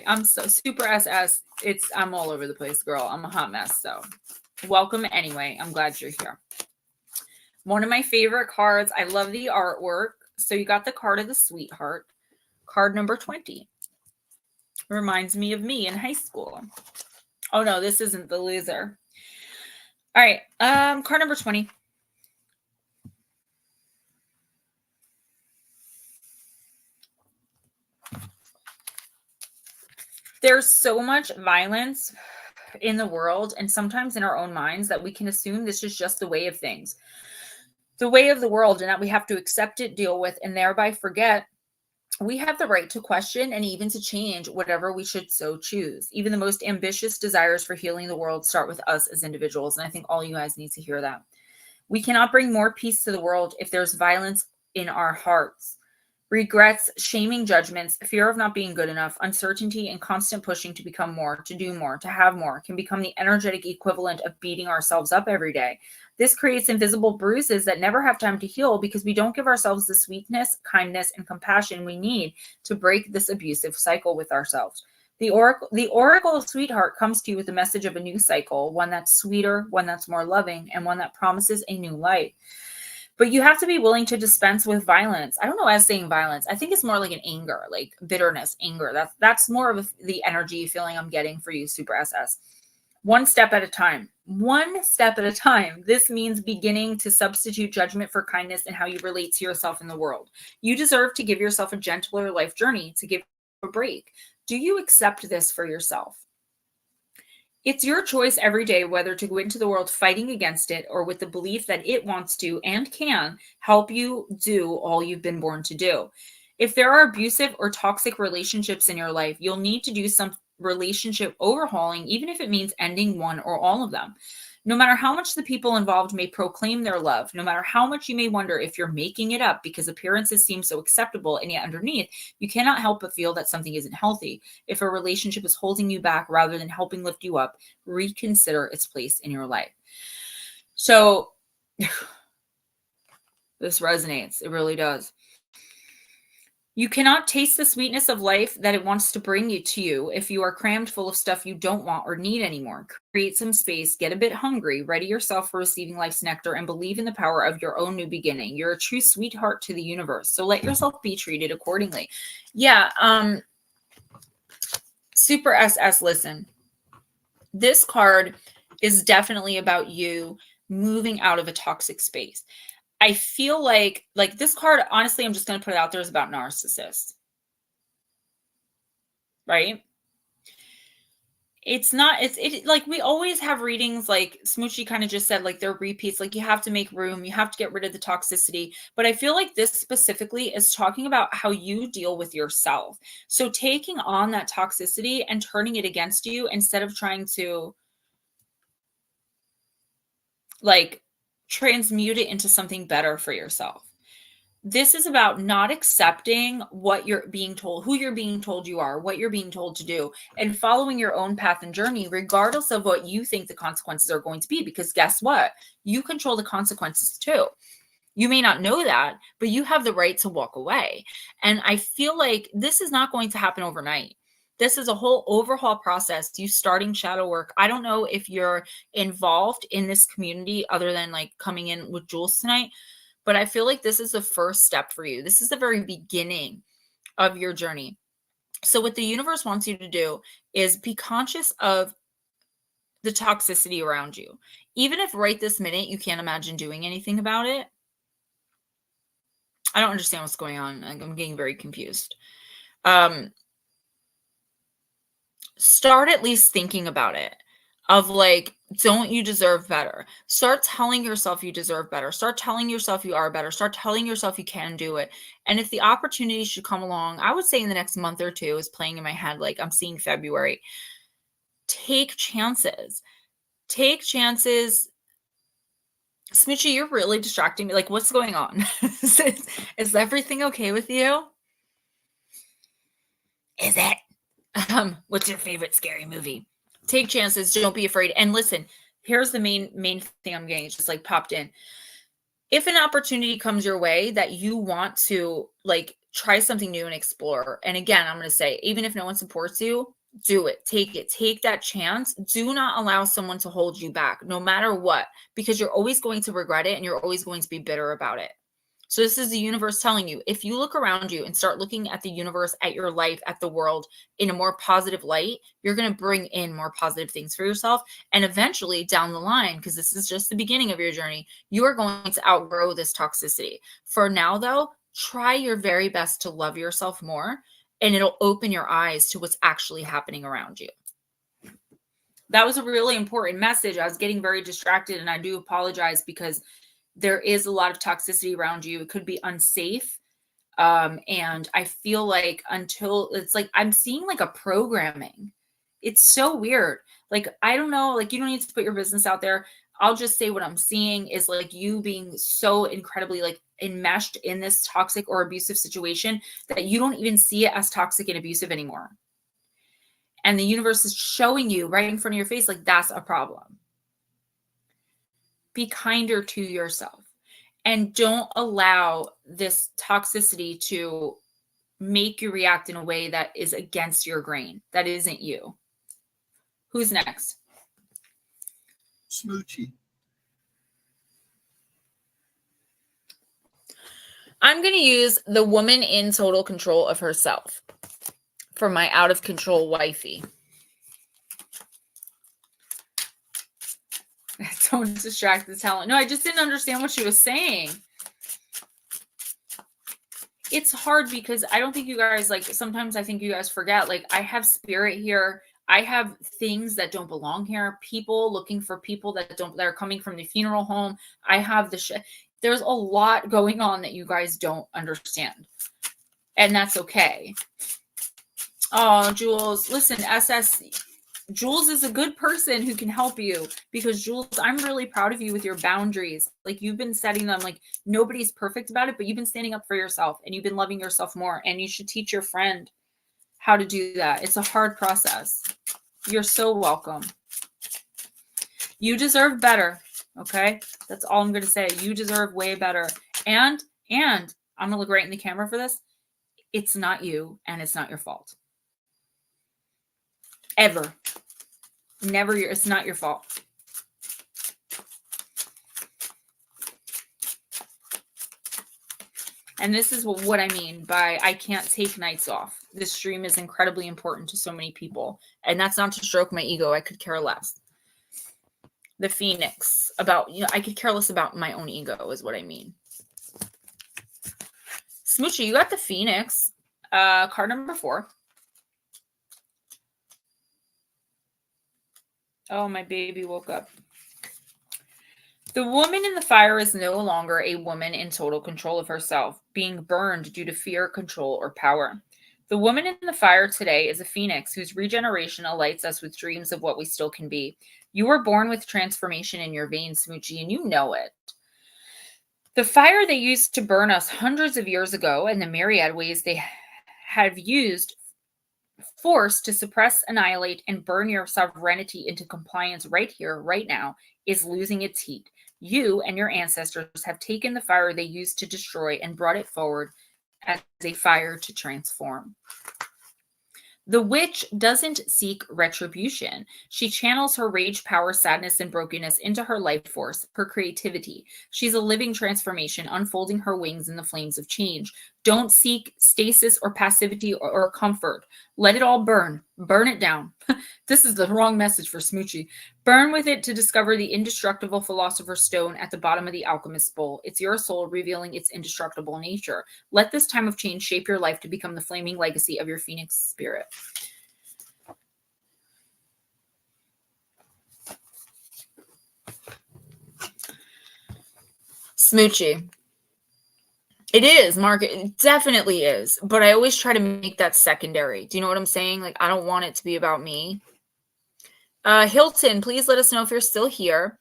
I'm so super SS. I'm all over the place, girl. I'm a hot mess. So welcome anyway. I'm glad you're here. One of my favorite cards. I love the artwork. So you got the card of the sweetheart, card number 20. Reminds me of me in high school. Oh no, this isn't the loser. All right. Card number 20. There's so much violence in the world and sometimes in our own minds that we can assume this is just the way of things, the way of the world, and that we have to accept it, deal with, and thereby forget we have the right to question and even to change whatever we should so choose. Even the most ambitious desires for healing the world start with us as individuals. And I think all you guys need to hear that. We cannot bring more peace to the world if there's violence in our hearts. Regrets, shaming judgments, fear of not being good enough, uncertainty, and constant pushing to become more, to do more, to have more can become the energetic equivalent of beating ourselves up every day. This creates invisible bruises that never have time to heal because we don't give ourselves the sweetness, kindness, and compassion we need to break this abusive cycle with ourselves. The Oracle of Sweetheart comes to you with the message of a new cycle, one that's sweeter, one that's more loving, and one that promises a new light. But you have to be willing to dispense with violence. I don't know why I'm saying violence. I think it's more like an anger, like bitterness, anger. That's more of the energy feeling I'm getting for you, Super SS. One step at a time. One step at a time. This means beginning to substitute judgment for kindness in how you relate to yourself in the world. You deserve to give yourself a gentler life journey, to give a break. Do you accept this for yourself? It's your choice every day whether to go into the world fighting against it or with the belief that it wants to and can help you do all you've been born to do. If there are abusive or toxic relationships in your life, you'll need to do some relationship overhauling, even if it means ending one or all of them. No matter how much the people involved may proclaim their love, no matter how much you may wonder if you're making it up because appearances seem so acceptable, and yet underneath, you cannot help but feel that something isn't healthy. If a relationship is holding you back rather than helping lift you up, reconsider its place in your life. So this resonates. It really does. You cannot taste the sweetness of life that it wants to bring you to you if you are crammed full of stuff you don't want or need anymore. Create some space, get a bit hungry, ready yourself for receiving life's nectar, and believe in the power of your own new beginning. You're a true sweetheart to the universe, so let yourself be treated accordingly. Yeah, Super SS, listen. This card is definitely about you moving out of a toxic space. I feel like this card, honestly, I'm just going to put it out there, is about narcissists. Right? It's not, it's like we always have readings, like Smoochie kind of just said, like they're repeats, like you have to make room, you have to get rid of the toxicity. But I feel like this specifically is talking about how you deal with yourself. So taking on that toxicity and turning it against you instead of trying to like transmute it into something better for yourself. This is about not accepting what you're being told, who you're being told you are, what you're being told to do, and following your own path and journey, regardless of what you think the consequences are going to be. Because guess what? You control the consequences too. You may not know that, but you have the right to walk away. And I feel like this is not going to happen overnight. This is a whole overhaul process. You starting shadow work. I don't know if you're involved in this community other than like coming in with Jules tonight, but I feel like this is the first step for you. This is the very beginning of your journey. So what the universe wants you to do is be conscious of the toxicity around you. Even if right this minute you can't imagine doing anything about it. I don't understand what's going on. I'm getting very confused. Start at least thinking about it. Of like, don't you deserve better? Start telling yourself you deserve better. Start telling yourself you are better. Start telling yourself you can do it. And if the opportunity should come along, I would say in the next month or two, is playing in my head, like I'm seeing February. Take chances. Take chances. Smoochie, you're really distracting me. Like, what's going on? Is everything okay with you? Is it? What's your favorite scary movie? Take chances. Don't be afraid. And listen, here's the main thing I'm getting. It's just like popped in. If an opportunity comes your way that you want to like try something new and explore, and again, I'm going to say, even if no one supports you, do it. Take it. Take that chance. Do not allow someone to hold you back, no matter what, because you're always going to regret it and you're always going to be bitter about it. So this is the universe telling you, if you look around you and start looking at the universe, at your life, at the world in a more positive light, you're going to bring in more positive things for yourself. And eventually down the line, because this is just the beginning of your journey, you are going to outgrow this toxicity. For now, though, try your very best to love yourself more, and it'll open your eyes to what's actually happening around you. That was a really important message. I was getting very distracted, and I do apologize because there is a lot of toxicity around you. It could be unsafe. And I feel like until it's like, I'm seeing like a programming. It's so weird. Like, I don't know, like you don't need to put your business out there. I'll just say what I'm seeing is like you being so incredibly like enmeshed in this toxic or abusive situation that you don't even see it as toxic and abusive anymore. And the universe is showing you right in front of your face, like that's a problem. Be kinder to yourself and don't allow this toxicity to make you react in a way that is against your grain. That isn't you. Who's next? Smoochie. I'm going to use the woman in total control of herself for my out of control wifey. Don't distract the talent. No, I just didn't understand what she was saying. It's hard because I don't think you guys, like, sometimes I think you guys forget, like, I have spirit here. I have things that don't belong here. People looking for people that are coming from the funeral home. I have there's a lot going on that you guys don't understand. And that's okay. Oh, Jules, listen, Jules is a good person who can help you because Jules, I'm really proud of you with your boundaries. Like you've been setting them, like nobody's perfect about it, but you've been standing up for yourself and you've been loving yourself more, and you should teach your friend how to do that. It's a hard process. You're so welcome. You deserve better. Okay. That's all I'm going to say. You deserve way better. And I'm going to look right in the camera for this. It's not you and it's not your fault. Ever. Never it's not your fault. And this is what I mean by I can't take nights off. This stream is incredibly important to so many people. And that's not to stroke my ego. I could care less. the Phoenix, about, I could care less about my own ego is what I mean. Smoochie, you got the Phoenix, card number 4. Oh, my baby woke up. The woman in the fire is no longer a woman in total control of herself, being burned due to fear, control, or power. The woman in the fire today is a phoenix whose regeneration alights us with dreams of what we still can be. You were born with transformation in your veins, Smoochie, and you know it. The fire they used to burn us hundreds of years ago and the myriad ways they have used force to suppress, annihilate, and burn your sovereignty into compliance right here, right now, is losing its heat. You and your ancestors have taken the fire they used to destroy and brought it forward as a fire to transform. The witch doesn't seek retribution. She channels her rage, power, sadness, and brokenness into her life force, her creativity. She's a living transformation, unfolding her wings in the flames of change. Don't seek stasis or passivity or comfort. Let it all burn. Burn it down. This is the wrong message for Smoochie. Burn with it to discover the indestructible philosopher's stone at the bottom of the alchemist's bowl. It's your soul revealing its indestructible nature. Let this time of change shape your life to become the flaming legacy of your phoenix spirit. Smoochie. It is, Mark. It definitely is. But I always try to make that secondary. Do you know what I'm saying? Like, I don't want it to be about me. Hilton, please let us know if you're still here.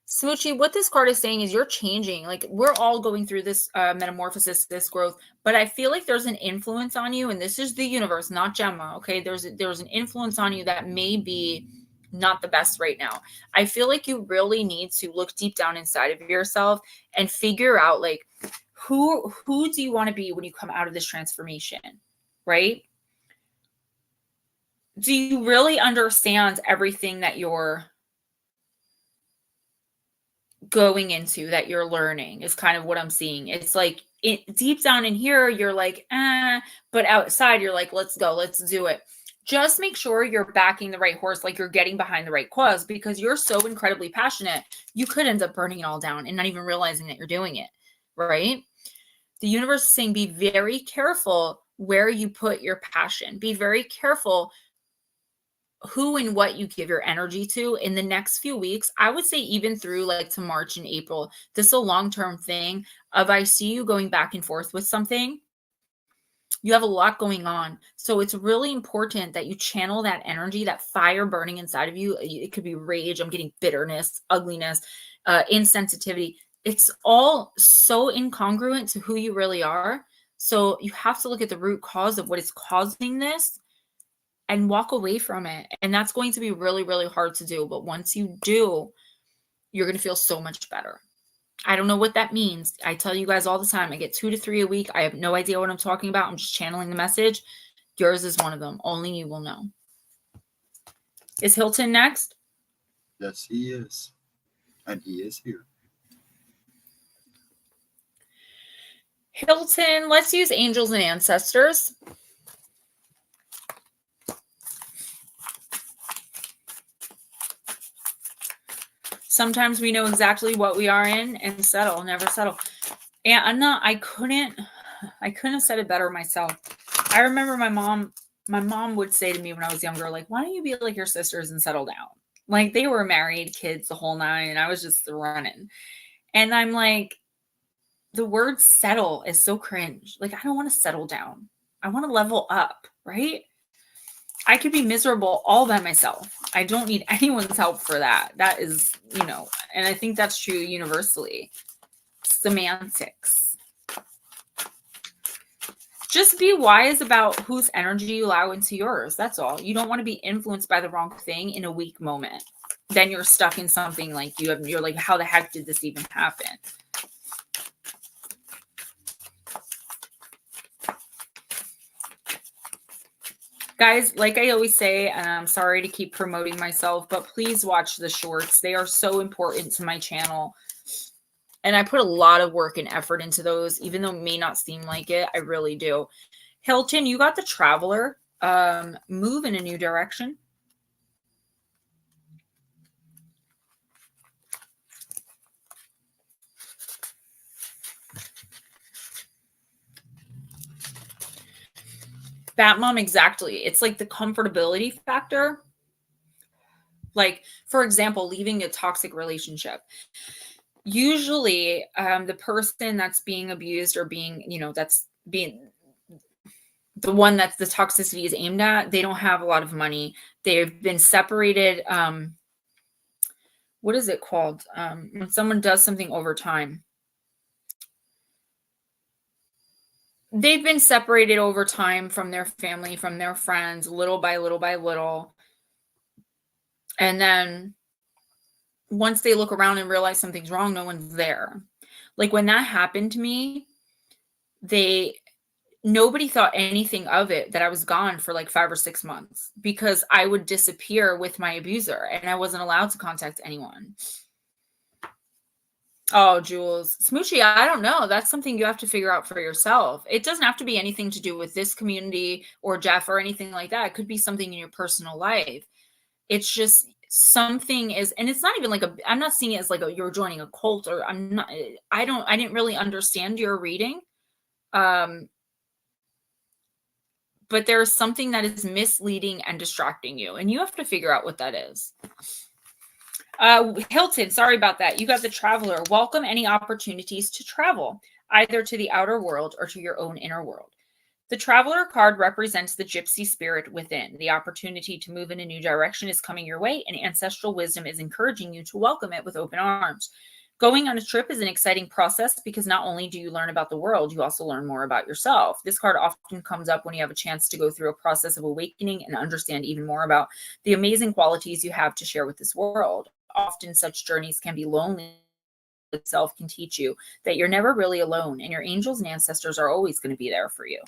Smoochie, what this card is saying is you're changing. Like, we're all going through this metamorphosis, this growth, but I feel like there's an influence on you, and this is the universe, not Gemma, okay? There's an influence on you that may be not the best right now. I feel like you really need to look deep down inside of yourself and figure out, like, who do you want to be when you come out of this transformation, right? Do you really understand everything that you're going into, that you're learning, is kind of what I'm seeing. It's like deep down in here, you're like, but outside, you're like, let's go, let's do it. Just make sure you're backing the right horse, like you're getting behind the right cause, because you're so incredibly passionate. You could end up burning it all down and not even realizing that you're doing it, right? The universe is saying, be very careful where you put your passion. Be very careful who and what you give your energy to in the next few weeks. I would say even through like to March and April, this is a long-term thing of, I see you going back and forth with something. You have a lot going on. So it's really important that you channel that energy, that fire burning inside of you. It could be rage. I'm getting bitterness, ugliness, insensitivity. It's all so incongruent to who you really are. So you have to look at the root cause of what is causing this and walk away from it. And that's going to be really, really hard to do. But once you do, you're going to feel so much better. I don't know what that means. I tell you guys all the time, I get 2 to 3 a week. I have no idea what I'm talking about. I'm just channeling the message. Yours is one of them. Only you will know. Is Hilton next? Yes, he is. And he is here. Hilton, let's use angels and ancestors. Sometimes we know exactly what we are in and settle, never settle. And I couldn't have said it better myself. I remember my mom would say to me when I was younger, like, why don't you be like your sisters and settle down? Like, they were married, kids, the whole nine, and I was just running. And I'm like, the word settle is so cringe. Like, I don't want to settle down. I want to level up, right? I could be miserable all by myself. I don't need anyone's help for that. That is, and I think that's true universally. Semantics. Just be wise about whose energy you allow into yours. That's all. You don't want to be influenced by the wrong thing in a weak moment. Then you're stuck in something like you're like, how the heck did this even happen? Guys, like I always say, and I'm sorry to keep promoting myself, but please watch the shorts. They are so important to my channel. And I put a lot of work and effort into those, even though it may not seem like it. I really do. Hilton, you got the Traveler. Move in a new direction. Bat Mom, exactly. It's like the comfortability factor. Like, for example, leaving a toxic relationship. Usually, the person that's being abused or being, that's being the one that the toxicity is aimed at, they don't have a lot of money. They've been separated. What is it called? When someone does something over time. They've been separated over time from their family, from their friends, little by little by little. And then once they look around and realize something's wrong, no one's there. Like when that happened to me, nobody thought anything of it, that I was gone for like 5 or 6 months because I would disappear with my abuser and I wasn't allowed to contact anyone. Oh, Jules. Smoochie, I don't know. That's something you have to figure out for yourself. It doesn't have to be anything to do with this community or Jeff or anything like that. It could be something in your personal life. It's just something is, and it's not even like I'm not seeing it as like you're joining a cult, or I didn't really understand your reading. But there's something that is misleading and distracting you, and you have to figure out what that is. Hilton, sorry about that. You got the Traveler. Welcome any opportunities to travel, either to the outer world or to your own inner world. The Traveler card represents the gypsy spirit within. The opportunity to move in a new direction is coming your way, and ancestral wisdom is encouraging you to welcome it with open arms. Going on a trip is an exciting process because not only do you learn about the world, you also learn more about yourself. This card often comes up when you have a chance to go through a process of awakening and understand even more about the amazing qualities you have to share with this world. Often such journeys can be lonely. Itself can teach you that you're never really alone, and your angels and ancestors are always going to be there for you.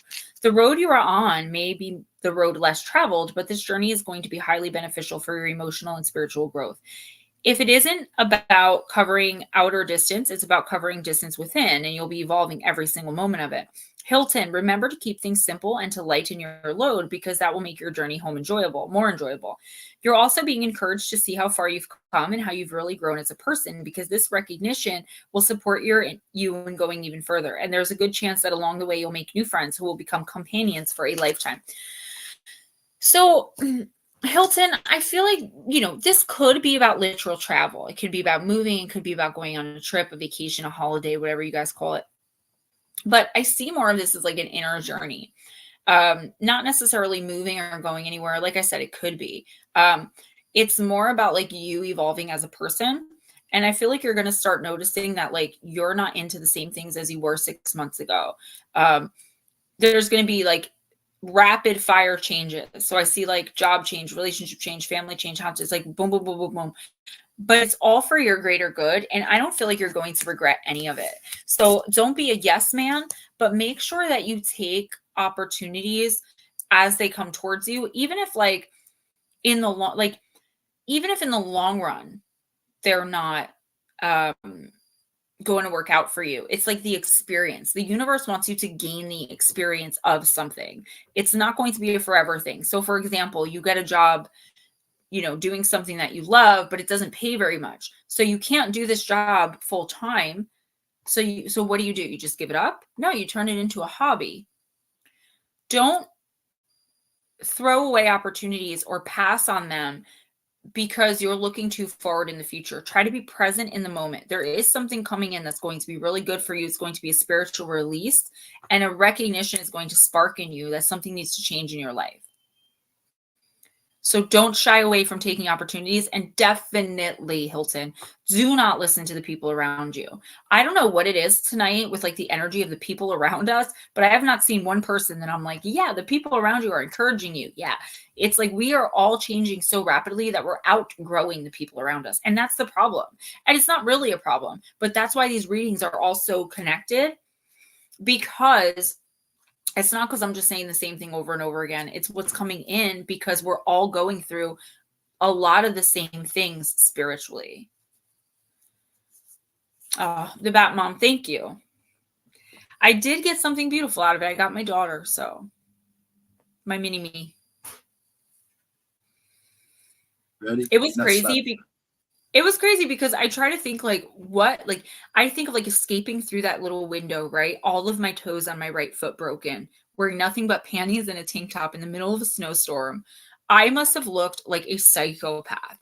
The road you are on may be the road less traveled, but this journey is going to be highly beneficial for your emotional and spiritual growth. If it isn't about covering outer distance, it's about covering distance within, and you'll be evolving every single moment of it. Hilton, remember to keep things simple and to lighten your load, because that will make your journey home more enjoyable. You're also being encouraged to see how far you've come and how you've really grown as a person, because this recognition will support you in going even further. And there's a good chance that along the way, you'll make new friends who will become companions for a lifetime. So Hilton, I feel like, this could be about literal travel. It could be about moving. It could be about going on a trip, a vacation, a holiday, whatever you guys call it. But I see more of this as like an inner journey, not necessarily moving or going anywhere. Like I said, it could be. It's more about like you evolving as a person. And I feel like you're going to start noticing that like you're not into the same things as you were 6 months ago. There's going to be like rapid fire changes. So I see like job change, relationship change, family change, how it's like boom, boom, boom, boom, boom. But it's all for your greater good. And I don't feel like you're going to regret any of it. So don't be a yes man, but make sure that you take opportunities as they come towards you, even if like in the long run, they're not going to work out for you. It's like the experience. The universe wants you to gain the experience of something. It's not going to be a forever thing. So for example, you get a job, doing something that you love, but it doesn't pay very much. So you can't do this job full time. So what do? You just give it up? No, you turn it into a hobby. Don't throw away opportunities or pass on them because you're looking too forward in the future. Try to be present in the moment. There is something coming in that's going to be really good for you. It's going to be a spiritual release, and a recognition is going to spark in you that something needs to change in your life. So don't shy away from taking opportunities, and definitely, Hilton, do not listen to the people around you. I don't know what it is tonight with like the energy of the people around us, but I have not seen one person that I'm like, yeah, the people around you are encouraging you. Yeah. It's like we are all changing so rapidly that we're outgrowing the people around us. And that's the problem. And it's not really a problem, but that's why these readings are all so connected, because it's not because I'm just saying the same thing over and over again. It's what's coming in because we're all going through a lot of the same things spiritually. Oh, the Bat Mom, thank you. I did get something beautiful out of it. I got my daughter, so my mini me. Ready? It was crazy. It was crazy because I try to think like what, like I think of like escaping through that little window, right? All of my toes on my right foot broken. wearing nothing but panties and a tank top in the middle of a snowstorm. I must have looked like a psychopath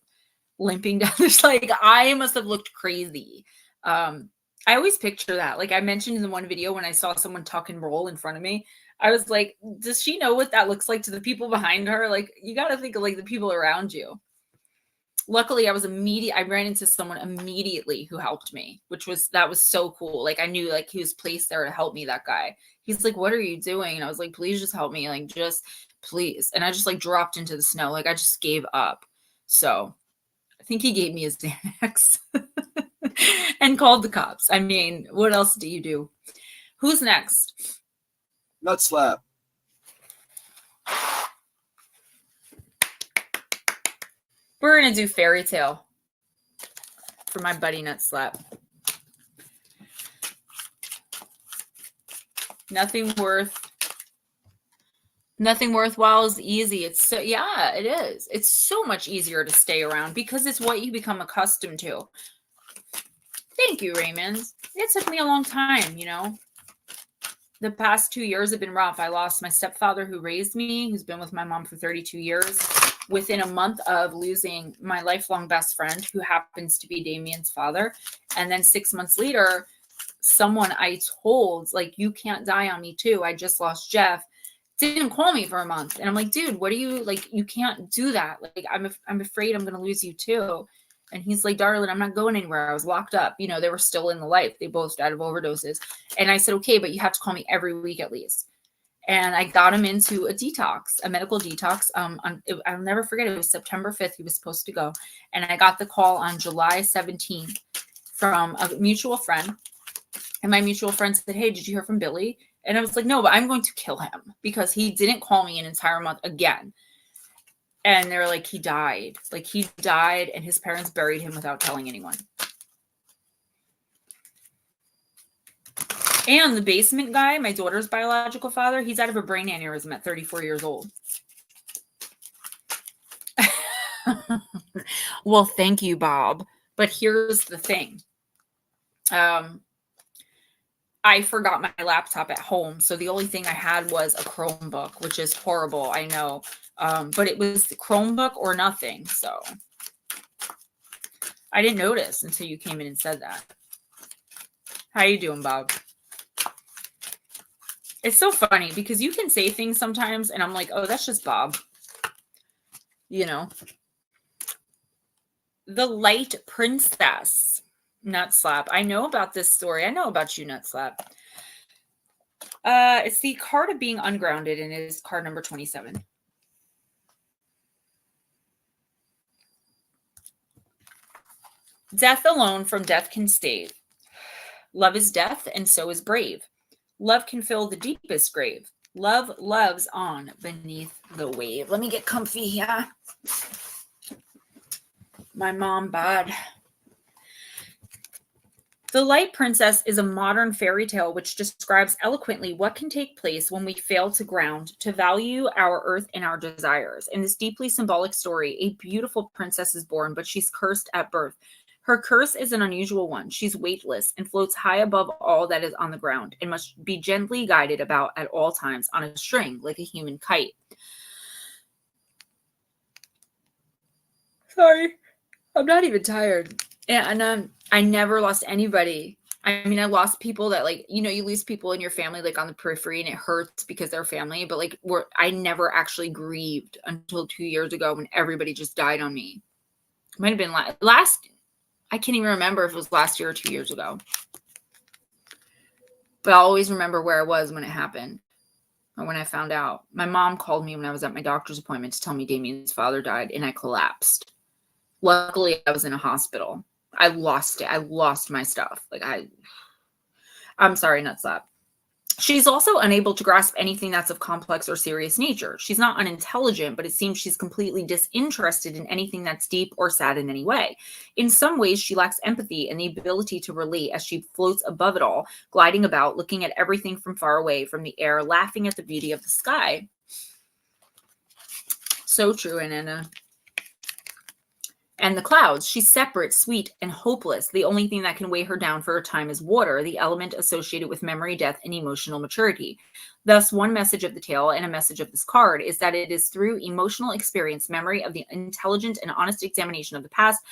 limping down this. Like, I must have looked crazy. I always picture that. Like I mentioned in the one video when I saw someone tuck and roll in front of me, I was like, does she know what that looks like to the people behind her? Like, you got to think of like the people around you. Luckily, I ran into someone immediately who helped me, that was so cool. Like, I knew like he was placed there to help me, that guy. He's like, what are you doing? And I was like, please just help me. Like, just please. And I just like dropped into the snow. Like, I just gave up. So I think he gave me his Xanax and called the cops. I mean, what else do you do? Who's next? Nut slap. We're going to do fairy tale for my buddy Nut Slap. Nothing worthwhile is easy. It's so, yeah, it is. It's so much easier to stay around because it's what you become accustomed to. Thank you, Raymond. It took me a long time, you know. The past 2 years have been rough. I lost my stepfather who raised me, who's been with my mom for 32 years. Within a month of losing my lifelong best friend, who happens to be Damien's father. And then 6 months later, someone I told, like, you can't die on me too. I just lost Jeff. Didn't call me for a month. And I'm like, dude, what are you, like, you can't do that. Like, I'm afraid I'm going to lose you too. And he's like, darling, I'm not going anywhere. I was locked up. You know, they were still in the life. They both died of overdoses. And I said, okay, but you have to call me every week at least. And I got him into a detox, a medical detox. I'll never forget. It was September 5th. He was supposed to go. And I got the call on July 17th from a mutual friend. And my mutual friend said, hey, did you hear from Billy? And I was like, no, but I'm going to kill him because he didn't call me an entire month again. And they're like, he died. Like, he died and his parents buried him without telling anyone. And the basement guy, my daughter's biological father, he's out of a brain aneurysm at 34 years old. Well, thank you, Bob. But here's the thing. I forgot my laptop at home. So the only thing I had was a Chromebook, which is horrible. I know. But it was the Chromebook or nothing. So I didn't notice until you came in and said that. How you doing, Bob? It's so funny because you can say things sometimes and I'm like, oh, that's just Bob. You know. The Light Princess. Nut Slap. I know about this story. I know about you, Nut Slap. It's the card of being ungrounded and it is card number 27. Death alone from death can save. Love is death and so is brave. Love can fill the deepest grave. Love loves on beneath the wave. Let me get comfy here. My mom bad. The Light Princess is a modern fairy tale which describes eloquently what can take place when we fail to ground, to value our earth and our desires. In this deeply symbolic story, a beautiful princess is born, but she's cursed at birth. Her curse is an unusual one. She's weightless and floats high above all that is on the ground and must be gently guided about at all times on a string like a human kite. Sorry, I'm not even tired. And I never lost anybody. I mean, I lost people that, like, you know, you lose people in your family, like on the periphery, and it hurts because they're family. But like, I never actually grieved until 2 years ago when everybody just died on me. It might have been last. I can't even remember if it was last year or 2 years ago. But I'll always remember where I was when it happened or when I found out. My mom called me when I was at my doctor's appointment to tell me Damien's father died, and I collapsed. Luckily, I was in a hospital. I lost it. I lost my stuff. Like, I'm sorry, Nut Slap. She's also unable to grasp anything that's of complex or serious nature. She's not unintelligent, but it seems she's completely disinterested in anything that's deep or sad in any way. In some ways, she lacks empathy and the ability to relate as she floats above it all, gliding about, looking at everything from far away, from the air, laughing at the beauty of the sky. So true, Anna. And the clouds, she's separate, sweet, and hopeless. The only thing that can weigh her down for a time is water, the element associated with memory, death, and emotional maturity. Thus, one message of the tale and a message of this card is that it is through emotional experience, memory of the intelligent and honest examination of the past,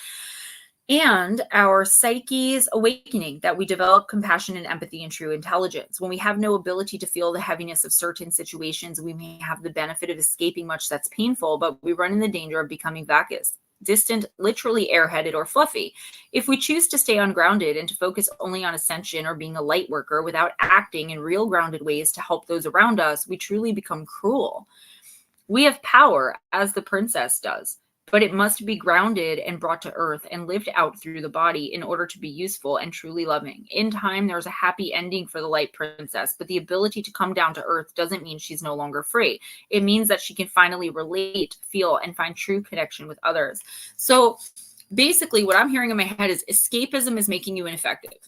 and our psyche's awakening that we develop compassion and empathy and true intelligence. When we have no ability to feel the heaviness of certain situations, we may have the benefit of escaping much that's painful, but we run in the danger of becoming vacuous, distant, literally airheaded or fluffy. If we choose to stay ungrounded and to focus only on ascension or being a light worker without acting in real grounded ways to help those around us, we truly become cruel. We have power, as the princess does, but it must be grounded and brought to earth and lived out through the body in order to be useful and truly loving. In time, there's a happy ending for the light princess, but the ability to come down to earth doesn't mean she's no longer free. It means that she can finally relate, feel, and find true connection with others. So basically what I'm hearing in my head is escapism is making you ineffective.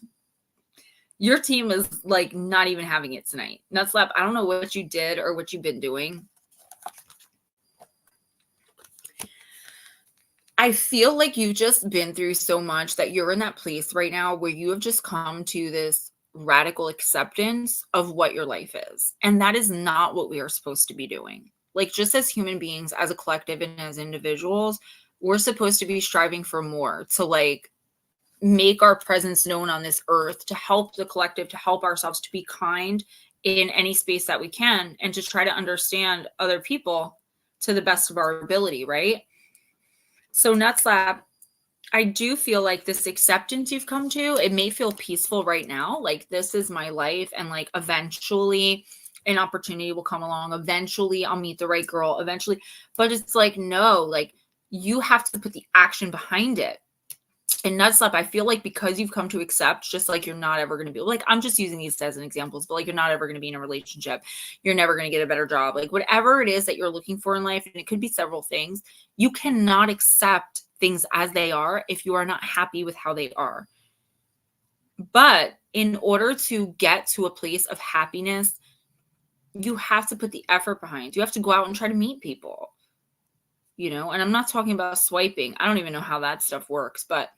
Your team is like not even having it tonight. Nutslap, I don't know what you did or what you've been doing. I feel like you've just been through so much that you're in that place right now where you have just come to this radical acceptance of what your life is. And that is not what we are supposed to be doing. Like, just as human beings, as a collective and as individuals, we're supposed to be striving for more, to like make our presence known on this earth, to help the collective, to help ourselves, to be kind in any space that we can, and to try to understand other people to the best of our ability, right? So Nutslap, I do feel like this acceptance you've come to, it may feel peaceful right now. Like, this is my life. And like, eventually an opportunity will come along. Eventually I'll meet the right girl eventually. But it's like, no, like you have to put the action behind it. And Nutslap, I feel like because you've come to accept, just like you're not ever going to be, like, I'm just using these as an examples, but like, you're not ever going to be in a relationship. You're never going to get a better job. Like, whatever it is that you're looking for in life, and it could be several things, you cannot accept things as they are if you are not happy with how they are. But in order to get to a place of happiness, you have to put the effort behind. You have to go out and try to meet people, you know? And I'm not talking about swiping. I don't even know how that stuff works, but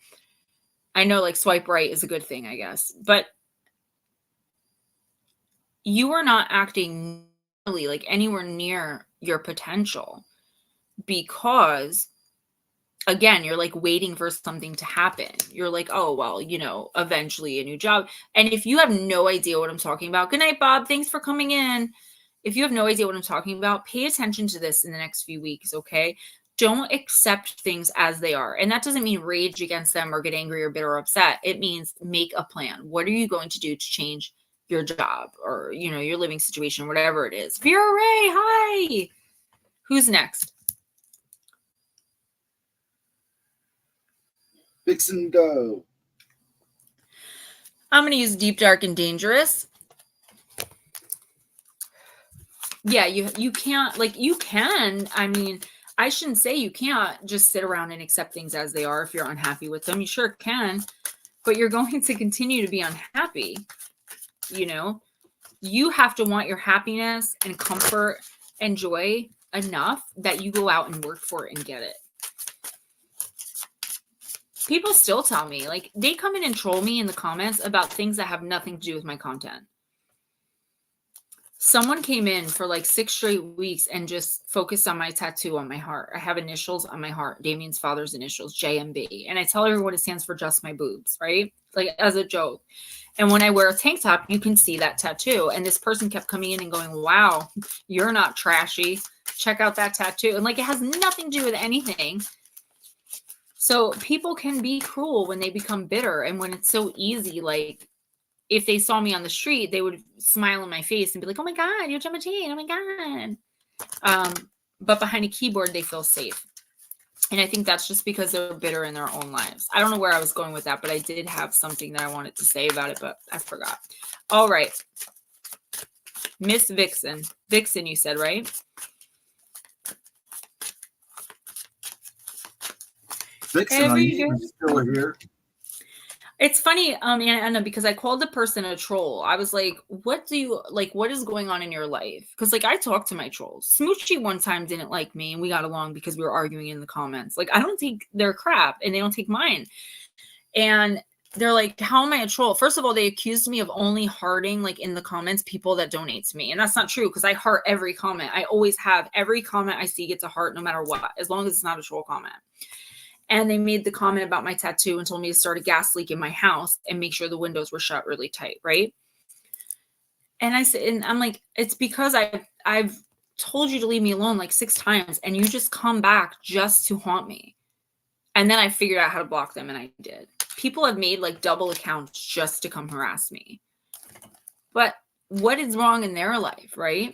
I know like swipe right is a good thing, I guess. But you are not acting really like anywhere near your potential because, again, you're like waiting for something to happen. You're like, oh, well, you know, eventually a new job. And if you have no idea what I'm talking about, good night, Bob. Thanks for coming in. If you have no idea what I'm talking about, pay attention to this in the next few weeks, okay? Don't accept things as they are. And that doesn't mean rage against them or get angry or bitter or upset. It means make a plan. What are you going to do to change your job or, you know, your living situation, whatever it is? Vera Ray, hi. Who's next? Vixen, go. I'm going to use Deep, Dark, and Dangerous. Yeah, you can't, like, you can, I mean, I shouldn't say you can't just sit around and accept things as they are if you're unhappy with them. You sure can, but you're going to continue to be unhappy, you know? You have to want your happiness and comfort and joy enough that you go out and work for it and get it. People still tell me, like, they come in and troll me in the comments about things that have nothing to do with my content. Someone came in for like 6 straight weeks and just focused on my tattoo on my heart. I have initials on my heart, Damien's father's initials, JMB. And I tell everyone it stands for just my boobs, right? Like, as a joke. And when I wear a tank top, you can see that tattoo. And this person kept coming in and going, wow, you're not trashy. Check out that tattoo. And like, it has nothing to do with anything. So people can be cruel when they become bitter. And when it's so easy, like, if they saw me on the street, they would smile in my face and be like, oh my God, you're Gemma Jade. Oh my God. But behind a keyboard, they feel safe. And I think that's just because they're bitter in their own lives. I don't know where I was going with that, but I did have something that I wanted to say about it, but I forgot. All right. Miss Vixen. Vixen, you said, right? Vixen, are you still here? It's funny, Anna, because I called the person a troll. I was like, what is going on in your life? Because like I talked to my trolls. Smoochie one time didn't like me and we got along because we were arguing in the comments. Like I don't take their crap and they don't take mine. And they're like, how am I a troll? First of all, they accused me of only hearting like in the comments people that donate to me. And that's not true because I heart every comment. I always have. Every comment I see gets a heart no matter what, as long as it's not a troll comment. And they made the comment about my tattoo and told me to start a gas leak in my house and make sure the windows were shut really tight, right? And I said, and I'm like, it's because I've told you to leave me alone like 6 times and you just come back just to haunt me. And then I figured out how to block them and I did. People have made like double accounts just to come harass me. But what is wrong in their life, right?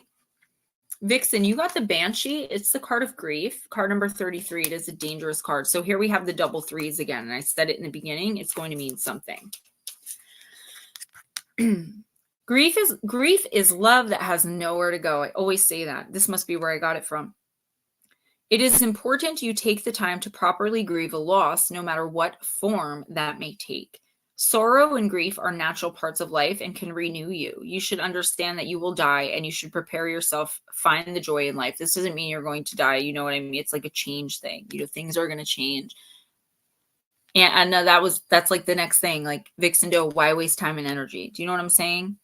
Vixen, you got the Banshee. It's the card of grief. Card number 33. It is a dangerous card. So here we have the double threes again. And I said it in the beginning. It's going to mean something. Grief is love that has nowhere to go. I always say that. This must be where I got it from. It is important you take the time to properly grieve a loss, no matter what form that may take. Sorrow and grief are natural parts of life and can renew you. You should understand that you will die and you should prepare yourself, find the joy in life. This doesn't mean you're going to die. You know what I mean? It's like a change thing. You know, things are going to change. And that's like the next thing, like Vixen Doe, why waste time and energy? Do you know what I'm saying?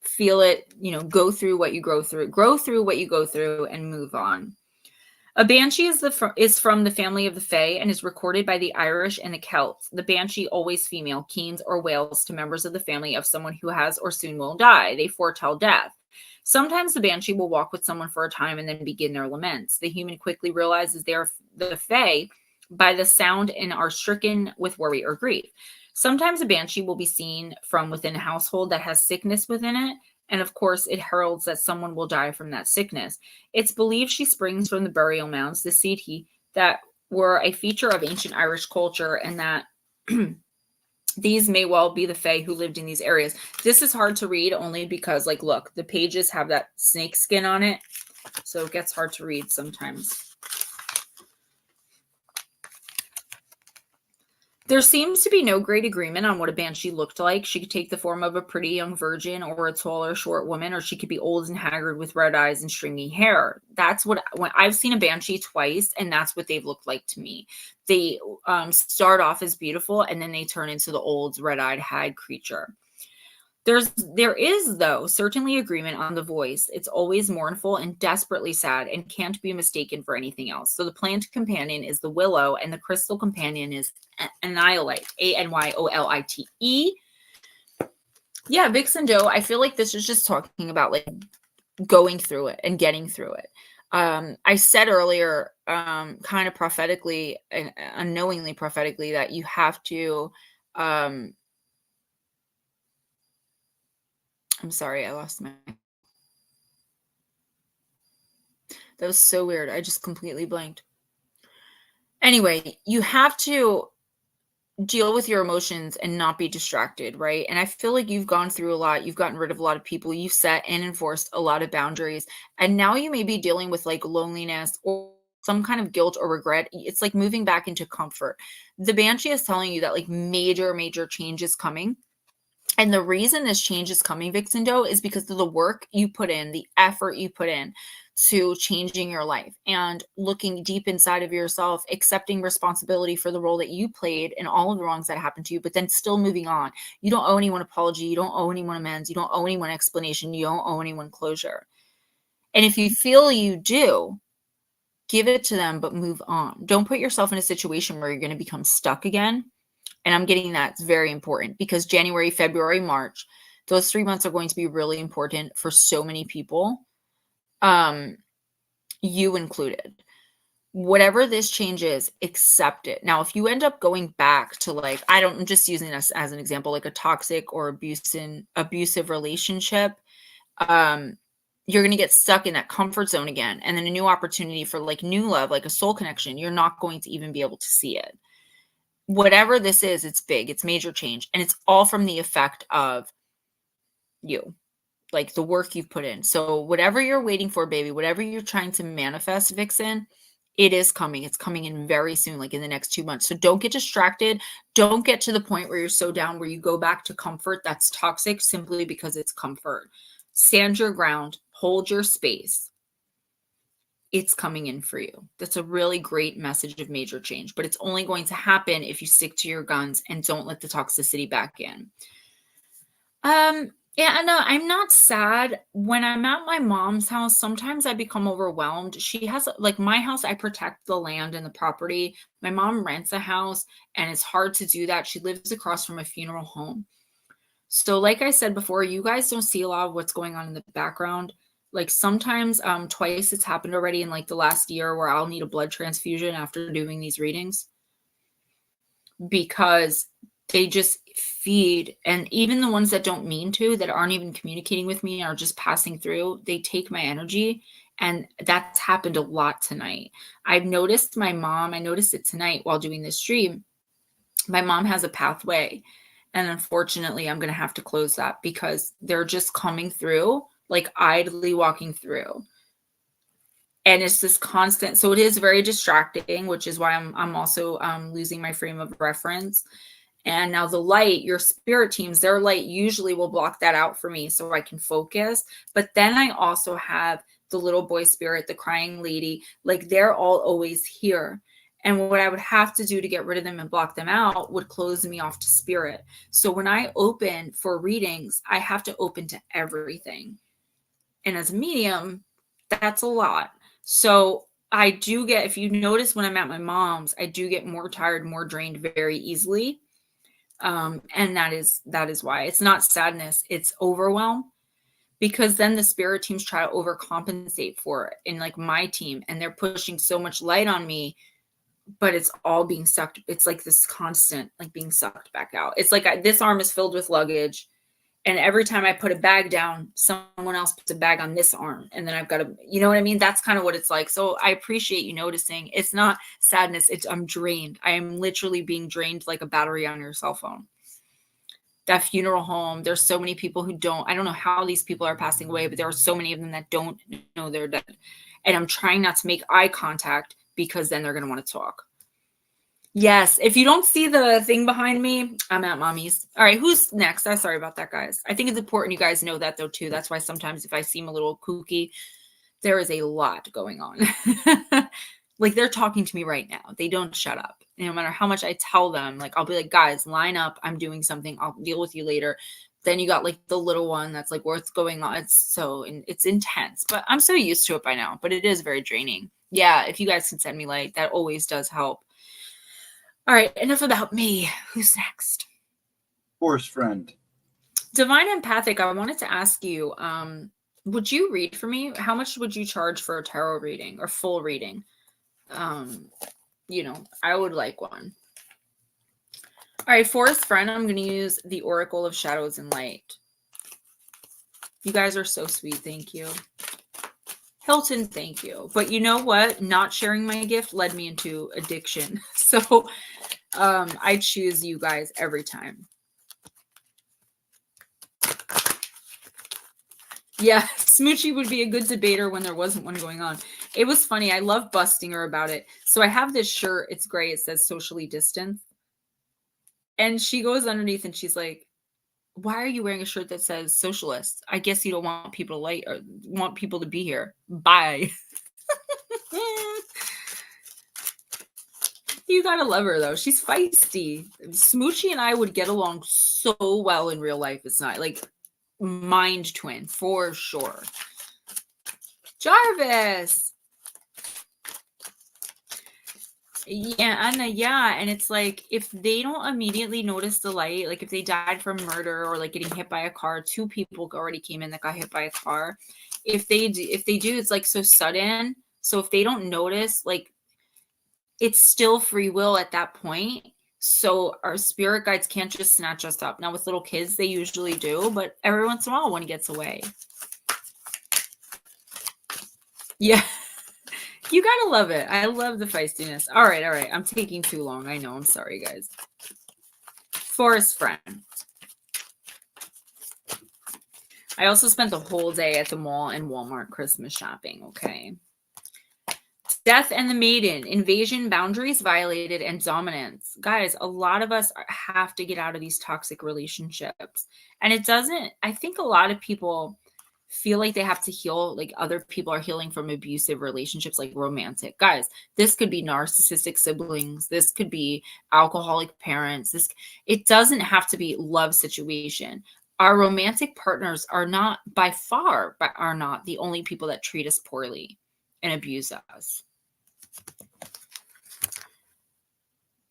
Feel it, you know, go through what you grow through what you go through and move on. A banshee is from the family of the Fae and is recorded by the Irish and the Celts. The banshee, always female, keens or wails to members of the family of someone who has or soon will die. They foretell death. Sometimes the banshee will walk with someone for a time and then begin their laments. The human quickly realizes they are the Fae by the sound and are stricken with worry or grief. Sometimes a banshee will be seen from within a household that has sickness within it. And of course, it heralds that someone will die from that sickness. It's believed she springs from the burial mounds, the Seedhi, that were a feature of ancient Irish culture, and that these may well be the Fae who lived in these areas. This is hard to read only because, like, look, the pages have that snake skin on it, so it gets hard to read sometimes. There seems to be no great agreement on what a banshee looked like. She could take the form of a pretty young virgin or a tall or short woman, or she could be old and haggard with red eyes and stringy hair. That's when I've seen a banshee twice, and that's what they've looked like to me. They start off as beautiful, and then they turn into the old red-eyed hag creature. There is, though, certainly agreement on the voice. It's always mournful and desperately sad and can't be mistaken for anything else. So the plant companion is the willow, and the crystal companion is Anyolite, Anyolite. Yeah, Vixen Doe, I feel like this is just talking about like going through it and getting through it. I said earlier, kind of prophetically and unknowingly prophetically, that you have to I'm sorry, I lost my... That was so weird. I just completely blanked. Anyway, you have to deal with your emotions and not be distracted, right? And I feel like you've gone through a lot. You've gotten rid of a lot of people. You've set and enforced a lot of boundaries. And now you may be dealing with like loneliness or some kind of guilt or regret. It's like moving back into comfort. The Banshee is telling you that like major change is coming. And the reason this change is coming, Vixen Doe, is because of the work you put in, the effort you put in to changing your life and looking deep inside of yourself, accepting responsibility for the role that you played in all of the wrongs that happened to you, but then still moving on. You don't owe anyone apology. You don't owe anyone amends. You don't owe anyone explanation. You don't owe anyone closure. And if you feel you do, give it to them, but move on. Don't put yourself in a situation where you're going to become stuck again. And I'm getting that's very important because January, February, March, those 3 months are going to be really important for so many people, you included. Whatever this change is, accept it. Now, if you end up going back to like, I'm just using this as an example, like a toxic or abusive relationship, you're going to get stuck in that comfort zone again. And then a new opportunity for like new love, like a soul connection, you're not going to even be able to see it. Whatever this is, it's big, it's major change. And it's all from the effect of you, like the work you've put in. So whatever you're waiting for, baby, whatever you're trying to manifest, Vixen, It is coming. It's coming in very soon, like in the next 2 months. So don't get distracted. Don't get to the point where you're so down where you go back to comfort. That's toxic simply because it's comfort. Stand your ground. Hold your space. It's coming in for you. That's a really great message of major change, but it's only going to happen if you stick to your guns and don't let the toxicity back in. Yeah, no, I'm not sad. When I'm at my mom's house, sometimes I become overwhelmed. She has, like, my house, I protect the land and the property. My mom rents a house, and it's hard to do that. She lives across from a funeral home. So like I said before, you guys don't see a lot of what's going on in the background. Like sometimes, twice it's happened already in like the last year where I'll need a blood transfusion after doing these readings because they just feed. And even the ones that don't mean to, that aren't even communicating with me, are just passing through, they take my energy. And that's happened a lot tonight. I've noticed my mom, I noticed it tonight while doing this stream. My mom has a pathway. And unfortunately, I'm going to have to close that because they're just coming through, like idly walking through. And it's this constant. So it is very distracting, which is why I'm also losing my frame of reference. And now the light, your spirit teams, their light usually will block that out for me so I can focus. But then I also have the little boy spirit, the crying lady, like they're all always here. And what I would have to do to get rid of them and block them out would close me off to spirit. So when I open for readings, I have to open to everything. And as a medium, that's a lot. So I do get, if you notice when I'm at my mom's, I do get more tired, more drained very easily. And that is why. It's not sadness, it's overwhelm. Because then the spirit teams try to overcompensate for it in like my team, and they're pushing so much light on me, but it's all being sucked. It's like this constant, like being sucked back out. It's like this arm is filled with luggage. And every time I put a bag down, someone else puts a bag on this arm. And then I've got to, you know what I mean? That's kind of what it's like. So I appreciate you noticing. It's not sadness. I'm drained. I am literally being drained like a battery on your cell phone. That funeral home, there's so many people who I don't know how these people are passing away, but there are so many of them that don't know they're dead. And I'm trying not to make eye contact because then they're going to want to talk. Yes. If you don't see the thing behind me, I'm at mommy's. All right. Who's next? I'm sorry about that, guys. I think it's important you guys know that though, too. That's why sometimes if I seem a little kooky, there is a lot going on. Like they're talking to me right now. They don't shut up. No matter how much I tell them, like I'll be like, guys, line up. I'm doing something. I'll deal with you later. Then you got like the little one that's like, what's going on? It's intense, but I'm so used to it by now, but it is very draining. Yeah. If you guys can send me light, that always does help. All right, enough about me. Who's next? Forest friend. Divine Empathic, I wanted to ask you, would you read for me? How much would you charge for a tarot reading or full reading? You know, I would like one. All right, Forest friend, I'm going to use the Oracle of Shadows and Light. You guys are so sweet. Thank you. Hilton, thank you. But you know what? Not sharing my gift led me into addiction. So I choose you guys every time. Yeah, Smoochie would be a good debater when there wasn't one going on. It was funny. I love busting her about it. So I have this shirt. It's gray. It says socially distant. And she goes underneath and she's like, why are you wearing a shirt that says socialist? I guess you don't want people to be here. Bye. You gotta love her though. She's feisty. Smoochie and I would get along so well in real life. It's not like mind twin for sure. Jarvis. Yeah, Anna, yeah. And it's like if they don't immediately notice the light, like if they died from murder or like getting hit by a car, 2 people already came in that got hit by a car. If they do, it's like so sudden. So if they don't notice, like it's still free will at that point. So our spirit guides can't just snatch us up. Now with little kids, they usually do, but every once in a while one gets away. Yeah. You gotta love it. I love the feistiness. All right. I'm taking too long. I know. I'm sorry, guys. Forest friend. I also spent the whole day at the mall and Walmart Christmas shopping. Okay. Death and the Maiden, invasion, boundaries violated, and dominance. Guys, a lot of us have to get out of these toxic relationships. And it doesn't, I think a lot of people feel like they have to heal, like other people are healing from abusive relationships, like romantic. Guys, this could be narcissistic siblings. This could be alcoholic parents. It doesn't have to be love situation. Our romantic partners are not, by far, but are not the only people that treat us poorly and abuse us.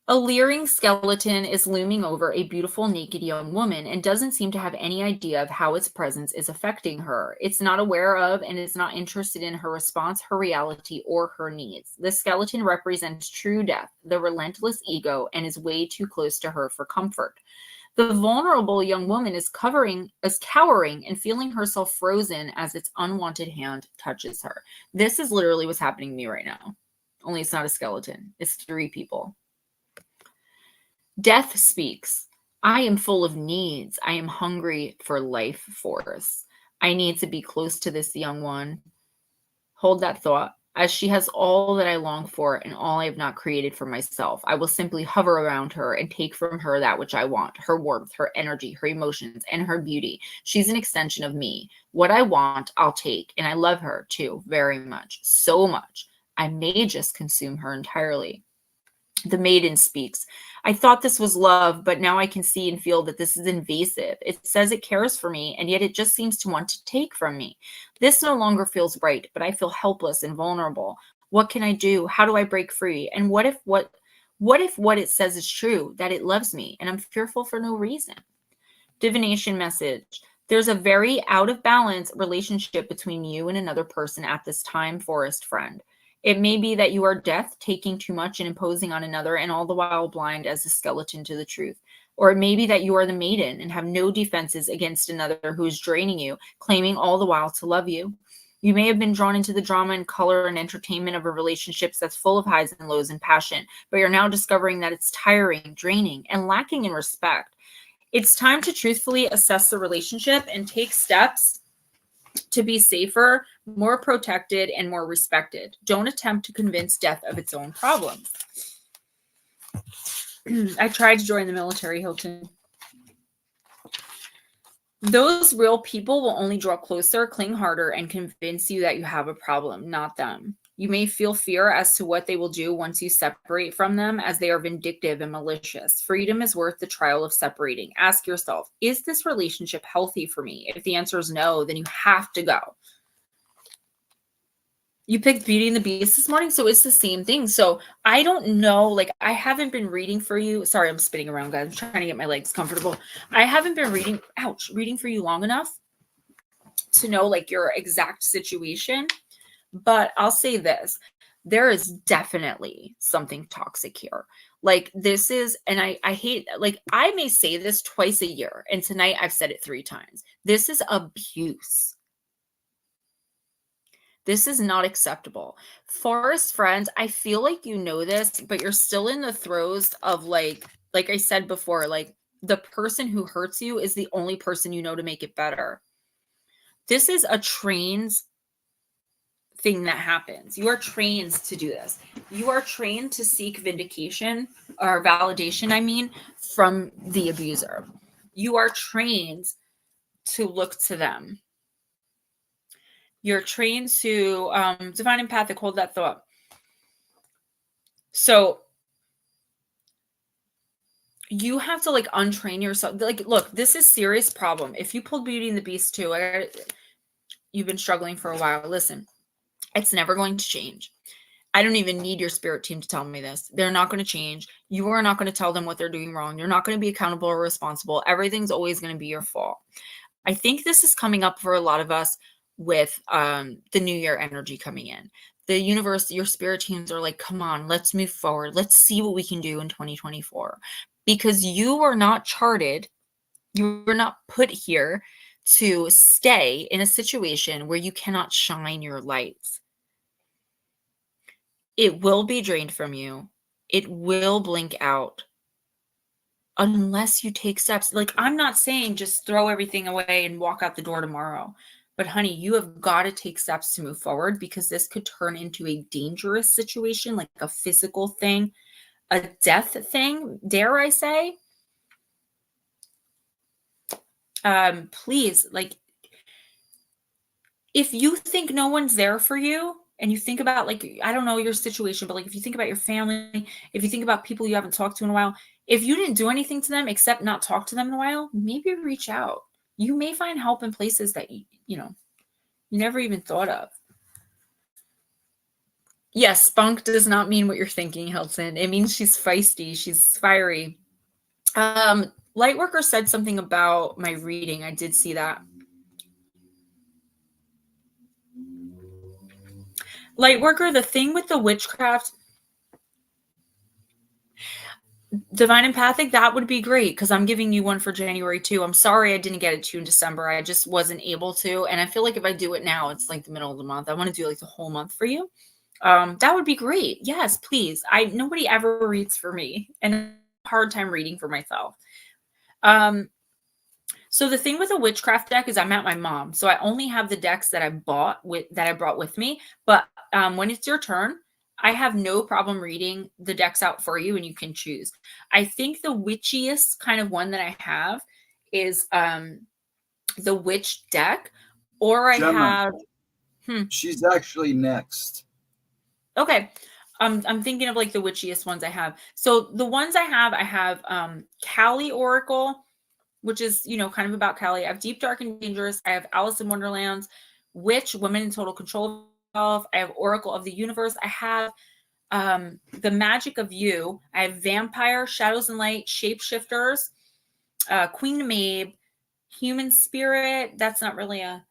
A leering skeleton is looming over a beautiful naked young woman and doesn't seem to have any idea of how its presence is affecting her. It's not aware of and is not interested in her response, her reality, or her needs. The skeleton represents true death, the relentless ego, and is way too close to her for comfort. The vulnerable young woman is cowering and feeling herself frozen as its unwanted hand touches her. This is literally what's happening to me right now. Only it's not a skeleton. It's 3 people. Death speaks. I am full of needs. I am hungry for life force. I need to be close to this young one. Hold that thought. As she has all that I long for and all I have not created for myself, I will simply hover around her and take from her that which I want, her warmth, her energy, her emotions, and her beauty. She's an extension of me. What I want, I'll take, and I love her too, very much, so much. I may just consume her entirely. The maiden speaks. I thought this was love, but now I can see and feel that this is invasive. It says it cares for me, and yet it just seems to want to take from me. This no longer feels right, but I feel helpless and vulnerable. What can I do? How do I break free? And what if what it says is true, that it loves me, and I'm fearful for no reason? Divination message. There's a very out of balance relationship between you and another person at this time, forest friend. It may be that you are death, taking too much and imposing on another, and all the while blind as a skeleton to the truth. Or it may be that you are the maiden and have no defenses against another who is draining you, claiming all the while to love you. You may have been drawn into the drama and color and entertainment of a relationship that's full of highs and lows and passion, but you're now discovering that it's tiring, draining, and lacking in respect. It's time to truthfully assess the relationship and take steps to be safer, more protected, and more respected. Don't attempt to convince death of its own problems. I tried to join the military, Hilton. Those real people will only draw closer, cling harder, and convince you that you have a problem, not them. You may feel fear as to what they will do once you separate from them, as they are vindictive and malicious. Freedom is worth the trial of separating. Ask yourself, is this relationship healthy for me? If the answer is no, then you have to go. You picked Beauty and the Beast this morning, so it's the same thing. So I don't know, like I haven't been reading for you. Sorry, I'm spinning around, guys. I'm trying to get my legs comfortable. I haven't been reading for you long enough to know like your exact situation. But I'll say this, there is definitely something toxic here. Like this is, and I hate, like I may say this twice a year, and tonight I've said it 3 times. This is abuse. This is not acceptable. Forest friends, I feel like you know this, but you're still in the throes of like I said before, like the person who hurts you is the only person you know to make it better. This is a trained thing that happens. You are trained to do this. You are trained to seek vindication or validation, I mean, from the abuser. You are trained to look to them. You're trained to divine empathic, hold that thought. So you have to like untrain yourself. Like, look, this is a serious problem. If you pulled Beauty and the Beast too, you've been struggling for a while. Listen, it's never going to change. I don't even need your spirit team to tell me this. They're not going to change. You are not going to tell them what they're doing wrong. You're not going to be accountable or responsible. Everything's always going to be your fault. I think this is coming up for a lot of us with the new year energy coming in. The universe, your spirit teams are like, come on, let's move forward. Let's see what we can do in 2024. Because you are not charted. You were not put here to stay in a situation where you cannot shine your lights. It will be drained from you. It will blink out unless you take steps. Like, I'm not saying just throw everything away and walk out the door tomorrow. But honey, you have got to take steps to move forward, because this could turn into a dangerous situation, like a physical thing, a death thing, dare I say. Please, like, if you think no one's there for you, and you think about, like, I don't know your situation, but like if you think about your family, if you think about people you haven't talked to in a while, if you didn't do anything to them except not talk to them in a while, maybe reach out. You may find help in places that you never even thought of. Yes, spunk does not mean what you're thinking, Hilton. It means she's feisty, she's fiery. Lightworker said something about my reading. I did see that. Lightworker, the thing with the witchcraft, Divine Empathic, that would be great, because I'm giving you one for January too. I'm sorry I didn't get it to you in December. I just wasn't able to. And I feel like if I do it now, it's like the middle of the month. I want to do like the whole month for you. That would be great. Yes, please. Nobody ever reads for me, and I have a hard time reading for myself. So the thing with a witchcraft deck is I'm at my mom, so I only have the decks that I brought with me. But when it's your turn, I have no problem reading the decks out for you, and you can choose. I think the witchiest kind of one that I have is the witch deck, or I Gemma, have. She's actually next. Okay. I'm thinking of like the witchiest ones I have. So the ones I have Kali Oracle, which is, kind of about Kali. I have Deep, Dark, and Dangerous. I have Alice in Wonderlands, Witch, Women in Total Control of Self. I have Oracle of the Universe. I have The Magic of You. I have Vampire, Shadows and Light, Shapeshifters, Queen Mabe, Human Spirit. That's not really a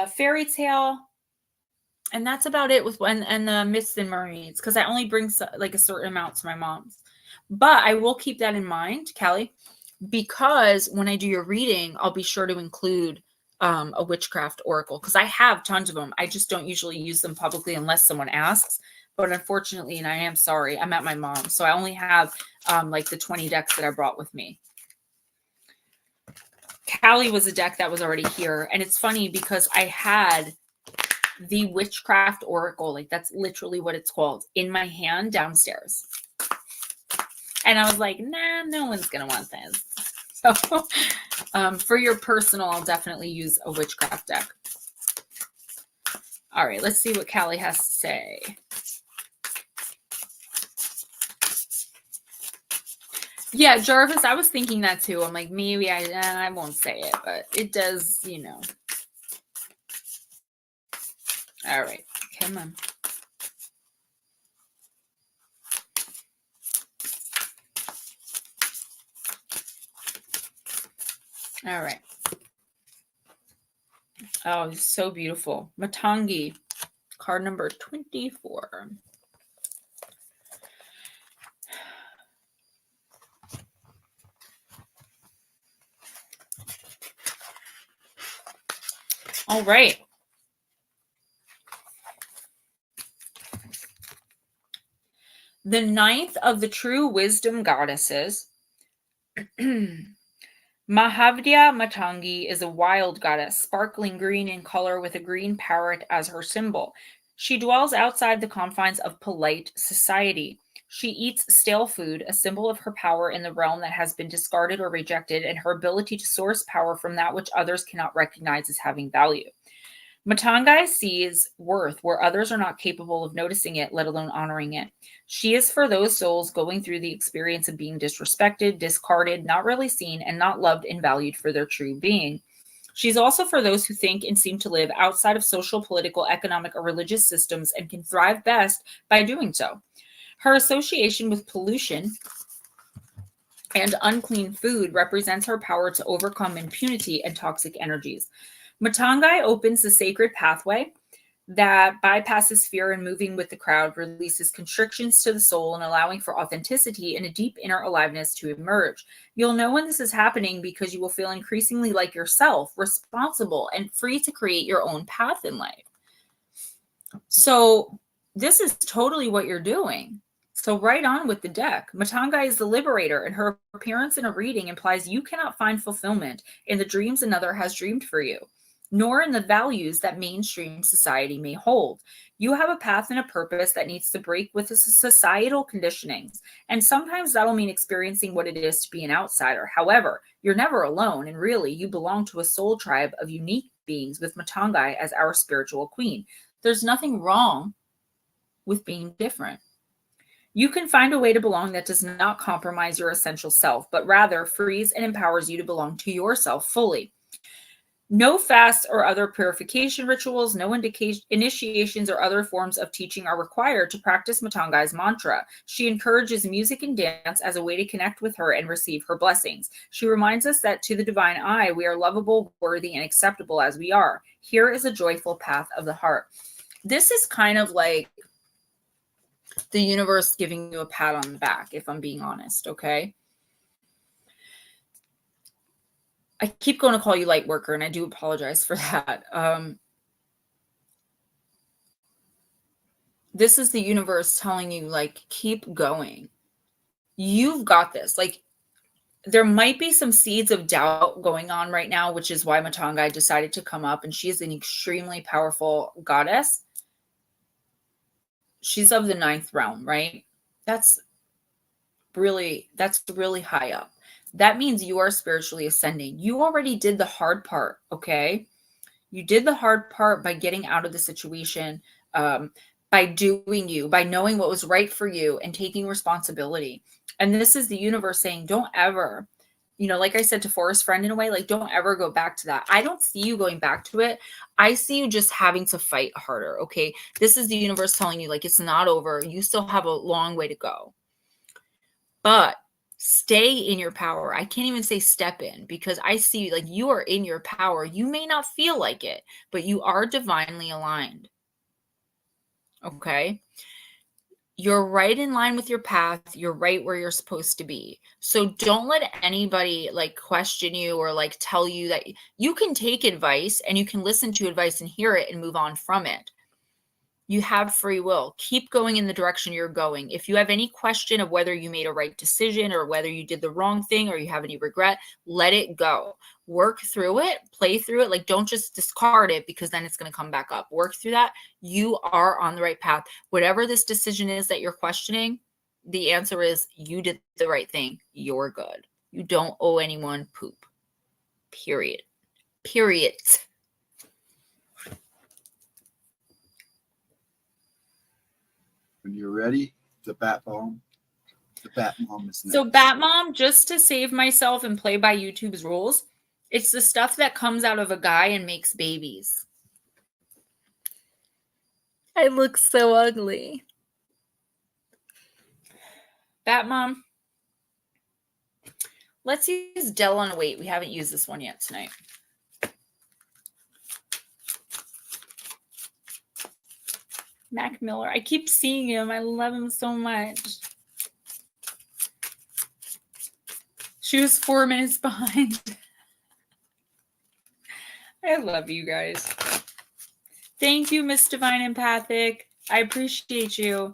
Fairy Tale. And that's about it with one, and the Myths and Mermaids, because I only bring like a certain amount to my mom's. But I will keep that in mind, Callie, because when I do your reading, I'll be sure to include a Witchcraft Oracle, because I have tons of them. I just don't usually use them publicly unless someone asks. But unfortunately, and I am sorry, I'm at my mom's, so I only have like the 20 decks that I brought with me. Callie was a deck that was already here, and it's funny because I had the Witchcraft Oracle, like that's literally what it's called, in my hand downstairs. And I was like, nah, no one's going to want this. So for your personal, I'll definitely use a Witchcraft deck. All right, let's see what Callie has to say. Yeah, Jarvis, I was thinking that too. I'm like, maybe I won't say it, but it does, All right, come on. All right. Oh, it's so beautiful. Matangi, card number 24. All right. The ninth of the true wisdom goddesses, Mahavdya Matangi, is a wild goddess, sparkling green in color with a green parrot as her symbol. She dwells outside the confines of polite society. She eats stale food, a symbol of her power in the realm that has been discarded or rejected, and her ability to source power from that which others cannot recognize as having value. Matangi sees worth where others are not capable of noticing it, let alone honoring it. She is for those souls going through the experience of being disrespected, discarded, not really seen, and not loved and valued for their true being. She's also for those who think and seem to live outside of social, political, economic, or religious systems and can thrive best by doing so. Her association with pollution and unclean food represents her power to overcome impunity and toxic energies. Matangi opens the sacred pathway that bypasses fear and moving with the crowd, releases constrictions to the soul, and allowing for authenticity and a deep inner aliveness to emerge. You'll know when this is happening because you will feel increasingly like yourself, responsible, and free to create your own path in life. So this is totally what you're doing. So right on with the deck. Matangi is the liberator, and her appearance in a reading implies you cannot find fulfillment in the dreams another has dreamed for you. nor in the values that mainstream society may hold. You have a path and a purpose that needs to break with the societal conditionings, and sometimes that'll mean experiencing what it is to be an outsider. However, you're never alone, and really, you belong to a soul tribe of unique beings with Matangai as our spiritual queen. There's nothing wrong with being different. You can find a way to belong that does not compromise your essential self, but rather frees and empowers you to belong to yourself fully. No fasts or other purification rituals, no initiations or other forms of teaching are required to practice Matangai's mantra. She encourages music and dance as a way to connect with her and receive her blessings. She reminds us that to the divine eye, we are lovable, worthy, and acceptable as we are. Here is a joyful path of the heart. This is kind of like the universe giving you a pat on the back, if I'm being honest, okay? I keep going to call you light worker, and I do apologize for that. This is the universe telling you, like, keep going. You've got this. Like, there might be some seeds of doubt going on right now, which is why Matangai decided to come up, and she is an extremely powerful goddess. She's of the 9th realm, right? That's really high up. That means you are spiritually ascending. You already did the hard part, okay? You did the hard part by getting out of the situation, by doing you, by knowing what was right for you and taking responsibility. And this is the universe saying, don't ever, like I said to Forrest Friend in a way, like, don't ever go back to that. I don't see you going back to it. I see you just having to fight harder, okay? This is the universe telling you, like, it's not over. You still have a long way to go. But stay in your power. I can't even say step in, because I see, like, you are in your power. You may not feel like it, but you are divinely aligned. Okay? You're right in line with your path. You're right where you're supposed to be. So don't let anybody, like, question you or, like, tell you that you can take advice and you can listen to advice and hear it and move on from it. You have free will. Keep going in the direction you're going. If you have any question of whether you made a right decision or whether you did the wrong thing or you have any regret, let it go. Work through it, play through it. Like, don't just discard it, because then it's going to come back up. Work through that. You are on the right path. Whatever this decision is that you're questioning, the answer is you did the right thing. You're good. You don't owe anyone poop. Period. Period. When you're ready, the Bat Mom is next. So Bat Mom, just to save myself and play by YouTube's rules, it's the stuff that comes out of a guy and makes babies. I look so ugly. Bat Mom, let's use Dell on a Weight. We haven't used this one yet tonight. Mac Miller. I keep seeing him. I love him so much. She was 4 minutes behind. I love you guys. Thank you, Miss Divine Empathic. I appreciate you.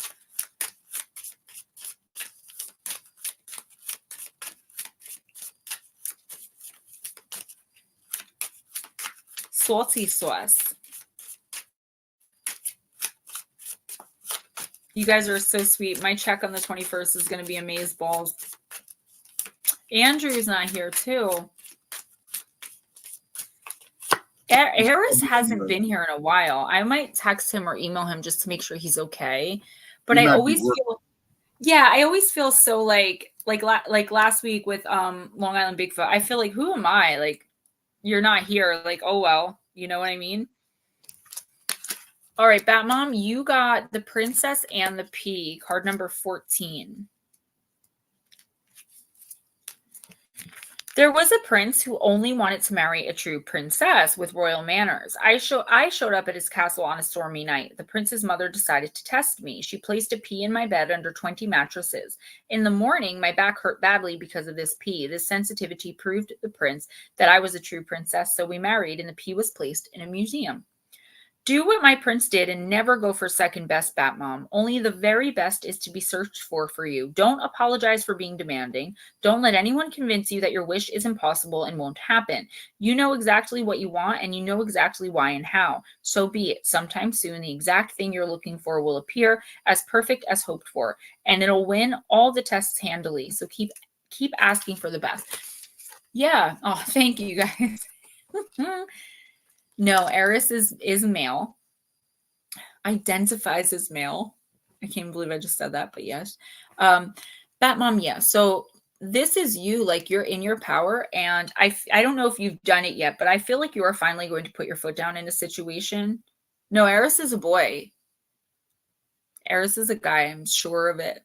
Salty sauce. You guys are so sweet. My check on the 21st is going to be amazeballs. Andrew's not here too. Eris hasn't been here in a while. I might text him or email him just to make sure he's okay. But I always feel, I always feel so like last week with Long Island Bigfoot. I feel like, who am I? Like, you're not here. Like, oh well, you know what I mean? All right, Bat Mom, you got the Princess and the Pea, card number 14. There was a prince who only wanted to marry a true princess with royal manners. I showed up at his castle on a stormy night. The prince's mother decided to test me. She placed a pea in my bed under 20 mattresses. In the morning, my back hurt badly because of this pea. This sensitivity proved the prince that I was a true princess, so we married, and the pea was placed in a museum. Do what my prince did and never go for second best, Batmom. Only the very best is to be searched for you. Don't apologize for being demanding. Don't let anyone convince you that your wish is impossible and won't happen. You know exactly what you want, and you know exactly why and how. So be it. Sometime soon, the exact thing you're looking for will appear as perfect as hoped for, and it'll win all the tests handily. So keep asking for the best. Yeah. Oh, thank you guys. No, Eris is male. Identifies as male. I can't believe I just said that, but yes. Batmom, yeah. So this is you, like you're in your power, and I don't know if you've done it yet, but I feel like you are finally going to put your foot down in a situation. No, Eris is a boy. Eris is a guy, I'm sure of it.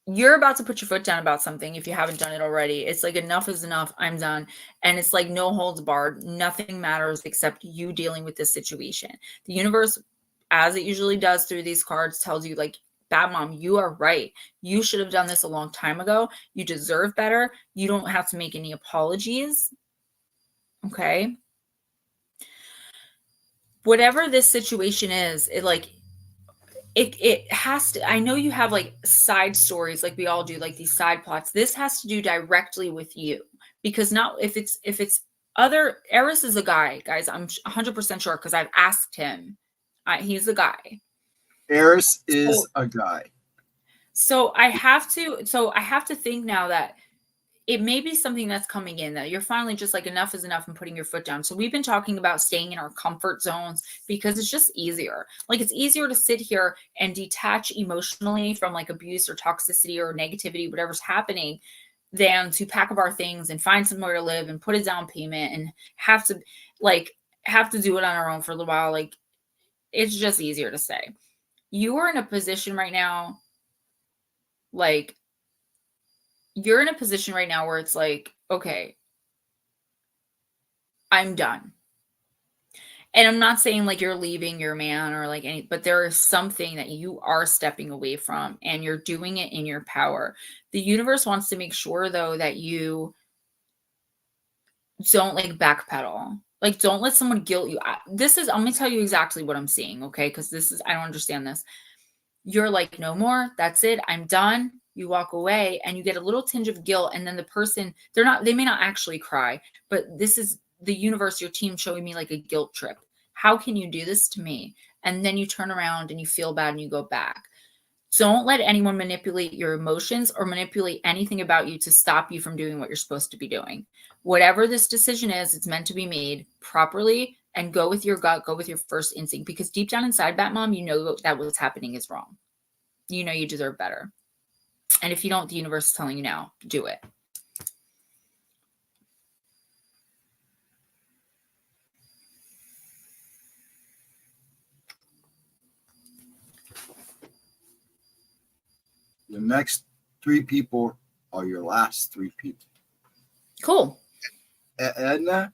You're about to put your foot down about something if you haven't done it already. It's like enough is enough. I'm done. And it's like no holds barred. Nothing matters except you dealing with this situation. The universe, as it usually does through these cards, tells you like, Batmom, you are right. You should have done this a long time ago. You deserve better. You don't have to make any apologies. Okay. Whatever this situation is, it has to, I know you have like side stories like we all do, like these side plots. This has to do directly with you, because not if it's other. Eris is a guy, guys. I'm 100% sure because I've asked him. He's a guy. Eris is a guy. So I have to think now that it may be something that's coming in that you're finally just like enough is enough and putting your foot down. So we've been talking about staying in our comfort zones because it's just easier. Like it's easier to sit here and detach emotionally from like abuse or toxicity or negativity, whatever's happening, than to pack up our things and find somewhere to live and put a down payment and have to do it on our own for a little while. Like it's just easier to say. You are in a position right now, like you're in a position right now where it's like, okay, I'm done. And I'm not saying like you're leaving your man or like any, but there is something that you are stepping away from and you're doing it in your power. The universe wants to make sure though that you don't like backpedal. Like don't let someone guilt you. I'm going to tell you exactly what I'm seeing. Okay. Cause I don't understand this. You're like, no more. That's it. I'm done. You walk away and you get a little tinge of guilt. And then the person, they may not actually cry, but this is the universe, your team showing me like a guilt trip. How can you do this to me? And then you turn around and you feel bad and you go back. Don't let anyone manipulate your emotions or manipulate anything about you to stop you from doing what you're supposed to be doing. Whatever this decision is, it's meant to be made properly, and go with your gut, go with your first instinct, because deep down inside, Batmom, you know that what's happening is wrong. You know you deserve better. And if you don't, the universe is telling you now, do it. The next 3 people are your last 3 people. Cool. Edna,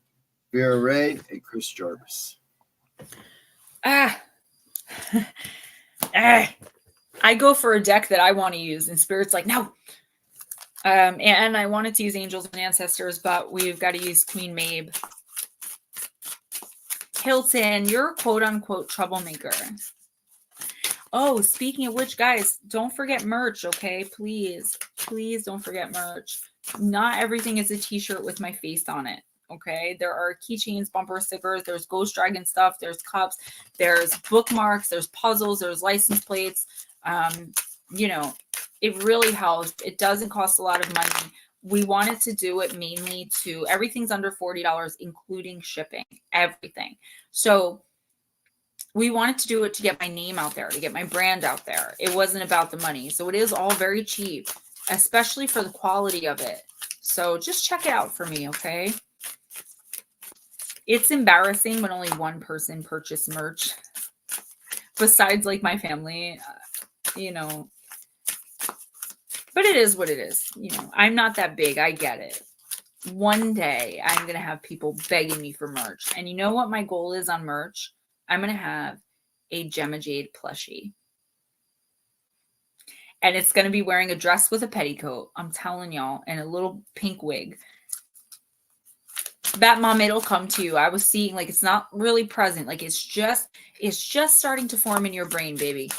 Vera Ray, and Chris Jarvis. I go for a deck that I want to use, and Spirit's like, no. And I wanted to use Angels and Ancestors, but we've got to use Queen Mabe. Hilton, you're a quote-unquote troublemaker. Oh, speaking of which, guys, don't forget merch, okay? Please don't forget merch. Not everything is a t-shirt with my face on it, okay? There are keychains, bumper stickers, there's Ghost Dragon stuff, there's cups, there's bookmarks, there's puzzles, there's license plates. It really helps. It doesn't cost a lot of money. We wanted to do it mainly to everything's under $40, including shipping, everything. So we wanted to do it to get my name out there, to get my brand out there. It wasn't about the money. So it is all very cheap, especially for the quality of it. So just check it out for me, okay? It's embarrassing when only one person purchased merch besides like my family, but it is what it is. I'm not that big. I get it. One day I'm going to have people begging me for merch. And you know what my goal is on merch? I'm going to have a Gemma Jade plushie. And it's going to be wearing a dress with a petticoat. I'm telling y'all. And a little pink wig. Bat Mom, it'll come to you. I was seeing like it's not really present. Like it's just starting to form in your brain, baby.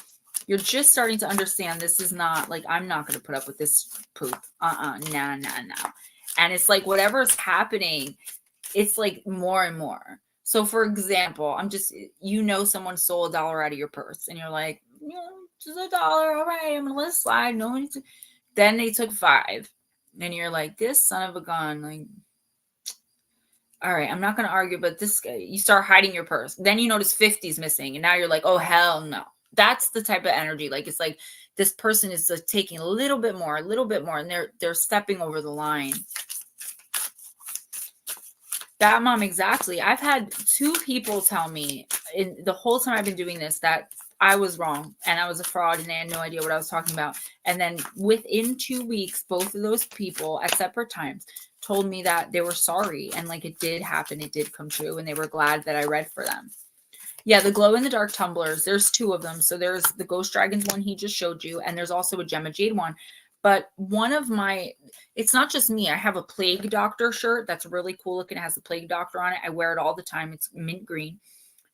You're just starting to understand this is not like, I'm not going to put up with this poop. Nah. And it's like whatever's happening, it's like more and more. So for example, someone stole $1 out of your purse and you're like, just $1. All right, I'm going to let it slide. No one. Then they took $5 and you're like, this son of a gun, like, all right, I'm not going to argue, but this guy, you start hiding your purse. Then you notice 50 is missing. And now you're like, oh, hell no. That's the type of energy. Like, it's like this person is like taking a little bit more. And they're stepping over the line. That Mom, exactly. I've had 2 people tell me in the whole time I've been doing this that I was wrong and I was a fraud and they had no idea what I was talking about. And then within 2 weeks, both of those people at separate times told me that they were sorry and like it did happen. It did come true and they were glad that I read for them. Yeah, the glow in the dark tumblers, there's 2 of them. So there's the Ghostdragonzw one he just showed you and there's also a Gemma Jade one. But one of it's not just me. I have a Plague Doctor shirt that's really cool looking. It has a Plague Doctor on it. I wear it all the time. It's mint green.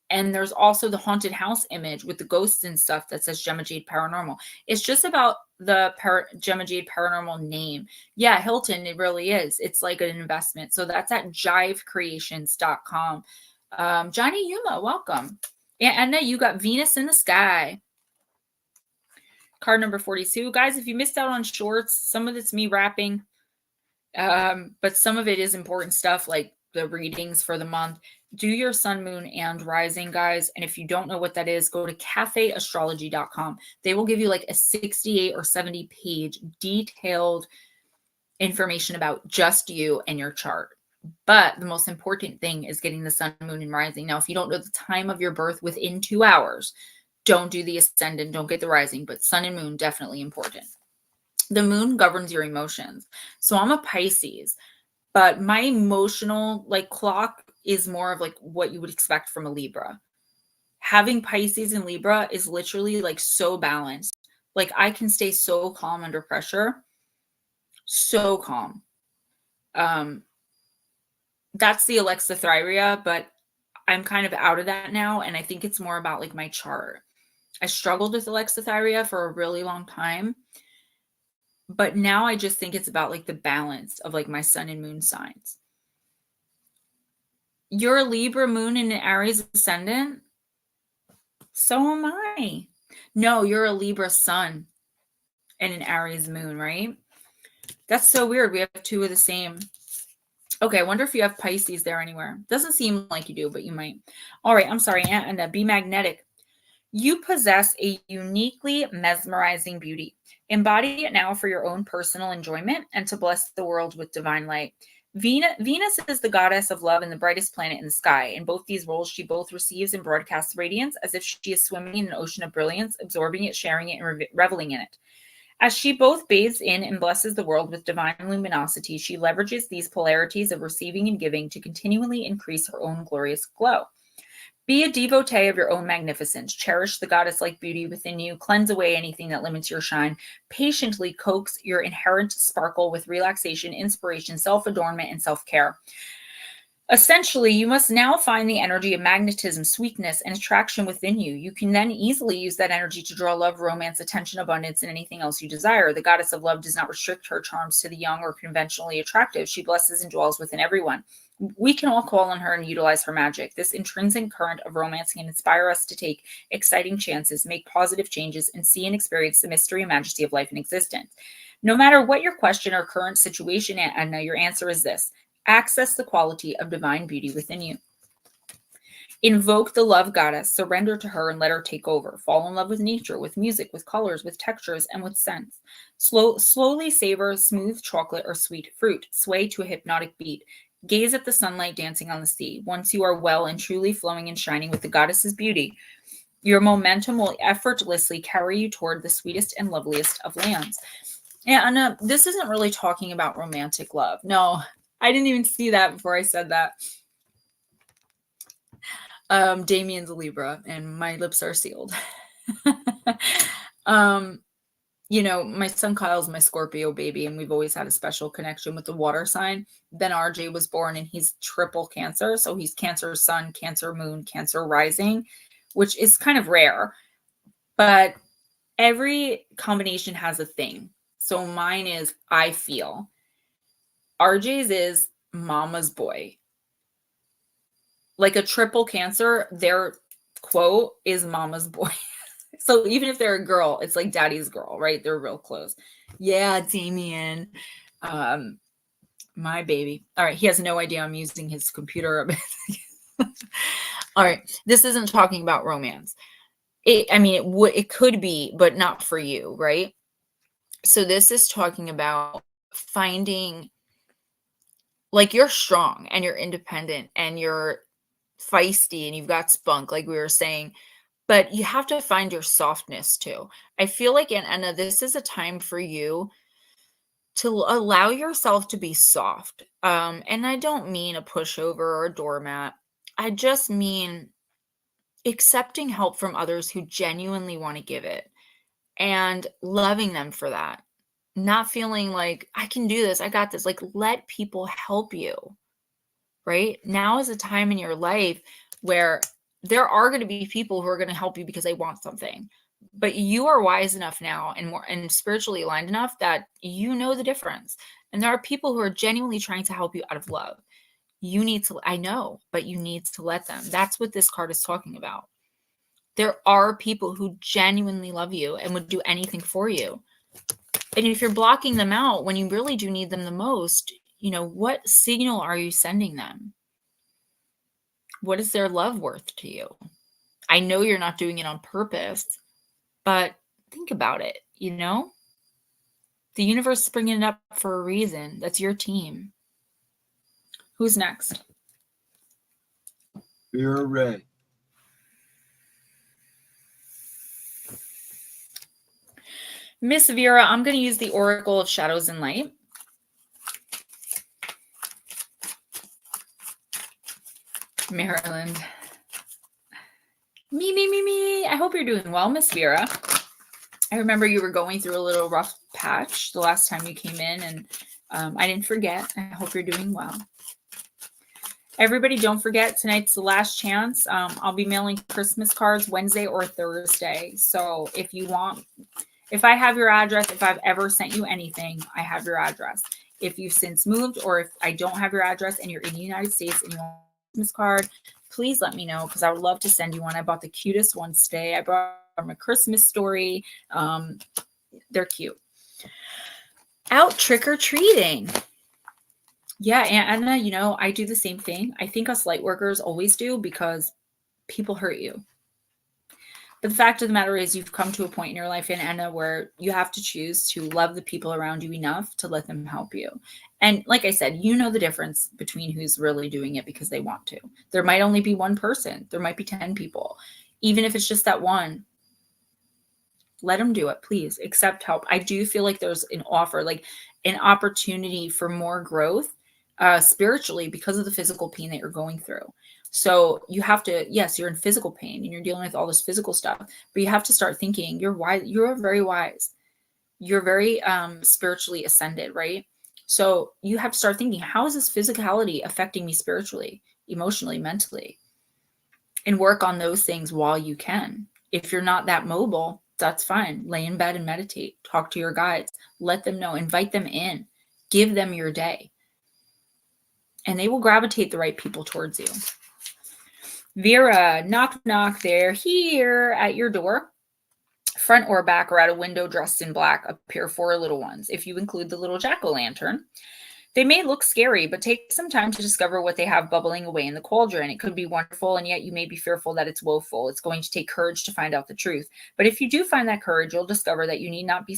And there's also the haunted house image with the ghosts and stuff that says Gemma Jade Paranormal. It's just about the Gemma Jade Paranormal name. Yeah, Hilton, it really is. It's like an investment. So that's at jivecreations.com. Johnny Yuma, welcome. Yeah, Edna, you got Venus in the Sky. Card number 42. Guys, if you missed out on shorts, some of it's me rapping. But some of it is important stuff like the readings for the month. Do your sun, moon, and rising, guys. And if you don't know what that is, go to cafeastrology.com. They will give you like a 68 or 70 page detailed information about just you and your chart. But the most important thing is getting the sun, moon, and rising. Now, if you don't know the time of your birth within 2 hours, don't do the ascendant, don't get the rising, but sun and moon, definitely important. The moon governs your emotions. So I'm a Pisces, but my emotional like clock is more of like what you would expect from a Libra. Having Pisces and Libra is literally like so balanced. Like I can stay so calm under pressure. So calm. That's the alexithymia, but I'm kind of out of that now. And I think it's more about like my chart. I struggled with alexithymia for a really long time. But now I just think it's about like the balance of like my sun and moon signs. You're a Libra moon and an Aries ascendant. So am I. No, you're a Libra sun and an Aries moon, right? That's so weird. We have 2 of the same. Okay, I wonder if you have Pisces there anywhere. Doesn't seem like you do, but you might. All right, I'm sorry, and be magnetic. You possess a uniquely mesmerizing beauty. Embody it now for your own personal enjoyment and to bless the world with divine light. Venus is the goddess of love and the brightest planet in the sky. In both these roles, she both receives and broadcasts radiance as if she is swimming in an ocean of brilliance, absorbing it, sharing it, and reveling in it. As she both bathes in and blesses the world with divine luminosity, she leverages these polarities of receiving and giving to continually increase her own glorious glow. Be a devotee of your own magnificence. Cherish the goddess-like beauty within you. Cleanse away anything that limits your shine. Patiently coax your inherent sparkle with relaxation, inspiration, self-adornment, and self-care. Essentially, you must now find the energy of magnetism, sweetness, and attraction within you. You can then easily use that energy to draw love, romance, attention, abundance, and anything else you desire. The goddess of love does not restrict her charms to the young or conventionally attractive. She blesses and dwells within everyone. We can all call on her and utilize her magic. This intrinsic current of romance can inspire us to take exciting chances, make positive changes, and see and experience the mystery and majesty of life and existence. No matter what your question or current situation, Anna, your answer is this. Access the quality of divine beauty within you. Invoke the love goddess, surrender to her and let her take over. Fall in love with nature, with music, with colors, with textures, and with scents. Slowly savor smooth chocolate or sweet fruit. Sway to a hypnotic beat. Gaze at the sunlight dancing on the sea. Once you are well and truly flowing and shining with the goddess's beauty, your momentum will effortlessly carry you toward the sweetest and loveliest of lands. And this isn't really talking about romantic love. No, I didn't even see that before I said that. Damien's a Libra and my lips are sealed. you know, my son Kyle's my Scorpio baby, and we've always had a special connection with the water sign. Then RJ was born, and he's triple Cancer. So he's Cancer sun, Cancer moon, Cancer rising, which is kind of rare. But every combination has a thing. So mine is I feel. RJ's is mama's boy. Like a triple Cancer, their quote is mama's boy. So even if they're a girl, it's like daddy's girl, right? They're real close. Yeah, Damien. My baby. All right. He has no idea I'm using his computer. All right. This isn't talking about romance. It could be, but not for you, right? So this is talking about finding, like, you're strong and you're independent and you're feisty and you've got spunk, like we were saying. But you have to find your softness too. I feel like, Anna, this is a time for you to allow yourself to be soft. And I don't mean a pushover or a doormat. I just mean accepting help from others who genuinely want to give it and loving them for that. Not feeling like I can do this, I got this. Like, let people help you, right? Now is a time in your life where there are going to be people who are going to help you because they want something, but you are wise enough now and more and spiritually aligned enough that you know the difference. And there are people who are genuinely trying to help you out of love. You need to, I know, but you need to let them. That's what this card is talking about. There are people who genuinely love you and would do anything for you. And if you're blocking them out when you really do need them the most, you know, what signal are you sending them? What is their love worth to you? I know you're not doing it on purpose, but think about it, you know? The universe is bringing it up for a reason. That's your team. Who's next? Vera Ray. Miss Vera, I'm going to use the Oracle of Shadows and Light. Maryland. Me. I hope you're doing well, Miss Vera. I remember you were going through a little rough patch the last time you came in, and I didn't forget. I hope you're doing well. Everybody, don't forget, tonight's the last chance. I'll be mailing Christmas cards Wednesday or Thursday. So if you want, if I have your address, if I've ever sent you anything, I have your address. If you've since moved, or if I don't have your address and you're in the United States and you want a Christmas card, please let me know, because I would love to send you one. I bought the cutest ones today. I brought them a Christmas story. They're cute. Out trick-or-treating. Yeah, Anna, you know, I do the same thing. I think us light workers always do, because people hurt you. But the fact of the matter is, you've come to a point in your life, Anna, where you have to choose to love the people around you enough to let them help you. And like I said, you know the difference between who's really doing it because they want to. There might only be one person. There might be 10 people. Even if it's just that one, let them do it. Please accept help. I do feel like there's an offer, like an opportunity for more growth spiritually, because of the physical pain that you're going through. So you have to, yes, you're in physical pain and you're dealing with all this physical stuff, but you have to start thinking you're wise. You're very wise. You're very spiritually ascended, right? So you have to start thinking, how is this physicality affecting me spiritually, emotionally, mentally? And work on those things while you can. If you're not that mobile, that's fine. Lay in bed and meditate. Talk to your guides. Let them know. Invite them in. Give them your day. And they will gravitate the right people towards you. Vera, knock, knock, they're here at your door. Front or back or at a window dressed in black appear 4 little ones. If you include the little jack-o'-lantern, they may look scary, but take some time to discover what they have bubbling away in the cauldron. It could be wonderful, and yet you may be fearful that it's woeful. It's going to take courage to find out the truth. But if you do find that courage, you'll discover that you need not be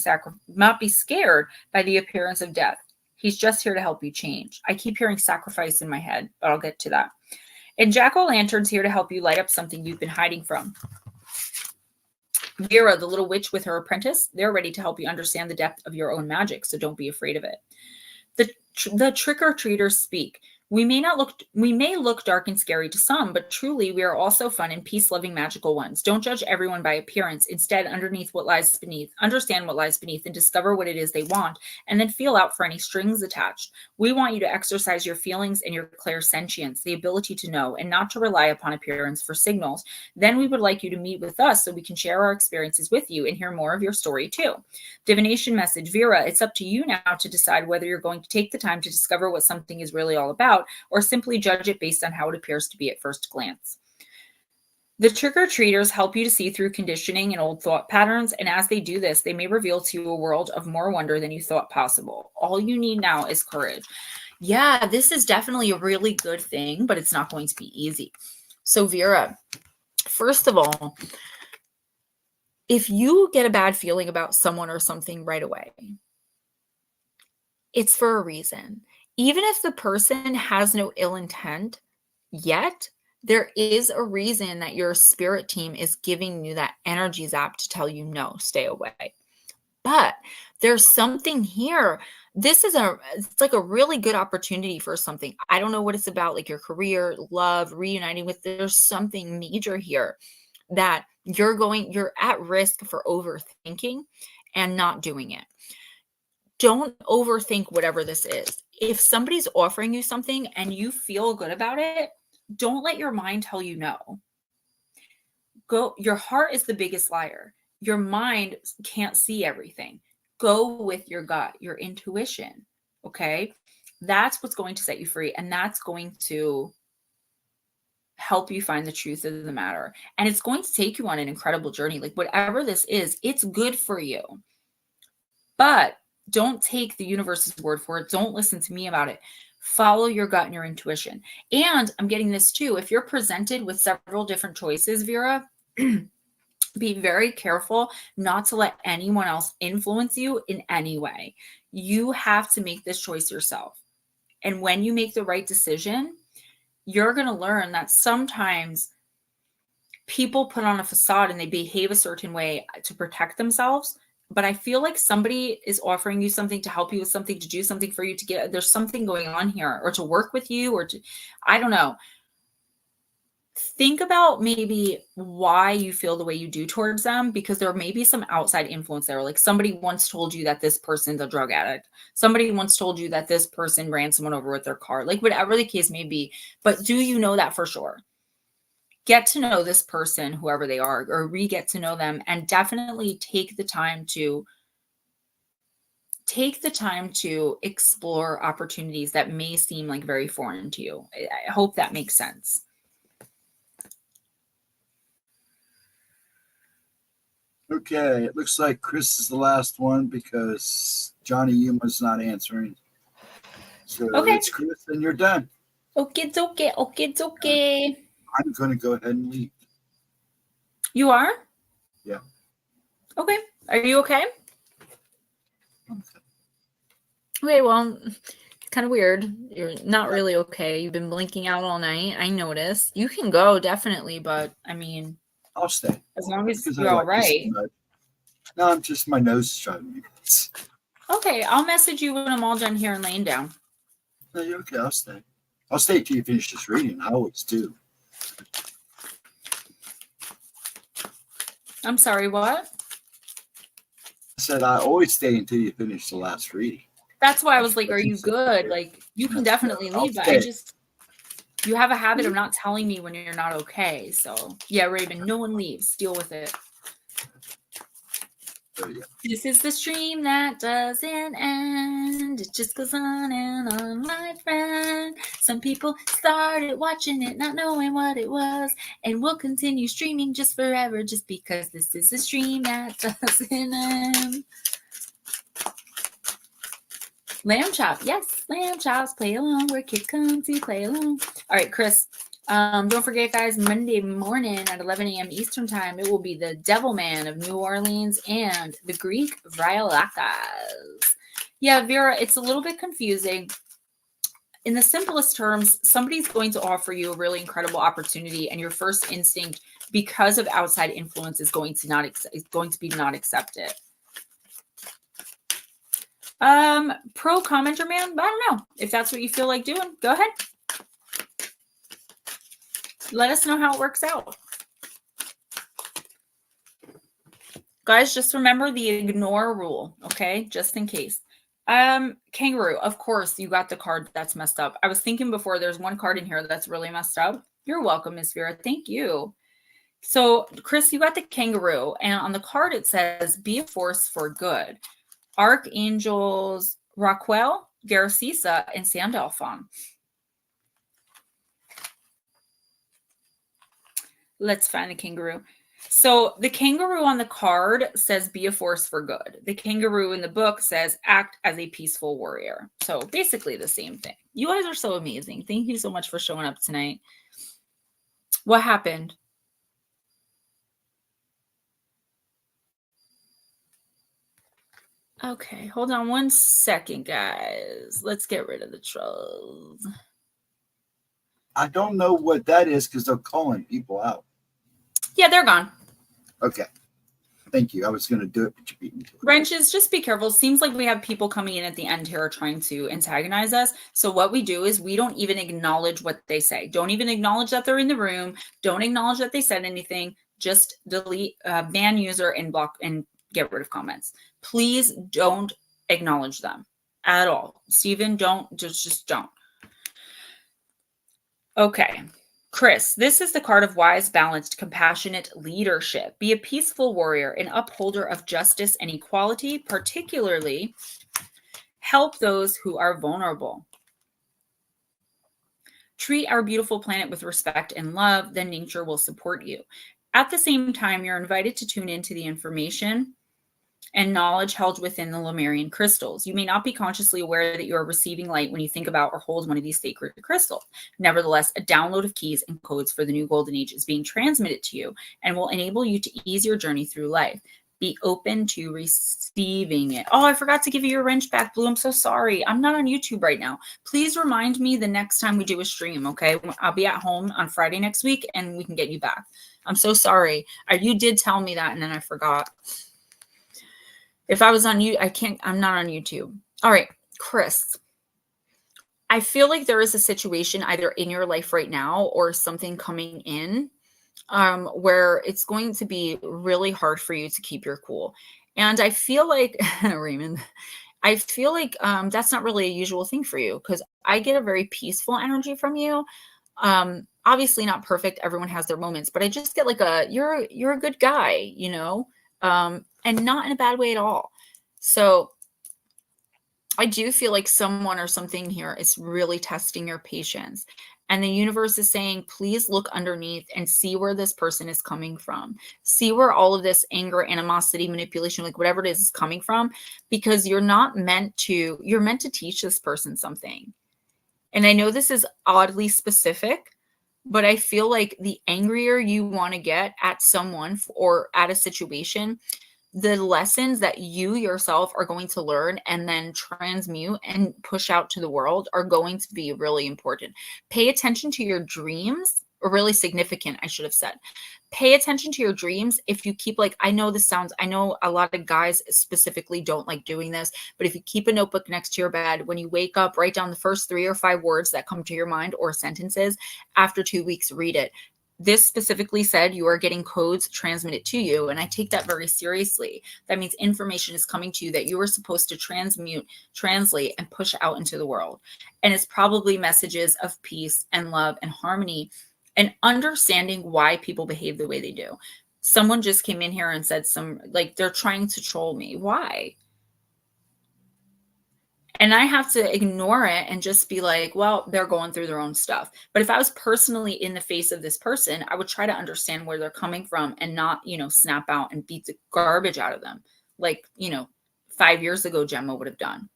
scared by the appearance of death. He's just here to help you change. I keep hearing sacrifice in my head, but I'll get to that. And jack-o'-lantern's here to help you light up something you've been hiding from. Vera, the little witch with her apprentice, they're ready to help you understand the depth of your own magic, so don't be afraid of it. The trick-or-treaters speak. We may look dark and scary to some, but truly we are also fun and peace-loving magical ones. Don't judge everyone by appearance. Instead, understand what lies beneath, and discover what it is they want, and then feel out for any strings attached. We want you to exercise your feelings and your clairsentience, the ability to know, and not to rely upon appearance for signals. Then we would like you to meet with us so we can share our experiences with you and hear more of your story too. Divination message, Vera, it's up to you now to decide whether you're going to take the time to discover what something is really all about, or simply judge it based on how it appears to be at first glance. The trick-or-treaters help you to see through conditioning and old thought patterns, and as they do this, they may reveal to you a world of more wonder than you thought possible. All you need now is courage. Yeah, this is definitely a really good thing, but it's not going to be easy. So Vera, first of all, if you get a bad feeling about someone or something right away, it's for a reason. Even if the person has no ill intent yet, there is a reason that your spirit team is giving you that energy zap to tell you no, stay away. But there's something here. It's like a really good opportunity for something. I don't know what it's about, like your career, love, reuniting with. There's something major here that you're at risk for overthinking and not doing it. Don't overthink whatever this is. If somebody's offering you something and you feel good about it, don't let your mind tell you no. Your heart is the biggest liar. Your mind can't see everything. Go with your gut, your intuition. Okay? That's what's going to set you free. And that's going to help you find the truth of the matter. And it's going to take you on an incredible journey. Like whatever this is, it's good for you. But don't take the universe's word for it. Don't listen to me about it. Follow your gut and your intuition. And I'm getting this too. If you're presented with several different choices, Vera, be very careful not to let anyone else influence you in any way. You have to make this choice yourself. And when you make the right decision, you're going to learn that sometimes people put on a facade and they behave a certain way to protect themselves. But I feel like somebody is offering you something to help you with something, to do something for you, there's something going on here, or to work with you, or to, I don't know. Think about maybe why you feel the way you do towards them, because there may be some outside influence there. Like somebody once told you that this person's a drug addict. Somebody once told you that this person ran someone over with their car, like whatever the case may be. But do you know that for sure? Get to know this person, whoever they are, or re-get to know them, and definitely take the time to explore opportunities that may seem like very foreign to you. I hope that makes sense. Okay, it looks like Chris is the last one because Johnny Yuma's not answering. So okay. It's Chris, and you're done. Okay, it's okay. Okay, it's okay. I'm going to go ahead and leave. You are? Yeah. Okay. Are you okay? Okay, well, it's kind of weird. You're not really okay. You've been blinking out all night. I noticed. You can go, definitely, but I mean, I'll stay. As long as you're all right. No, I'm just, my nose is driving me nuts. Okay, I'll message you when I'm all done here and laying down. No, you're okay. I'll stay. I'll stay till you finish this reading. I always do. I'm sorry, what? I said I always stay until you finish the last reading. That's why I was like, are you good? Like, you can definitely leave, but you have a habit of not telling me when you're not okay. So, yeah, Raven, no one leaves. Deal with it. Yeah. This is the stream that doesn't end. It just goes on and on, my friend. Some people started watching it not knowing what it was, and we'll continue streaming just forever just because this is a stream that doesn't end. Lamb chop, yes, lamb chops, play along where kid comes to play along. All right, Chris, don't forget, guys, Monday morning at 11 a.m. Eastern time, it will be the Devil Man of New Orleans and the Greek Vriolakas. Yeah, Vera, it's a little bit confusing. In the simplest terms, somebody's going to offer you a really incredible opportunity, and your first instinct, because of outside influence, is going to be not accept it. Pro commenter man, I don't know if that's what you feel like doing. Go ahead. Let us know how it works out. Guys, just remember the ignore rule, okay? Just in case. Kangaroo, of course, you got the card that's messed up. I was thinking before, there's one card in here that's really messed up. You're welcome, Miss Vera. Thank you. So, Chris, you got the kangaroo, and on the card it says, be a force for good. Archangels Raquel, Garacisa, and Sandalphon. Let's find the kangaroo. So the kangaroo on the card says be a force for good. The kangaroo in the book says act as a peaceful warrior. So basically the same thing. You guys are so amazing. Thank you so much for showing up tonight. What happened? Okay, hold on one second, guys. Let's get rid of the trolls. I don't know what that is because they're calling people out. Yeah, they're gone. Okay. Thank you. I was going to do it, but you beat me to it. Wrenches, just be careful. Seems like we have people coming in at the end here trying to antagonize us. So what we do is we don't even acknowledge what they say. Don't even acknowledge that they're in the room. Don't acknowledge that they said anything. Just delete, ban user, and block and get rid of comments. Please don't acknowledge them at all. Stephen, don't. Just don't. Okay. Chris, this is the card of wise, balanced, compassionate leadership. Be a peaceful warrior, an upholder of justice and equality, particularly help those who are vulnerable. Treat our beautiful planet with respect and love, then nature will support you. At the same time, you're invited to tune into the information and knowledge held within the Lemurian crystals. You may not be consciously aware that you are receiving light when you think about or hold one of these sacred crystals. Nevertheless, a download of keys and codes for the new golden age is being transmitted to you and will enable you to ease your journey through life. Be open to receiving it. Oh, I forgot to give you your wrench back, Blue. I'm so sorry. I'm not on YouTube right now. Please remind me the next time we do a stream, okay? I'll be at home on Friday next week and we can get you back. I'm so sorry. You did tell me that and then I forgot. If I was on you, I'm not on YouTube. All right, Chris. I feel like there is a situation either in your life right now or something coming in where it's going to be really hard for you to keep your cool. And I feel like, Raymond, I feel like that's not really a usual thing for you because I get a very peaceful energy from you. Obviously not perfect. Everyone has their moments, but I just get like you're a good guy, you know? And not in a bad way at all. So I do feel like someone or something here is really testing your patience. And the universe is saying, please look underneath and see where this person is coming from. See where all of this anger, animosity, manipulation, like whatever it is coming from, because you're meant to teach this person something. And I know this is oddly specific, but I feel like the angrier you want to get at someone or at a situation, the lessons that you yourself are going to learn and then transmute and push out to the world are going to be really important. Pay attention to your dreams, or really significant, I should have said. Pay attention to your dreams. If you keep I know a lot of guys specifically don't like doing this, but if you keep a notebook next to your bed, when you wake up, write down the first 3 or 5 words that come to your mind or sentences. After 2 weeks, read it. This specifically said you are getting codes transmitted to you, and I take that very seriously. That means information is coming to you that you are supposed to transmute, translate, and push out into the world. And it's probably messages of peace and love and harmony and understanding why people behave the way they do. Someone just came in here and said they're trying to troll me. Why? And I have to ignore it and just be like, well, they're going through their own stuff. But if I was personally in the face of this person, I would try to understand where they're coming from and not, snap out and beat the garbage out of them. 5 years ago, Gemma would have done.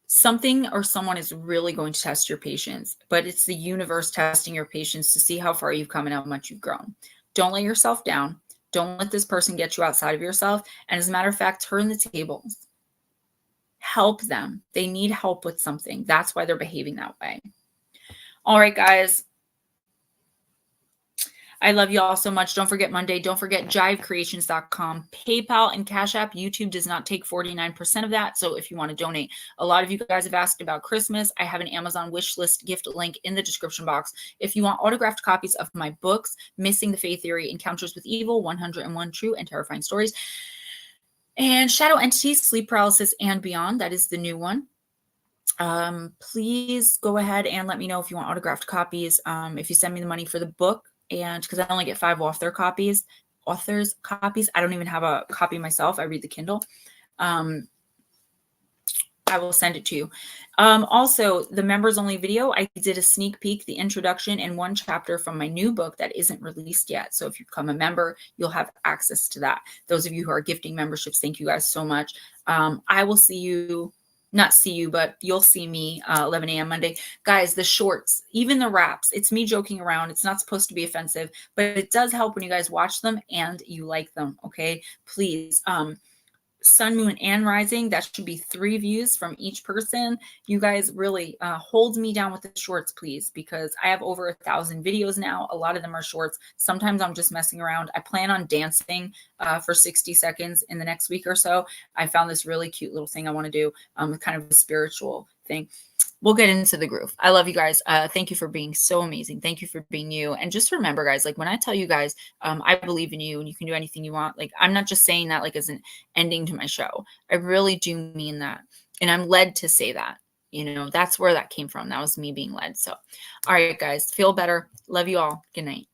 Something or someone is really going to test your patience, but it's the universe testing your patience to see how far you've come and how much you've grown. Don't let yourself down. Don't let this person get you outside of yourself. And as a matter of fact, turn the tables. Help them. They need help with something. That's why they're behaving that way. All right, guys. I love you all so much. Don't forget Monday. Don't forget jivecreations.com, PayPal, and Cash App. YouTube does not take 49% of that. So if you want to donate, a lot of you guys have asked about Christmas. I have an Amazon wish list gift link in the description box. If you want autographed copies of my books, Missing the Faith Theory, Encounters with Evil, 101 True and Terrifying Stories, and Shadow Entities, Sleep Paralysis, and Beyond, that is the new one. Please go ahead and let me know if you want autographed copies. If you send me the money for the book, and because I only get 5 authors' copies. I don't even have a copy myself. I read the Kindle. I will send it to you. Also, the members only video, I did a sneak peek, the introduction, and 1 chapter from my new book that isn't released yet. So if you become a member, you'll have access to that. Those of you who are gifting memberships, thank you guys so much. I will see you, not see you, but you'll see me 11 a.m. Monday. Guys, the shorts, even the wraps, it's me joking around. It's not supposed to be offensive, but it does help when you guys watch them and you like them, okay? Please. Sun, moon, and rising, that should be 3 views from each person. You guys really hold me down with the shorts, please, because I have over 1,000 videos now. A lot of them are shorts. Sometimes I'm just messing around. I plan on dancing for 60 seconds in the next week or so. I found this really cute little thing I want to do, kind of a spiritual thing. We'll get into the groove. I love you guys. Thank you for being so amazing. Thank you for being you. And just remember, guys, like when I tell you guys, I believe in you and you can do anything you want. Like, I'm not just saying that like as an ending to my show. I really do mean that. And I'm led to say that. You know, that's where that came from. That was me being led. So, all right, guys, feel better. Love you all. Good night.